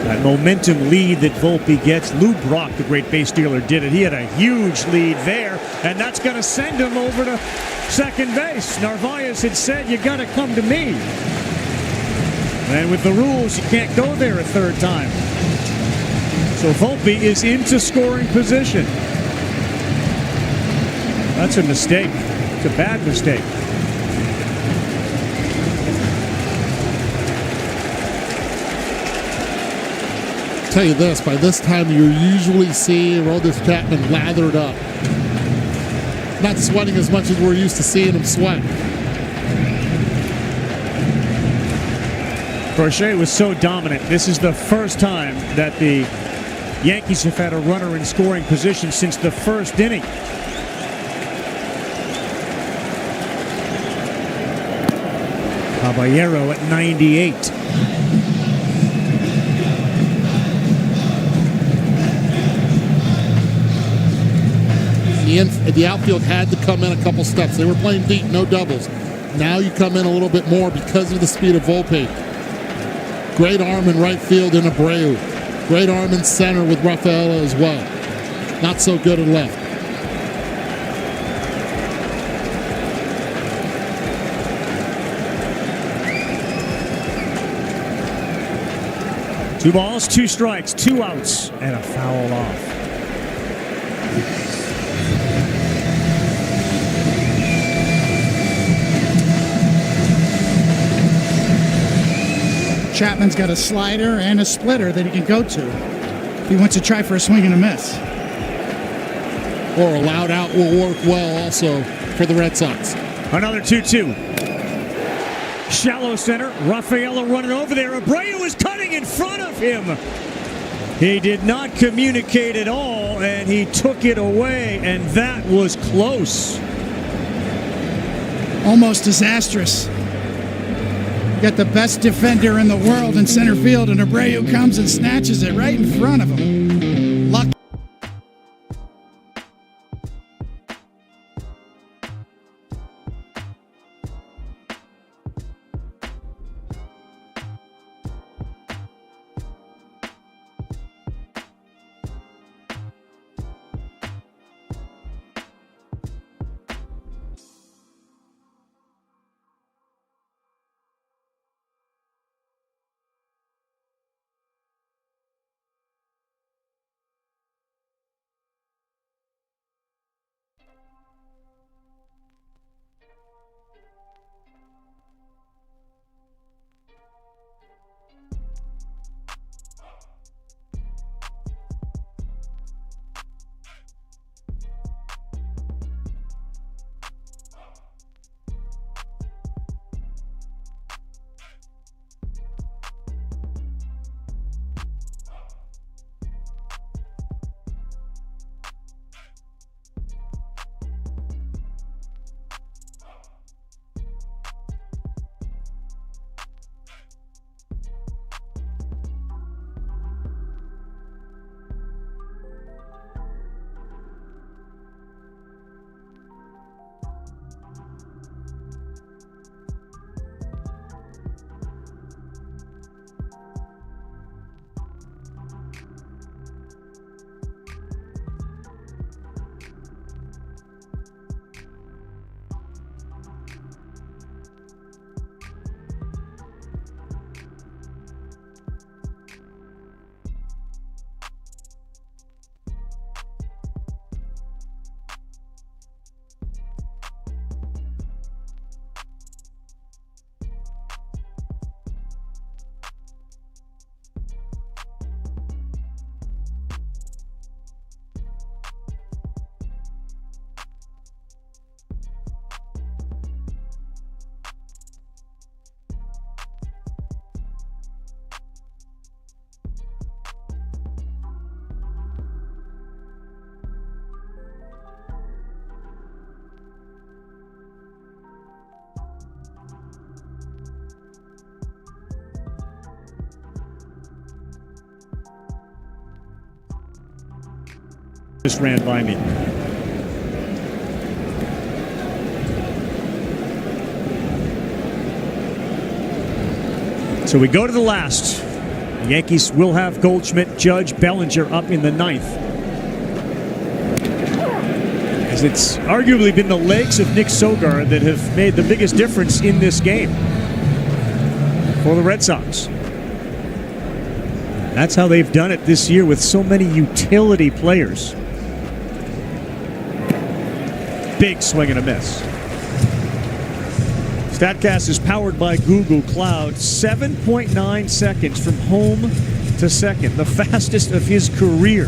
That momentum lead that Volpe gets, Lou Brock, the great base stealer, did it. He had a huge lead there, and that's going to send him over to second base. Narvaez had said, you got to come to me. And with the rules, you can't go there a third time. So Volpe is into scoring position. That's a mistake. It's a bad mistake. Tell you this, by this time you usually see Aroldis Chapman lathered up. Not sweating as much as we're used to seeing him sweat. Crochet was so dominant. This is the first time that the Yankees have had a runner in scoring position since the first inning. Caballero at 98. The outfield had to come in a couple steps. They were playing deep, no doubles. Now you come in a little bit more because of the speed of Volpe. Great arm in right field in Abreu. Great arm in center with Rafaela as well. Not so good in left. Two balls, two strikes, two outs, and a foul off. Chapman's got a slider and a splitter that he can go to if he wants to try for a swing and a miss. Or a loud out will work well also for the Red Sox. Another 2-2. Shallow center. Rafaela running over there. Abreu is cutting in front of him. He did not communicate at all, and he took it away, and that was close. Almost disastrous. Got the best defender in the world in center field, and Abreu comes and snatches it right in front of him. Luck. Just ran by me. So we go to the last. The Yankees will have Goldschmidt, Judge, Bellinger up in the 9th. As it's arguably been the legs of Nick Sogard that have made the biggest difference in this game for the Red Sox. That's how they've done it this year with so many utility players. Big swing and a miss. StatCast is powered by Google Cloud. 7.9 seconds from home to second, the fastest of his career.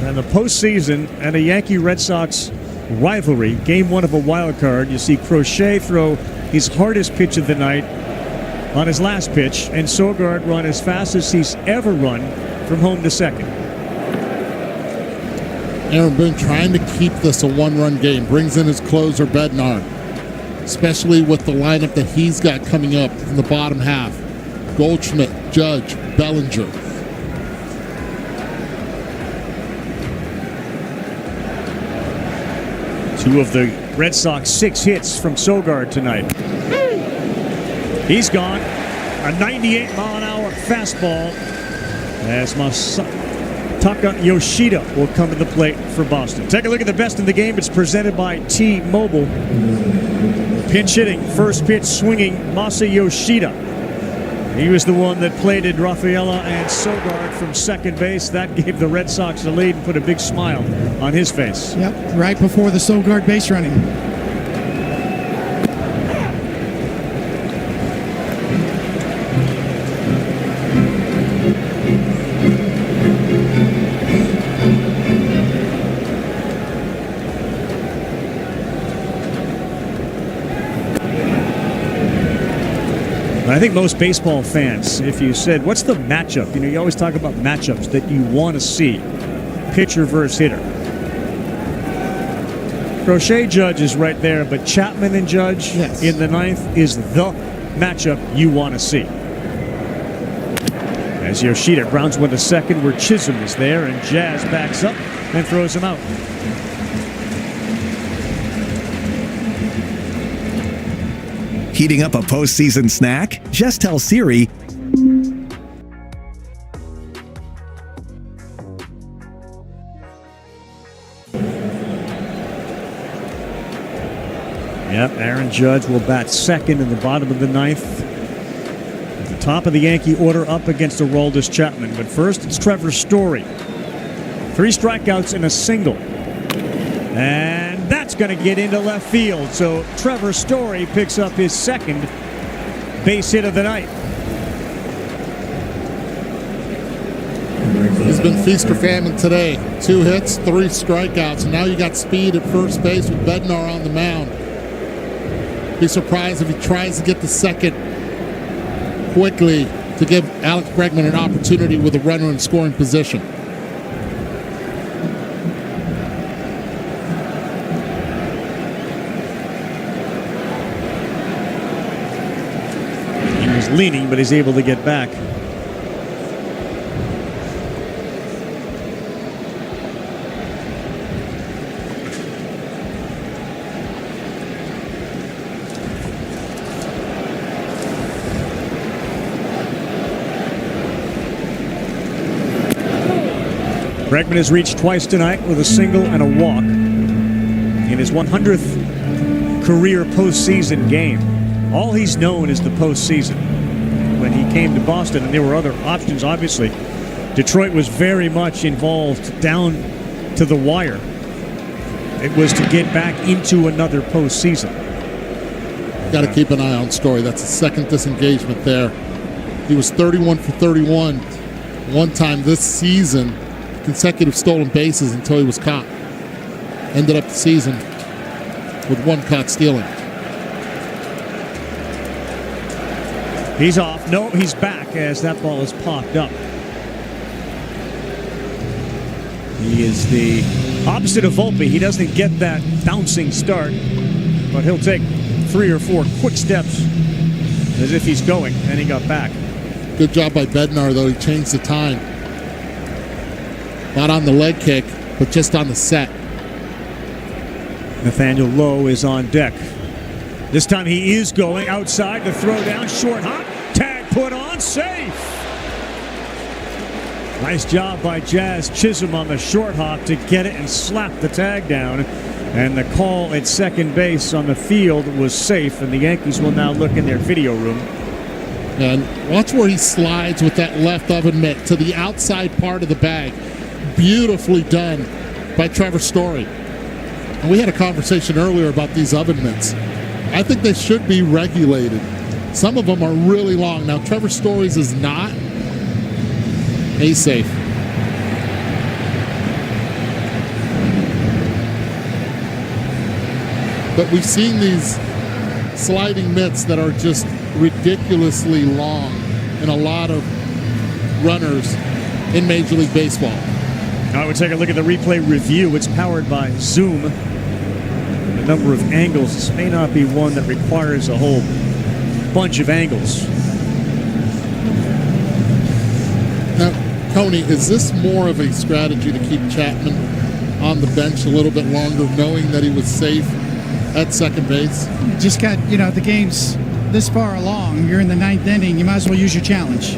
And the postseason and a Yankee-Red Sox rivalry, game 1 of a wild card. You see Crochet throw his hardest pitch of the night on his last pitch, and Sogard run as fast as he's ever run from home to second. Aaron Boone trying to keep this a one-run game. Brings in his closer, Bednar, especially with the lineup that he's got coming up in the bottom half. Goldschmidt, Judge, Bellinger. Two of the Red Sox 6 hits from Sogard tonight. He's gone. A 98-mile-an-hour fastball as Masataka Yoshida will come to the plate for Boston. Take a look at the best in the game. It's presented by T-Mobile. Pinch hitting, first pitch swinging, Masa Yoshida. He was the one that plated Rafaela and Sogard from second base. That gave the Red Sox the lead and put a big smile on his face. Yep, right before the Sogard base running. I think most baseball fans, if you said, what's the matchup? You always talk about matchups that you want to see. Pitcher versus hitter. Crochet Judge is right there, but Chapman and Judge in the 9th is the matchup you want to see. As Yoshida grounds one to second where Chisholm is there, and Jazz backs up and throws him out. Heating up a postseason snack? Just tell Serie, Yep, Aaron Judge will bat second in the bottom of the 9th. At the top of the Yankee order up against Aroldis Chapman. But first, it's Trevor Story. 3 strikeouts and a single. And that's going to get into left field. So Trevor Story picks up his second base hit of the night. He's been feast or famine today. 2 hits, 3 strikeouts. And now you got speed at first base with Bednar on the mound. Be surprised if he tries to get the second quickly to give Alex Bregman an opportunity with a runner in scoring position. He was leaning, but he's able to get back. Bregman has reached twice tonight with a single and a walk in his 100th career postseason game. All he's known is the postseason. When he came to Boston, and there were other options, obviously, Detroit was very much involved down to the wire. It was to get back into another postseason. Got to keep an eye on Story. That's the second disengagement there. He was 31 for 31 one time this season. Consecutive stolen bases until he was caught. Ended up the season with 1 caught stealing. He's off. No, he's back as that ball is popped up. He is the opposite of Volpe. He doesn't get that bouncing start, but he'll take 3 or 4 quick steps as if he's going, and he got back. Good job by Bednar, though. He changed the time. Not on the leg kick. but just on the set. Nathaniel Lowe is on deck. This time he is going outside. The throw down, short hop. Tag put on, safe. Nice job by Jazz Chisholm on the short hop to get it and slap the tag down. And the call at second base on the field was safe, and the Yankees will now look in their video room. And watch where he slides with that left oven mitt to the outside part of the bag. Beautifully done by Trevor Story. And we had a conversation earlier about these oven mitts. I think they should be regulated. Some of them are really long. Now, Trevor Story's is not. He's safe. But we've seen these sliding mitts that are just ridiculously long in a lot of runners in Major League Baseball. I would take a look at the replay review. It's powered by Zoom. The number of angles. This may not be one that requires a whole bunch of angles. Now, Tony, is this more of a strategy to keep Chapman on the bench a little bit longer, knowing that he was safe at second base? Just got, the game's this far along. You're in the 9th inning. You might as well use your challenge.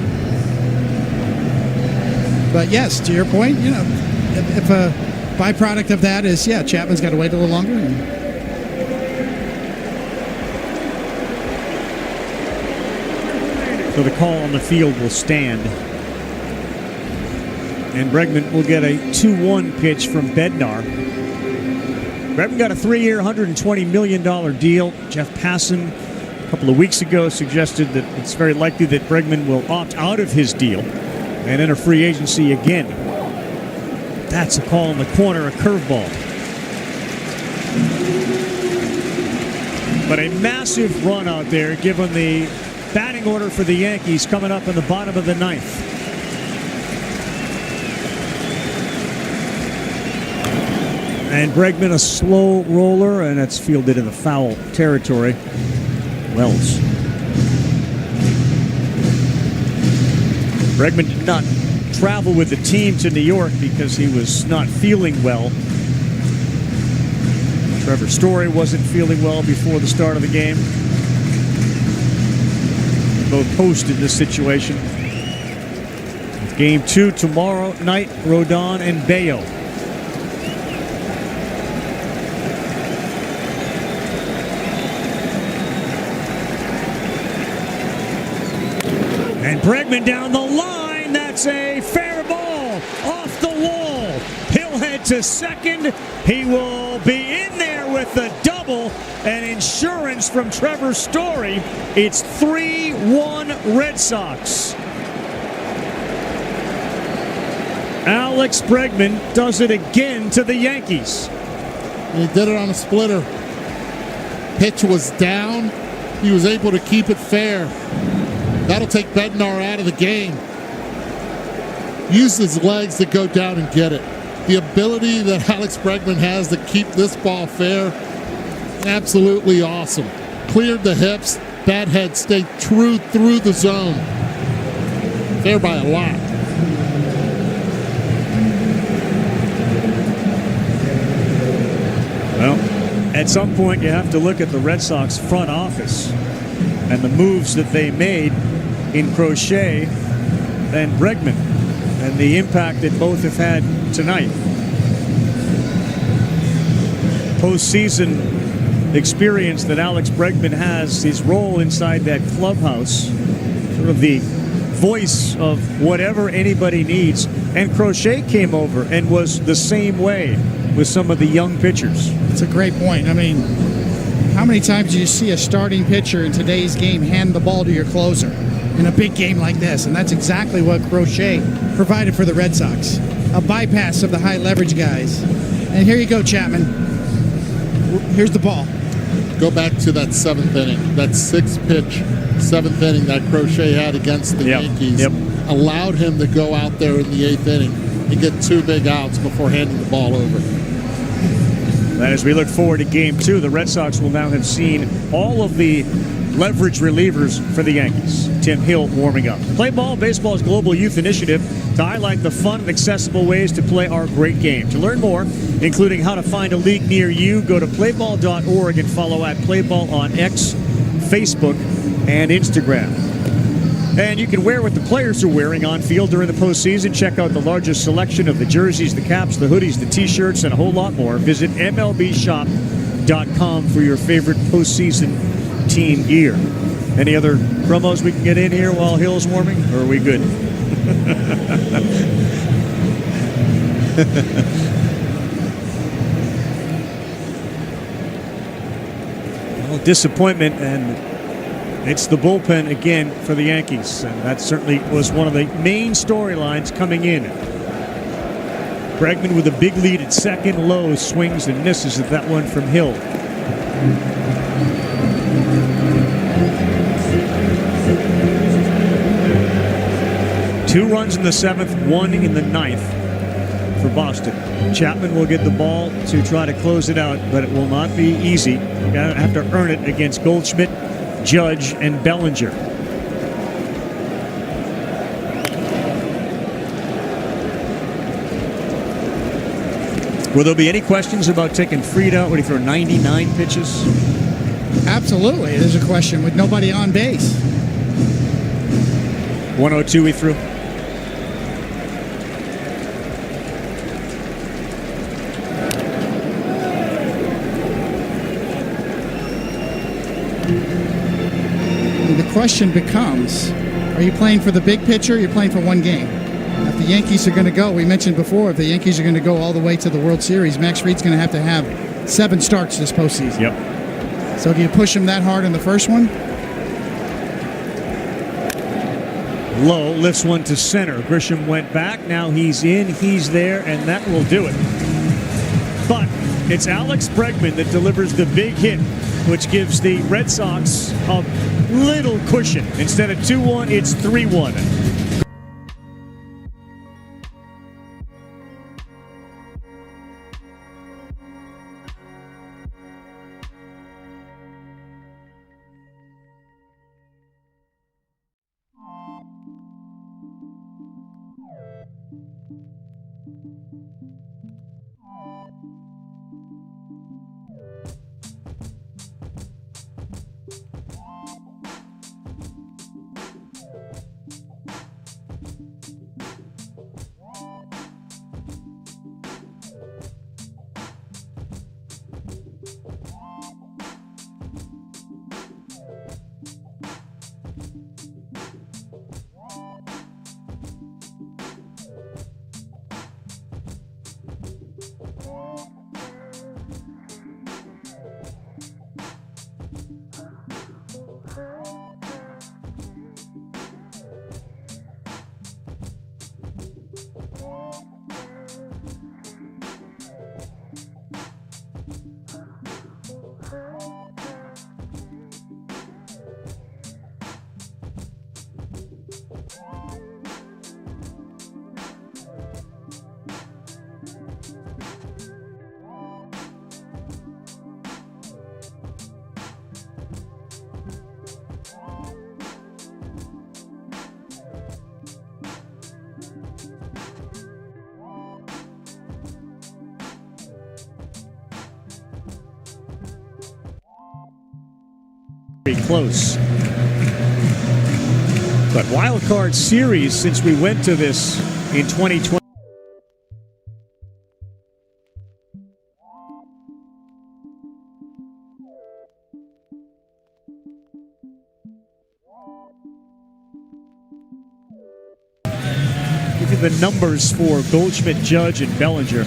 But yes, to your point, if a byproduct of that is, Chapman's got to wait a little longer. So the call on the field will stand. And Bregman will get a 2-1 pitch from Bednar. Bregman got a 3-year, $120 million deal. Jeff Passan, a couple of weeks ago, suggested that it's very likely that Bregman will opt out of his deal and enter free agency again. That's a call in the corner, a curveball. But a massive run out there, given the batting order for the Yankees coming up in the bottom of the 9th. And Bregman, a slow roller, and it's fielded in the foul territory. Wells. Bregman did not travel with the team to New York because he was not feeling well. Trevor Story wasn't feeling well before the start of the game. Both hosted this situation. Game 2 tomorrow night, Rodon and Bayo. And Bregman down the line. That's a fair ball off the wall. He'll head to second. He will be in there with the double and insurance from Trevor Story. It's 3-1 Red Sox. Alex Bregman does it again to the Yankees. He did it on a splitter. Pitch was down. He was able to keep it fair. That'll take Bednar out of the game. Use his legs to go down and get it. The ability that Alex Bregman has to keep this ball fair, absolutely awesome. Cleared the hips, bat head stayed true through the zone. Fair by a lot. Well, at some point you have to look at the Red Sox front office and the moves that they made in Crochet and Bregman and the impact that both have had tonight. Postseason experience that Alex Bregman has, his role inside that clubhouse, sort of the voice of whatever anybody needs. And Crochet came over and was the same way with some of the young pitchers. It's a great point. I mean, how many times do you see a starting pitcher in today's game hand the ball to your closer in a big game like this? And that's exactly what Crochet provided for the Red Sox. A bypass of the high leverage guys. And here you go, Chapman. Here's the ball. Go back to that 7th inning. That 6-pitch 7th inning that Crochet had against the Yankees allowed him to go out there in the 8th inning and get 2 big outs before handing the ball over. And as we look forward to Game 2, the Red Sox will now have seen all of the leverage relievers for the Yankees. Tim Hill warming up. Play Ball, baseball's global youth initiative. to highlight the fun and accessible ways to play our great game. To learn more, including how to find a league near you, go to playball.org and follow at Playball on X, Facebook, and Instagram. And you can wear what the players are wearing on field during the postseason. Check out the largest selection of the jerseys, the caps, the hoodies, the t-shirts, and a whole lot more. Visit MLBshop.com for your favorite postseason team gear. Any other promos we can get in here while Hill's warming, or are we good? Well, disappointment, and it's the bullpen again for the Yankees, and that certainly was one of the main storylines coming in. Bregman with a big lead at second. Lowe swings and misses at that one from Hill. Two runs in the seventh, one in the ninth for Boston. Chapman will get the ball to try to close it out, but it will not be easy. You're going to have to earn it against Goldschmidt, Judge, and Bellinger. Will there be any questions about taking Fried out when he throw 99 pitches? Absolutely. There's a question with nobody on base. 102 he threw. The question becomes, are you playing for the big picture or are you playing for one game? If the Yankees are going to go, we mentioned before, if the Yankees are going to go all the way to the World Series, Max Fried's going to have 7 starts this postseason. Yep. So do you push him that hard in the first one? Lowe lifts one to center. Grisham went back. Now he's in, he's there, and that will do it. But it's Alex Bregman that delivers the big hit, which gives the Red Sox a little cushion. Instead of 2-1, it's 3-1. Close. But wild card series, since we went to this in 2020. Give you the numbers for Goldschmidt, Judge, and Bellinger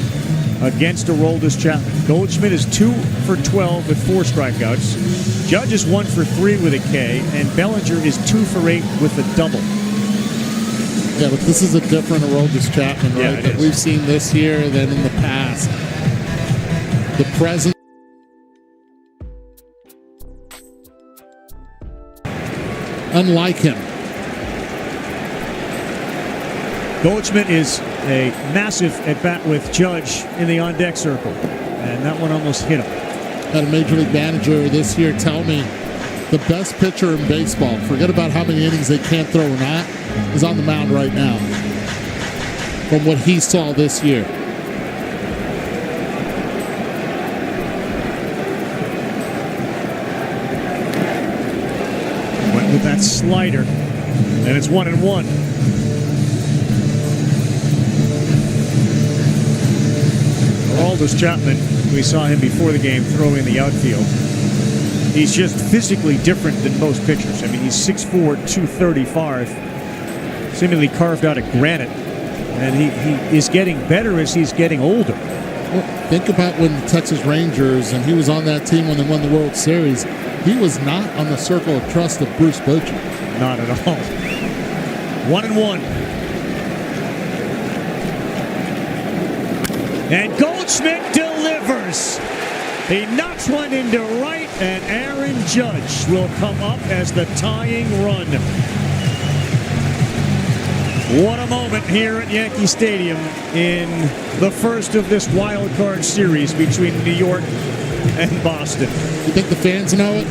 against Aroldis Chapman. Goldschmidt is 2 for 12 with 4 strikeouts. Judge is 1 for 3 with a K, and Bellinger is 2 for 8 with a double. Yeah, but this is a different Aroldis Chapman, right? Yeah, that we've seen this year than in the past. The presence. Unlike him. Goldschmidt is a massive at-bat with Judge in the on-deck circle, and that one almost hit him. Had a Major League manager this year tell me the best pitcher in baseball, forget about how many innings they can't throw or not, is on the mound right now. from what he saw this year. Went with that slider, and it's 1-1. Aldous Chapman, we saw him before the game throwing in the outfield. He's just physically different than most pitchers. I mean, he's 6'4", 235, seemingly carved out of granite. And he is getting better as he's getting older. Well, think about when the Texas Rangers, and he was on that team when they won the World Series. He was not on the circle of trust of Bruce Bochy. Not at all. 1-1. And Goldschmidt delivers. He knocks one into right, and Aaron Judge will come up as the tying run. What a moment here at Yankee Stadium in the first of this wild card series between New York and Boston. You think the fans know it?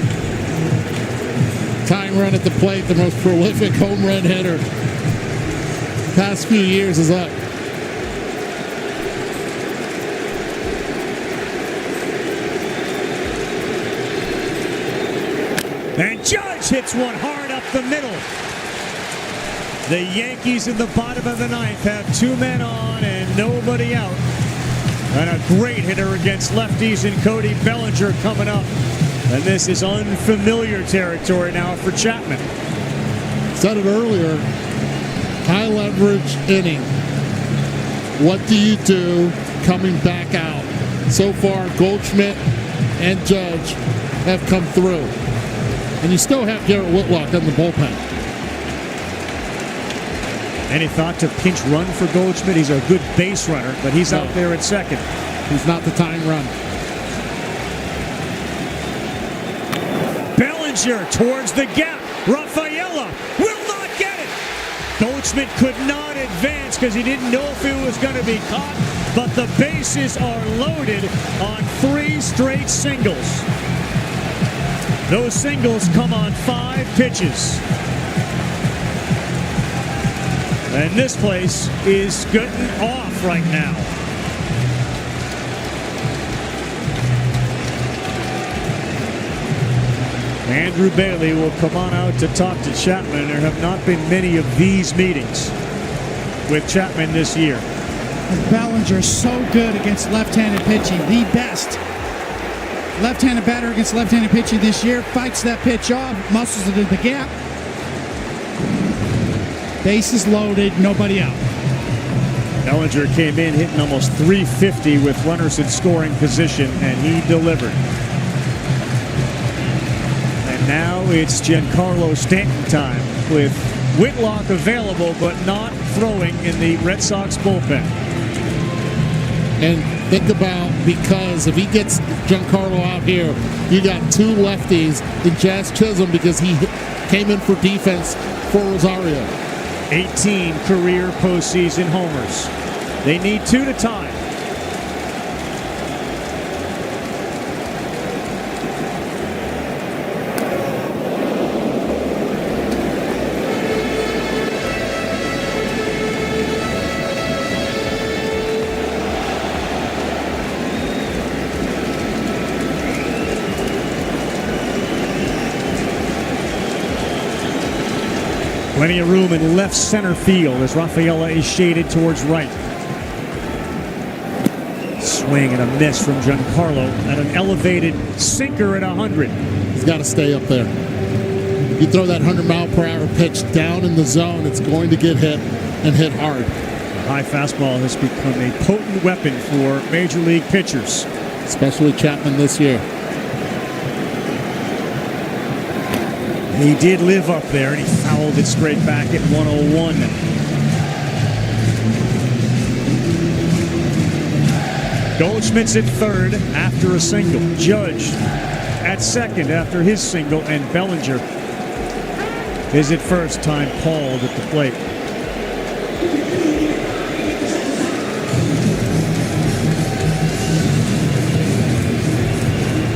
Tying run at the plate, the most prolific home run hitter past few years is up. And Judge hits one hard up the middle. The Yankees in the bottom of the ninth have 2 men on and nobody out. And a great hitter against lefties in Cody Bellinger coming up. And this is unfamiliar territory now for Chapman. Said it earlier, high leverage inning. What do you do coming back out? So far, Goldschmidt and Judge have come through. And you still have Garrett Whitlock in the bullpen. Any thought to pinch run for Goldschmidt? He's a good base runner, but he's out there at second. He's not the tying run. Bellinger towards the gap. Rafaela will not get it. Goldschmidt could not advance because he didn't know if it was going to be caught, but the bases are loaded on 3 straight singles. Those singles come on 5 pitches. And this place is getting off right now. Andrew Bailey will come on out to talk to Chapman. There have not been many of these meetings with Chapman this year. And Bellinger's so good against left-handed pitching, the best left-handed batter against left-handed pitching this year. Fights that pitch off, muscles it in the gap. Bases loaded, nobody out. Bellinger came in hitting almost 350 with runners in scoring position, and he delivered. And now it's Giancarlo Stanton time with Whitlock available but not throwing in the Red Sox bullpen. And think about, because if he gets Giancarlo out here, you got 2 lefties in Jazz Chisholm because he came in for defense for Rosario. 18 career postseason homers. They need 2 to tie. Plenty of room in left center field as Rafaela is shaded towards right. Swing and a miss from Giancarlo at an elevated sinker at 100. He's got to stay up there. You throw that 100-mile-per-hour pitch down in the zone, it's going to get hit and hit hard. The high fastball has become a potent weapon for major league pitchers. Especially Chapman this year. He did live up there, and he fouled it straight back at 101. Goldschmidt's at third after a single. Judge at second after his single, and Bellinger is at first, time called at the plate.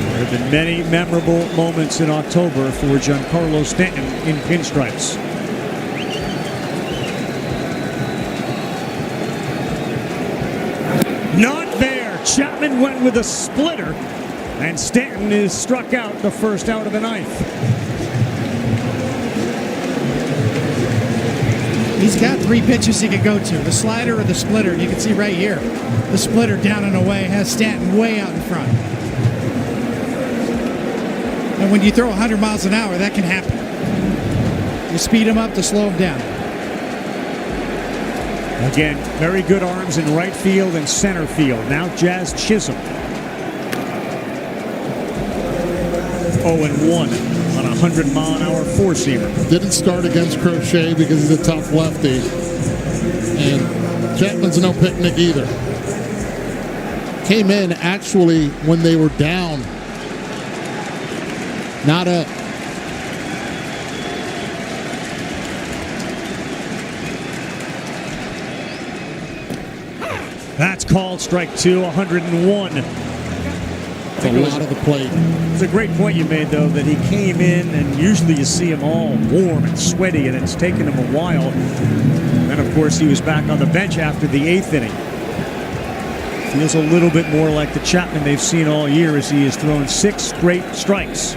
There have been many memorable moments in October for Giancarlo Stanton in pinstripes. Not there. Chapman went with a splitter, and Stanton is struck out, the first out of the ninth. He's got 3 pitches he could go to, the slider or the splitter. You can see right here, the splitter down and away has Stanton way out in front. And when you throw 100 miles an hour, that can happen. You speed him up to slow him down. Again, very good arms in right field and center field. Now Jazz Chisholm. 0-1 on a 100-mile-an-hour four-seamer. Didn't start against Crochet because he's a tough lefty. And Chapman's no picnic either. Came in actually when they were down, not up. That's called strike 2, 101. It's a lot of the plate. It's a great point you made, though, that he came in, and usually you see him all warm and sweaty, and it's taken him a while. And, of course, he was back on the bench after the 8th inning. Feels a little bit more like the Chapman they've seen all year as he has thrown 6 straight strikes.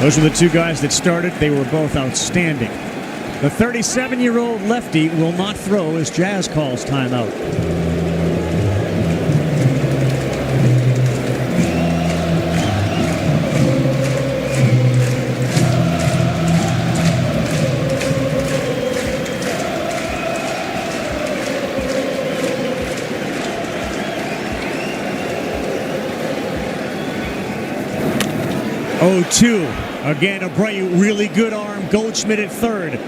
Those are the 2 guys that started. They were both outstanding. The 37-year-old lefty will not throw as Jazz calls timeout. Oh-2. Again, a bright, really good arm. Goldschmidt at third.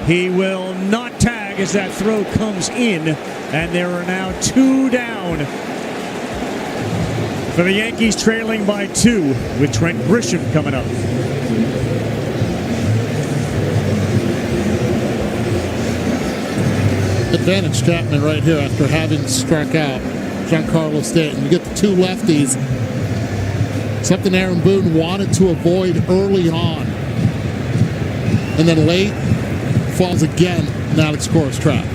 He will not tag as that throw comes in, and there are now 2 down for the Yankees, trailing by 2 with Trent Grisham coming up. Advantage Chapman right here after having struck out Giancarlo Stanton. You get the 2 lefties. Something Aaron Boone wanted to avoid early on. And then late, falls again in Alex Cora's trap.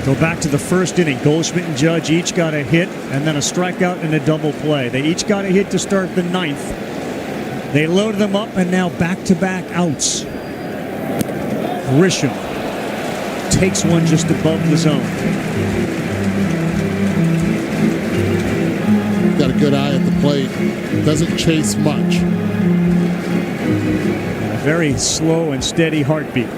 Go back to the first inning. Goldschmidt and Judge each got a hit and then a strikeout and a double play. They each got a hit to start the 9th. They loaded them up, and now back-to-back outs. Grisham takes one just above the zone. Got a good eye at the plate. Doesn't chase much. A very slow and steady heartbeat.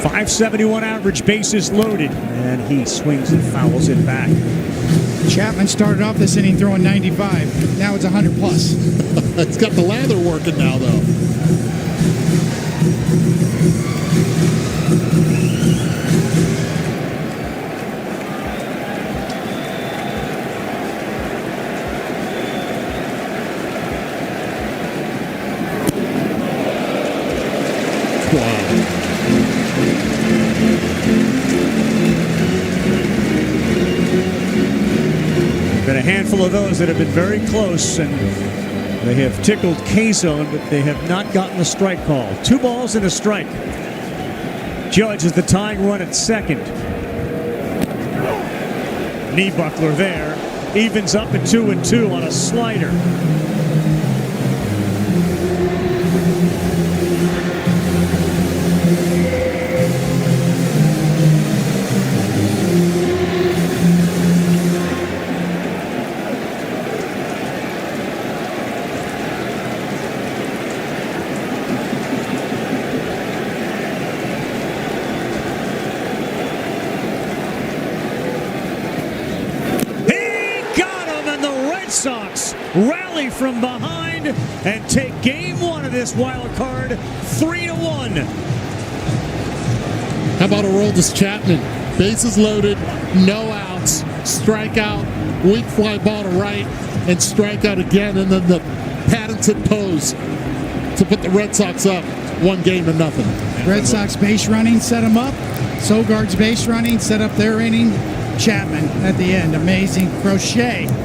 571 average, bases loaded, and he swings and fouls it back. Chapman started off this inning throwing 95. Now it's 100 plus. It's got the lather working now, though. Been a handful of those that have been very close, and they have tickled K-zone, but they have not gotten the strike call. 2 balls and a strike. Judge is the tying run at second. Knee buckler there. Evens up at 2-2 on a slider. Sox rally from behind and take game 1 of this wild card 3-1. How about Aroldis Chapman? Bases loaded, no outs, strikeout, weak fly ball to right, and strike out again, and then the patented pose to put the Red Sox up 1-0. Red Sox base running set them up. Sogard's base running set up their inning. Chapman at the end, amazing. Crochet